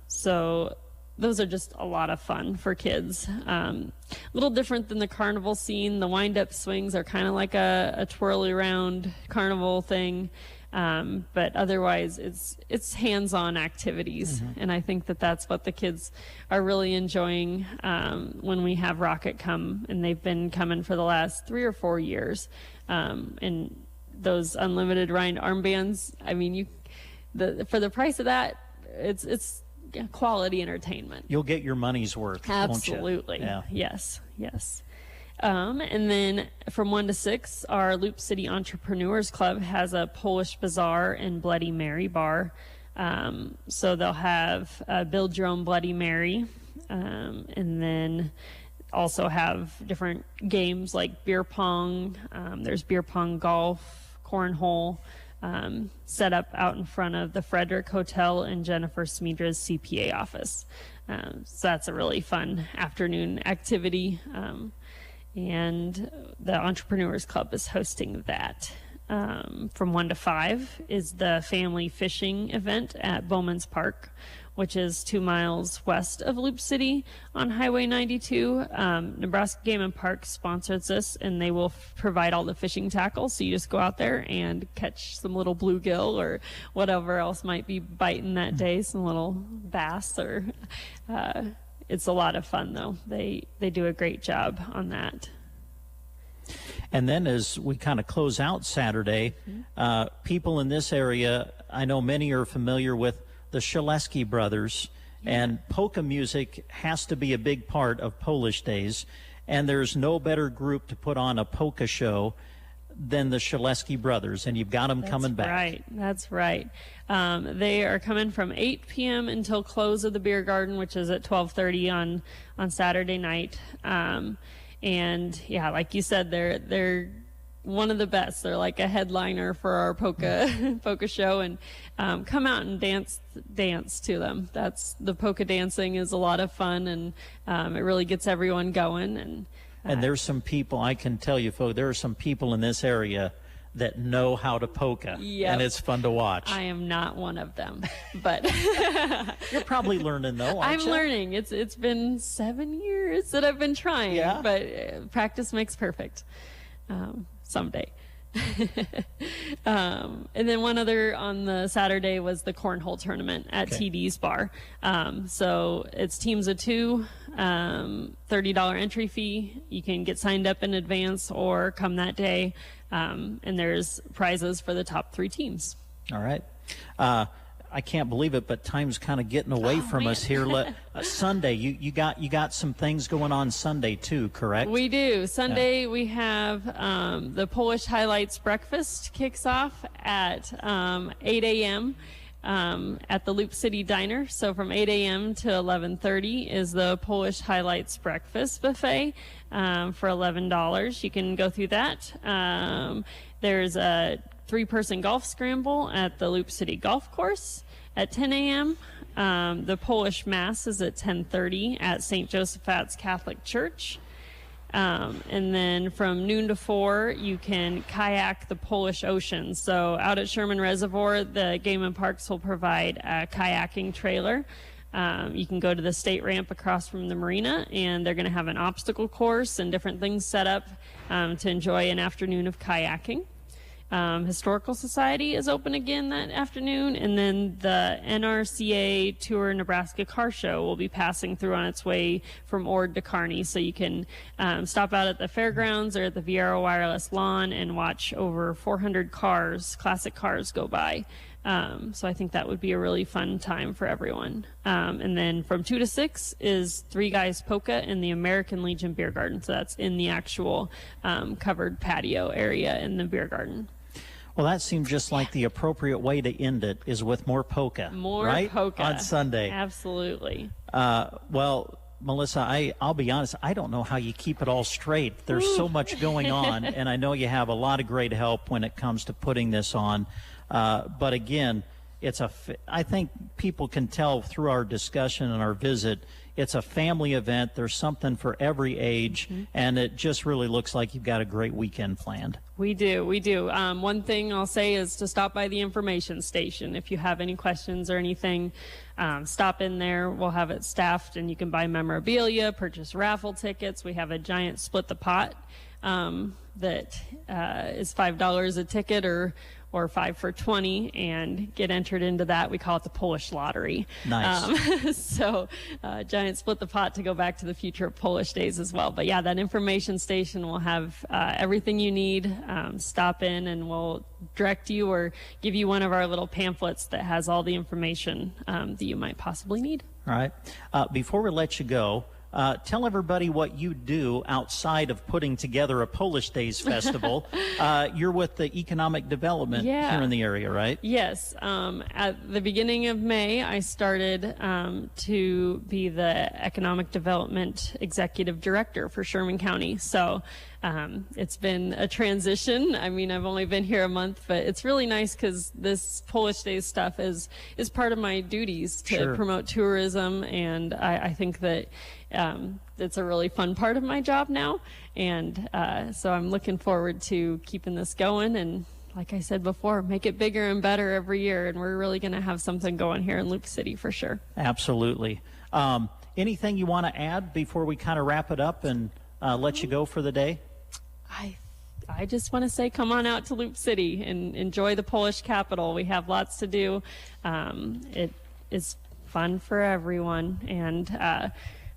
So those are just a lot of fun for kids. A little different than the carnival scene. The wind-up swings are kind of like a twirly around carnival thing, but otherwise it's hands-on activities, and I think that's what the kids are really enjoying when we have Rocket come, and they've been coming for the last 3 or 4 years. And those unlimited ride armbands, I mean, for the price of that, it's quality entertainment. You'll get your money's worth. Absolutely. Won't you? Yeah. Yes. And then from 1 to 6, our Loop City Entrepreneurs Club has a Polish Bazaar and Bloody Mary bar. So they'll have Build Your Own Bloody Mary, and then also have different games like beer pong. There's beer pong, golf, cornhole, set up out in front of the Frederick Hotel and Jennifer Smedra's CPA office. So that's a really fun afternoon activity. And the Entrepreneurs Club is hosting that. From 1 to 5 is the family fishing event at Bowman's Park, which is 2 miles west of Loop City on Highway 92. Nebraska Game and Parks sponsors this, and they will provide all the fishing tackle. So you just go out there and catch some little bluegill or whatever else might be biting that day, some little bass. Or it's a lot of fun, though. They do a great job on that. And then as we kind of close out Saturday, people in this area, I know many are familiar with the Shaleski brothers, and polka music has to be a big part of Polish Days, and there's no better group to put on a polka show than the Shaleski brothers, and you've got them coming back. That's right. They are coming from 8 p.m. until close of the beer garden, which is at 12:30 on Saturday night. And yeah, like you said, they're one of the best. They're like a headliner for our polka show, and come out and dance to them. The polka dancing is a lot of fun, and it really gets everyone going. And there's some people, I can tell you, folks, there are some people in this area that know how to polka, and it's fun to watch. I am not one of them, but you're probably learning, though, aren't you? I'm learning. It's been 7 years that I've been trying, but practice makes perfect. Someday. And then one other on the Saturday was the cornhole tournament at TD's bar. So it's teams of 2, $30 entry fee. You can get signed up in advance or come that day. And there's prizes for the top 3 teams. All right. I can't believe it, but time's kind of getting away from us here. Sunday, you got some things going on Sunday too, correct? We do. Sunday we have the Polish Highlights Breakfast kicks off at 8 a.m. At the Loop City Diner. So from 8 a.m. to 11:30 is the Polish Highlights Breakfast buffet. for $11. You can go through that. There's a 3-person golf scramble at the Loop City Golf Course at 10 a.m. The Polish Mass is at 10:30 at St. Joseph's Catholic Church. And then from noon to 4, you can kayak the Polish Ocean. So out at Sherman Reservoir, the Game and Parks will provide a kayaking trailer. You can go to the state ramp across from the marina, and they're going to have an obstacle course and different things set up to enjoy an afternoon of kayaking. Historical Society is open again that afternoon, and then the NRCA Tour Nebraska Car Show will be passing through on its way from Ord to Kearney, so you can stop out at the fairgrounds or at the Viera Wireless Lawn and watch over 400 cars, classic cars, go by. So I think that would be a really fun time for everyone. And then from 2 to 6 is Three Guys Polka in the American Legion Beer Garden. So that's in the actual covered patio area in the beer garden. Well, that seems just like the appropriate way to end it is with more polka. More right? polka. On Sunday. Absolutely. Well, Melissa, I'll be honest, I don't know how you keep it all straight. There's so much going on, and I know you have a lot of great help when it comes to putting this on. But again, I think people can tell through our discussion and our visit, it's a family event. There's something for every age, and it just really looks like you've got a great weekend planned. We do. One thing I'll say is to stop by the information station. If you have any questions or anything, stop in there. We'll have it staffed, and you can buy memorabilia, purchase raffle tickets. We have a giant split the pot that is $5 a ticket or 5 for $20, and get entered into that. We call it the Polish lottery. Nice. So giant split the pot to go back to the future of Polish days as well. But yeah, that information station will have everything you need. Stop in and we'll direct you or give you one of our little pamphlets that has all the information that you might possibly need. All right. Before we let you go, tell everybody what you do outside of putting together a Polish Days Festival. You're with the Economic Development here in the area, right? Yes. At the beginning of May, I started to be the Economic Development Executive Director for Sherman County. So it's been a transition. I mean, I've only been here a month, but it's really nice because this Polish Days stuff is part of my duties to promote tourism, and I think that it's a really fun part of my job now, and so I'm looking forward to keeping this going, and like I said before, make it bigger and better every year, and we're really going to have something going here in Loop City for sure. Absolutely. Anything you want to add before we kind of wrap it up and let you go for the day? I just want to say come on out to Loop City and enjoy the Polish capital. We have lots to do. It is fun for everyone, and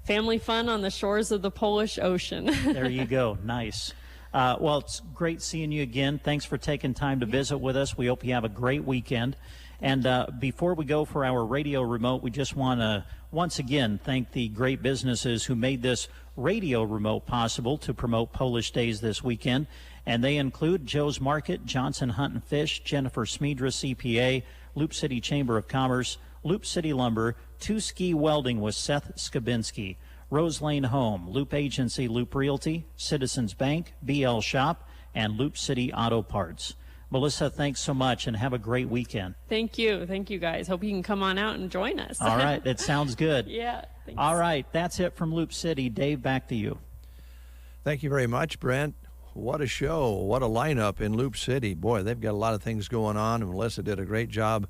family fun on the shores of the Polish Ocean. There you go. Nice. Well, it's great seeing you again. Thanks for taking time to visit with us. We hope you have a great weekend. And before we go for our radio remote, we just want to once again thank the great businesses who made this radio remote possible to promote Polish Days this weekend. And they include Joe's Market, Johnson Hunt and Fish, Jennifer Smedra CPA, Loop City Chamber of Commerce, Loop City Lumber, Two Ski Welding with Seth Skabinski, Rose Lane Home, Loop Agency, Loop Realty, Citizens Bank, BL Shop, and Loop City Auto Parts. Melissa, thanks so much, and have a great weekend. Thank you, guys. Hope you can come on out and join us. All right, that sounds good. Yeah. Thanks. All right, that's it from Loop City. Dave, back to you. Thank you very much, Brent. What a show. What a lineup in Loop City. Boy, they've got a lot of things going on, and Melissa did a great job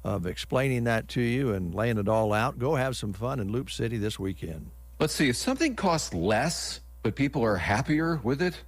of explaining that to you and laying it all out. Go have some fun in Loop City this weekend. Let's see, if something costs less, but people are happier with it,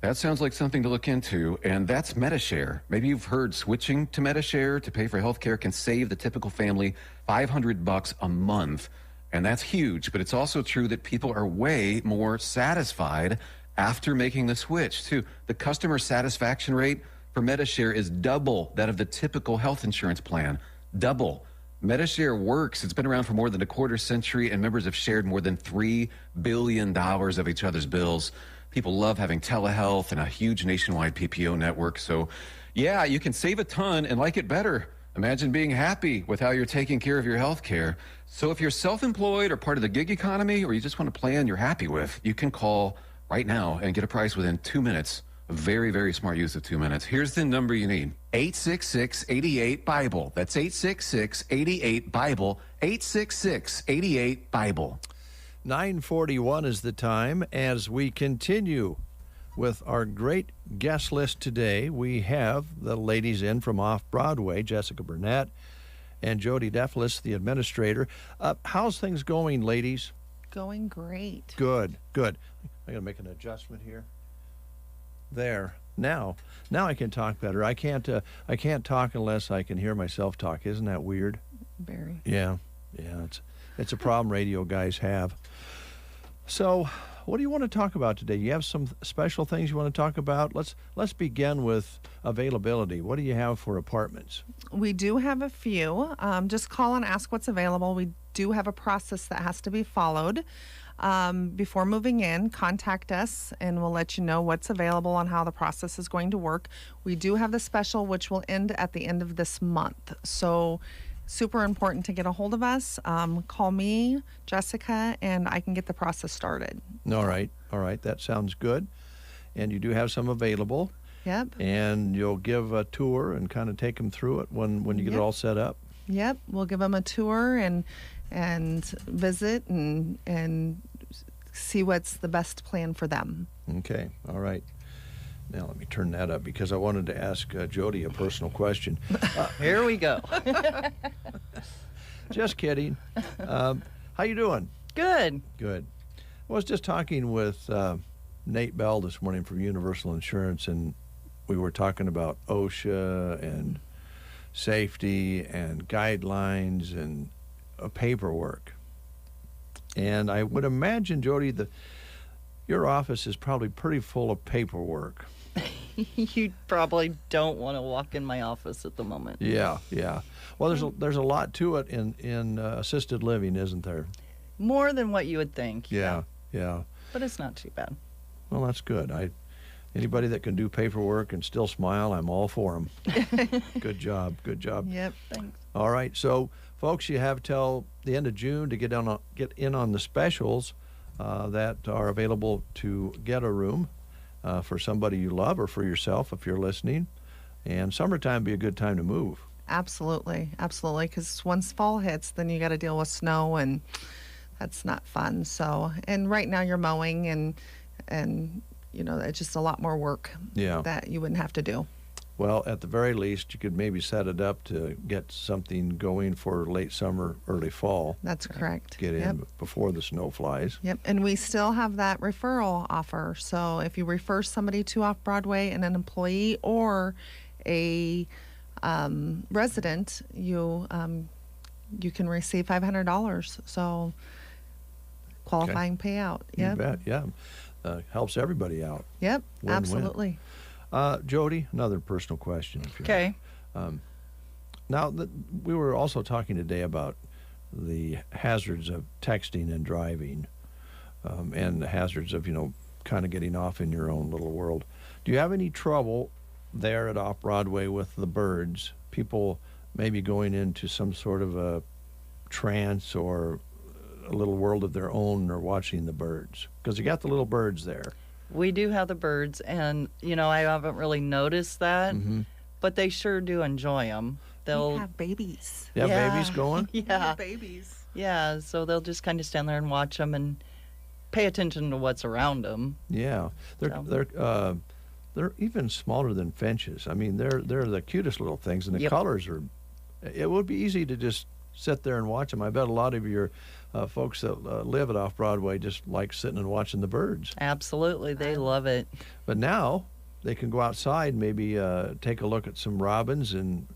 that sounds like something to look into, and that's Medi-Share. Maybe you've heard switching to Medi-Share to pay for health care can save the typical family $500 a month, and that's huge, but it's also true that people are way more satisfied after making the switch, too. The customer satisfaction rate for Medi-Share is double that of the typical health insurance plan. Double. Medi-Share works. It's been around for more than a quarter century, and members have shared more than $3 billion of each other's bills. People love having telehealth and a huge nationwide PPO network. So, yeah, you can save a ton and like it better. Imagine being happy with how you're taking care of your health care. So if you're self-employed or part of the gig economy, or you just want a plan you're happy with, you can call right now and get a price within 2 minutes. A very, very smart use of 2 minutes. Here's the number you need. 866-88-BIBLE. That's 866-88-BIBLE. 866-88-BIBLE. 9:41 is the time as we continue with our great guest list today. We have the ladies in from Off-Broadway, Jessica Burnett and Jody Deflis, the administrator. How's things going, ladies? Going great. Good, good. I got to make an adjustment here. There. Now I can talk better. I can't talk unless I can hear myself talk. Isn't that weird? Very. Yeah. It's a problem radio guys have. So, what do you want to talk about today? You have some special things you want to talk about? Let's begin with availability. What do you have for apartments? We do have a few. Just call and ask what's available. We do have a process that has to be followed. Before moving in, contact us and we'll let you know what's available and how the process is going to work. We do have the special, which will end at the end of this month. So super important to get a hold of us. Call me, Jessica, and I can get the process started. All right. That sounds good. And you do have some available. Yep. And you'll give a tour and kind of take them through it when you get it all set up. Yep. We'll give them a tour and visit and see what's the best plan for them. Okay. All right. Now let me turn that up because I wanted to ask Jody a personal question. Here we go. Just kidding. How you doing? Good. Good. I was just talking with Nate Bell this morning from Universal Insurance, and we were talking about OSHA and safety and guidelines and paperwork. And I would imagine, Jody, your office is probably pretty full of paperwork. You probably don't want to walk in my office at the moment. Yeah. Well, there's a lot to it in assisted living, isn't there? More than what you would think. Yeah. But it's not too bad. Well, that's good. Anybody that can do paperwork and still smile, I'm all for them. Good job. Yep. Thanks. All right. So, folks, you have till the end of June to get in on the specials that are available to get a room for somebody you love or for yourself if you're listening. And summertime be a good time to move. Absolutely. Because once fall hits, then you got to deal with snow, and that's not fun. So, and right now you're mowing, and it's just a lot more work that you wouldn't have to do. Well, at the very least, you could maybe set it up to get something going for late summer, early fall. That's correct. Get in before the snow flies. Yep, and we still have that referral offer. So if you refer somebody to Off-Broadway, and an employee or a resident, you can receive $500. So qualifying payout. Yep. You bet, yeah. Helps everybody out. Yep, Win-win. absolutely. Jody, another personal question. Okay. Now, we were also talking today about the hazards of texting and driving, and the hazards of, kind of getting off in your own little world. Do you have any trouble there at Off-Broadway with the birds? People maybe going into some sort of a trance or a little world of their own or watching the birds? Because you got the little birds there. We do have the birds, and, I haven't really noticed that, but they sure do enjoy them. They'll have babies. They have babies going? Yeah. Babies. Yeah, so they'll just kind of stand there and watch them and pay attention to what's around them. Yeah. They're even smaller than finches. I mean, they're the cutest little things, and the colors are, it would be easy to just sit there and watch them. I bet a lot of your folks that live at Off-Broadway just like sitting and watching the birds. Absolutely. They love it. But now they can go outside, maybe take a look at some robins and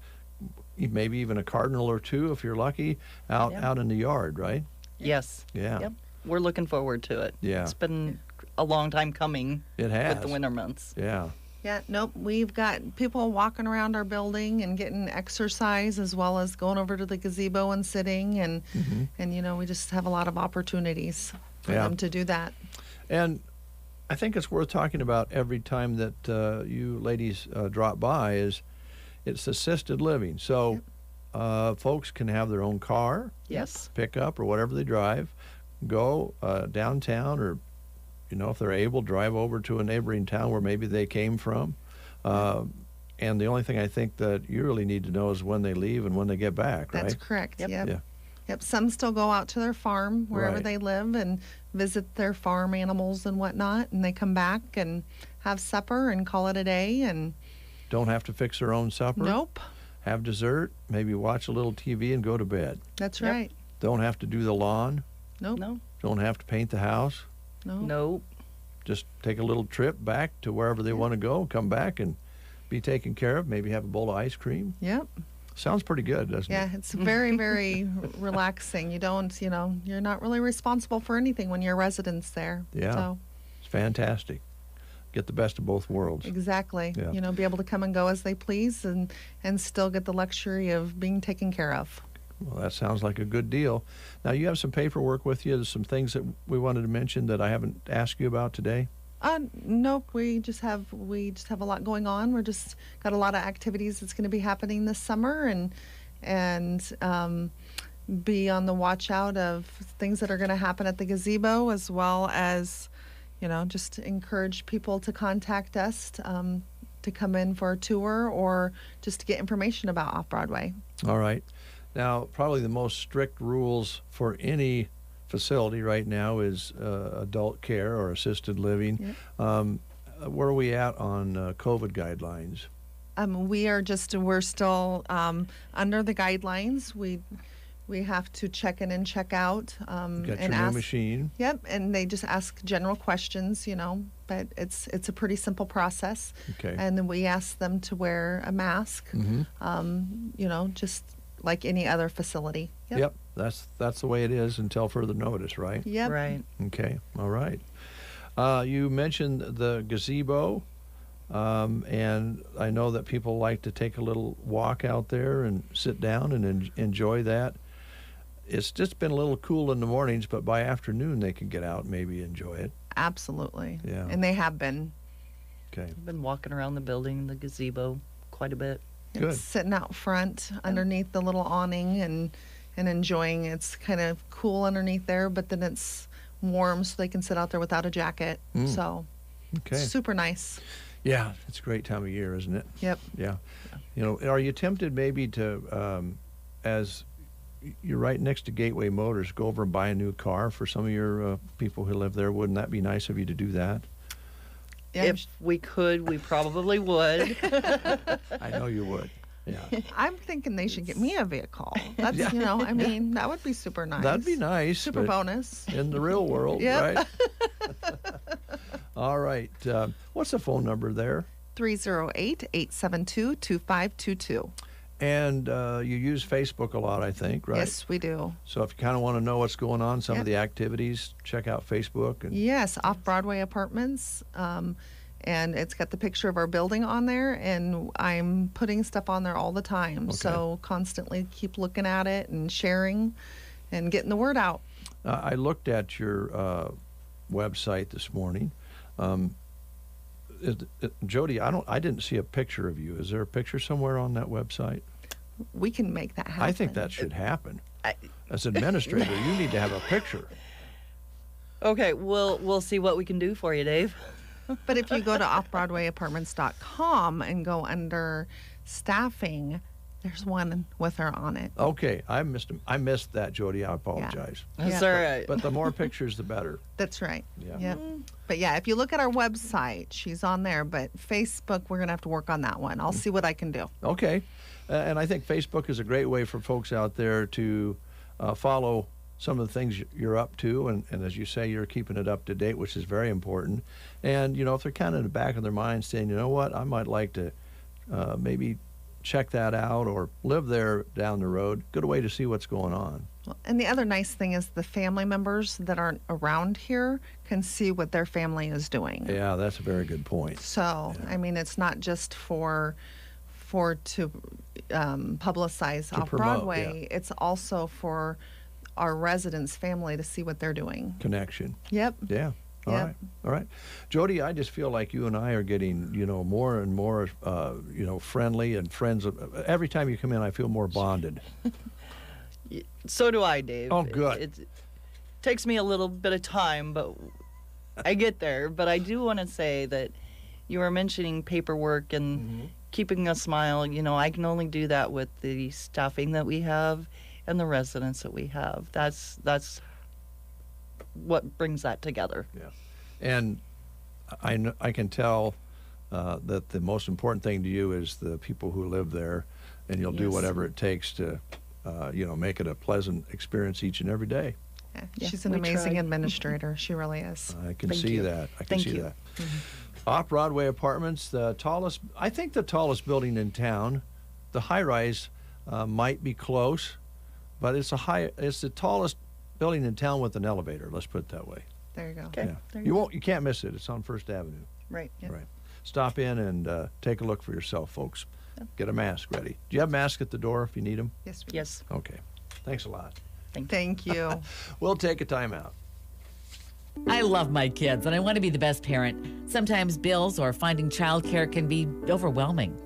maybe even a cardinal or two, if you're lucky, out in the yard, right? Yes. Yeah. Yep. We're looking forward to it. Yeah. It's been a long time coming. It has. With the winter months. Yeah. Yeah, nope. We've got people walking around our building and getting exercise, as well as going over to the gazebo and sitting, and we just have a lot of opportunities for them to do that. And I think it's worth talking about every time that you ladies drop by is it's assisted living. So folks can have their own car, yes, pickup or whatever they drive, go downtown or you know, if they're able, drive over to a neighboring town where maybe they came from. And the only thing I think that you really need to know is when they leave and when they get back, right? That's correct. Yep. Yeah. Yep. Some still go out to their farm wherever Right. they live and visit their farm animals and whatnot, and they come back and have supper and call it a day. And Don't have to fix their own supper. nope, Have dessert, maybe watch a little TV and go to bed. that's Yep. right. Don't have to do the lawn. Nope. No. Don't have to paint the house. No. Nope. Just take a little trip back to wherever they want to go, come back and be taken care of, maybe have a bowl of ice cream. Yep. Sounds pretty good, doesn't Yeah, it? it's very, very relaxing. You don't, you're not really responsible for anything when you're residents there. Yeah. So, It's fantastic. Get the best of both worlds. exactly. Yeah. Be able to come and go as they please and still get the luxury of being taken care of. Well, that sounds like a good deal. Now, you have some paperwork with you. There's some things that we wanted to mention that I haven't asked you about today. Nope. We just have a lot going on. We're just got a lot of activities that's going to be happening this summer, and be on the watch out of things that are going to happen at the gazebo, as well as, just encourage people to contact us to come in for a tour or just to get information about Off-Broadway. All right. Now, probably the most strict rules for any facility right now is adult care or assisted living. Where are we at on COVID guidelines? We're still under the guidelines. We have to check in and check out. You got and your ask, new machine. Yep, and they just ask general questions, but it's a pretty simple process. Okay. And then we ask them to wear a mask, just like any other facility. Yep. That's the way it is until further notice, right? Yep. Right. Okay. All right. You mentioned the gazebo, and I know that people like to take a little walk out there and sit down and enjoy that. It's just been a little cool in the mornings, but by afternoon they can get out and maybe enjoy it. Absolutely. Yeah. And they have been. Okay. I've been walking around the building, the gazebo, quite a bit. Good. Sitting out front underneath the little awning and enjoying. It's kind of cool underneath there, but then it's warm so they can sit out there without a jacket. So Okay. super nice. Yeah, it's a great time of year, isn't it? Yep. Yeah. Are you tempted maybe to, as you're right next to Gateway Motors, go over and buy a new car for some of your people who live there? Wouldn't that be nice of you to do that? Yeah, If we could, we probably would. I know you would. Yeah. I'm thinking they should get me a vehicle. That's, Yeah. that would be super nice. That'd be nice. Super but bonus. in the real world, Yep. right? All right. What's the phone number there? 308-872-2522. And you use Facebook a lot, I think, right? Yes, we do. So if you kind of want to know what's going on, some Yep. of the activities, check out Facebook. And Yes, Off-Broadway Apartments. And it's got the picture of our building on there, and I'm putting stuff on there all the time. Okay. So constantly keep looking at it and sharing and getting the word out. I looked at your website this morning. Jody, I didn't see a picture of you. Is there a picture somewhere on that website? We can make that happen. I think that should happen. As administrator, you need to have a picture. Okay, we'll see what we can do for you, Dave. But if you go to offbroadwayapartments.com and go under staffing, there's one with her on it. Okay, I missed that, Jody. I apologize. That's all right. But the more pictures, the better. That's right. Yeah. Yep. But yeah, if you look at our website, she's on there. But Facebook, we're going to have to work on that one. I'll see what I can do. Okay. And I think Facebook is a great way for folks out there to follow some of the things you're up to. And as you say, you're keeping it up to date, which is very important. And, if they're kind of in the back of their mind saying, you know what, I might like to maybe check that out or live there down the road, good way to see what's going on. And the other nice thing is the family members that aren't around here can see what their family is doing. Yeah, that's a very good point. So, I mean, it's not just to publicize To Off promote, Broadway. It's also for our residents' family to see what they're doing. Connection. Yep. Yeah. All right. Jody, I just feel like you and I are getting, more and more, friendly and friends. Every time you come in, I feel more bonded. So do I, Dave. Oh, good. It takes me a little bit of time, but I get there, but I do want to say that you were mentioning paperwork and keeping a smile. You know, I can only do that with the staffing that we have and the residents that we have. That's what brings that together. Yeah, and I can tell that the most important thing to you is the people who live there, and you'll do whatever it takes to, make it a pleasant experience each and every day. Yeah, she's an amazing administrator. She really is. I can see that. I can see that. Off-Broadway Apartments, the tallest building in town. The high-rise might be close, but it's the tallest building in town with an elevator. Let's put it that way. There you go. Okay. Yeah. You can't miss it. It's on First Avenue. Right. Yeah. Right. Stop in and take a look for yourself, folks. Get a mask ready. Do you have masks at the door if you need them? Yes. Yes. Okay. Thanks a lot. Thank you. We'll take a timeout. I love my kids and I want to be the best parent. Sometimes bills or finding childcare can be overwhelming.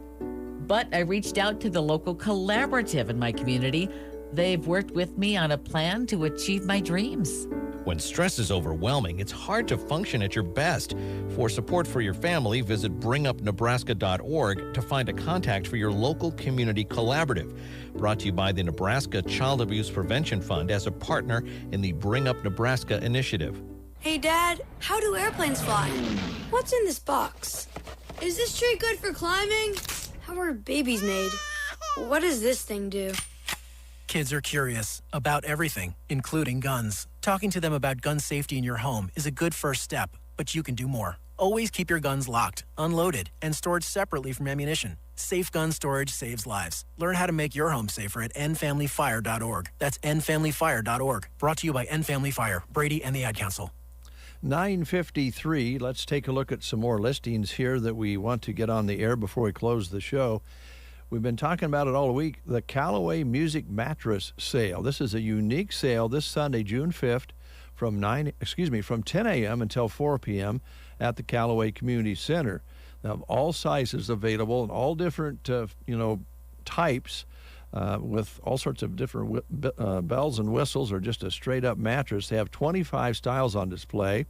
But I reached out to the local collaborative in my community. They've worked with me on a plan to achieve my dreams. When stress is overwhelming, it's hard to function at your best. For support for your family, visit bringupnebraska.org to find a contact for your local community collaborative. Brought to you by the Nebraska Child Abuse Prevention Fund as a partner in the Bring Up Nebraska initiative. Hey, Dad, how do airplanes fly? What's in this box? Is this tree good for climbing? How are babies made? What does this thing do? Kids are curious about everything, including guns. Talking to them about gun safety in your home is a good first step, but you can do more. Always keep your guns locked, unloaded, and stored separately from ammunition. Safe gun storage saves lives. Learn how to make your home safer at endfamilyfire.org. That's endfamilyfire.org. Brought to you by End Family Fire, Brady, and the Ad Council. 9:53. Let's take a look at some more listings here that we want to get on the air before we close the show. We've been talking about it all week, the Callaway Music Mattress Sale. This is a unique sale this Sunday, June 5th, from 10 a.m. until 4 p.m. at the Callaway Community Center. They have all sizes available and all different, types with all sorts of different bells and whistles or just a straight-up mattress. They have 25 styles on display.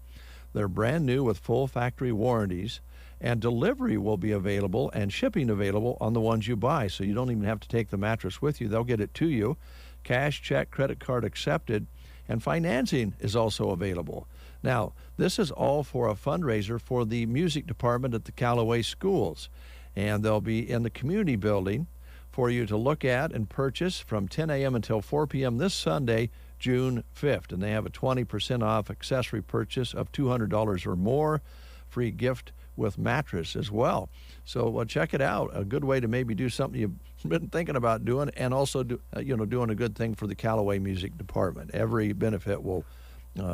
They're brand new with full factory warranties. And delivery will be available and shipping available on the ones you buy. So you don't even have to take the mattress with you. They'll get it to you. Cash, check, credit card accepted. And financing is also available. Now, this is all for a fundraiser for the music department at the Callaway schools. And they'll be in the community building for you to look at and purchase from 10 a.m. until 4 p.m. this Sunday, June 5th. And they have a 20% off accessory purchase of $200 or more. Free gift with mattress as well. So check it out. A good way to maybe do something you've been thinking about doing, and also doing a good thing for the Callaway Music Department. Every benefit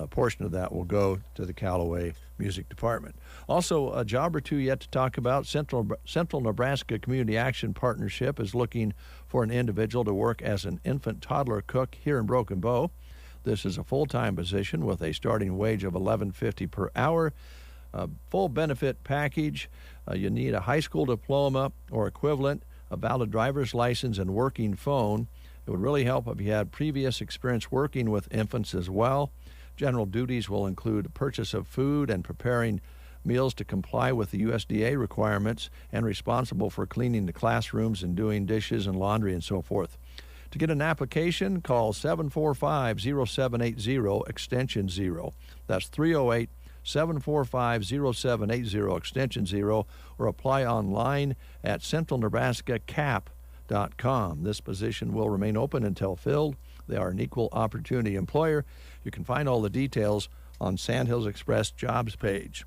portion of that will go to the Callaway Music Department. Also, a job or two yet to talk about. Central Nebraska Community Action Partnership is looking for an individual to work as an infant toddler cook here in Broken Bow. This is a full-time position with a starting wage of $11.50 per hour. A full benefit package. You need a high school diploma or equivalent, a valid driver's license, and working phone. It would really help if you had previous experience working with infants as well. General duties will include purchase of food and preparing meals to comply with the USDA requirements, and responsible for cleaning the classrooms and doing dishes and laundry and so forth. To get an application, call 745-0780, extension 0. That's 308-745-0780, extension 0, or apply online at centralnebraskacap.com. This position will remain open until filled. They are an equal opportunity employer. You can find all the details on Sandhills Express jobs page.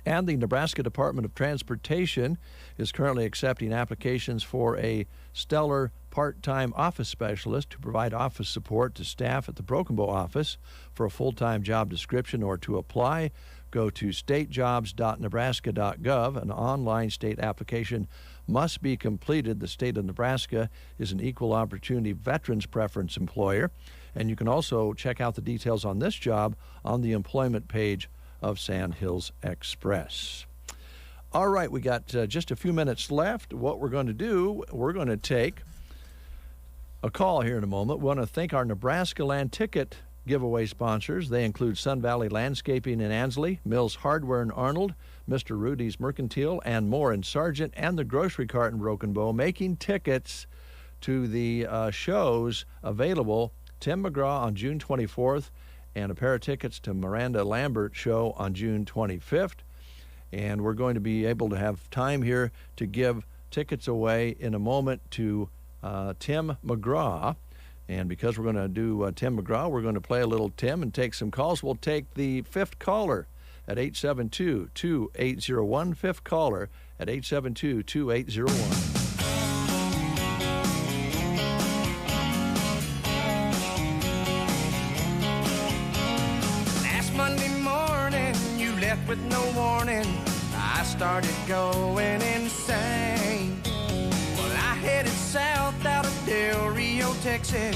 And the Nebraska Department of Transportation is currently accepting applications for a stellar part-time office specialist to provide office support to staff at the Broken Bow office. For a full-time job description or to apply, go to statejobs.nebraska.gov. An online state application must be completed. The state of Nebraska is an equal opportunity veterans preference employer. And you can also check out the details on this job on the employment page of Sandhills Express. All right, we got just a few minutes left. What we're going to do, we're going to take a call here in a moment. We want to thank our Nebraska Land Ticket giveaway sponsors. They include Sun Valley Landscaping in Ansley, Mills Hardware in Arnold, Mr. Rudy's Mercantile, and more in Sargent, and the Grocery Cart in Broken Bow, making tickets to the shows available. Tim McGraw on June 24th, and a pair of tickets to Miranda Lambert show on June 25th. And we're going to be able to have time here to give tickets away in a moment to Tim McGraw. And because we're going to do Tim McGraw, we're going to play a little Tim and take some calls. We'll take the fifth caller at 872-2801. Fifth caller at 872-2801. With no warning, I started going insane. Well, I headed south out of Del Rio, Texas.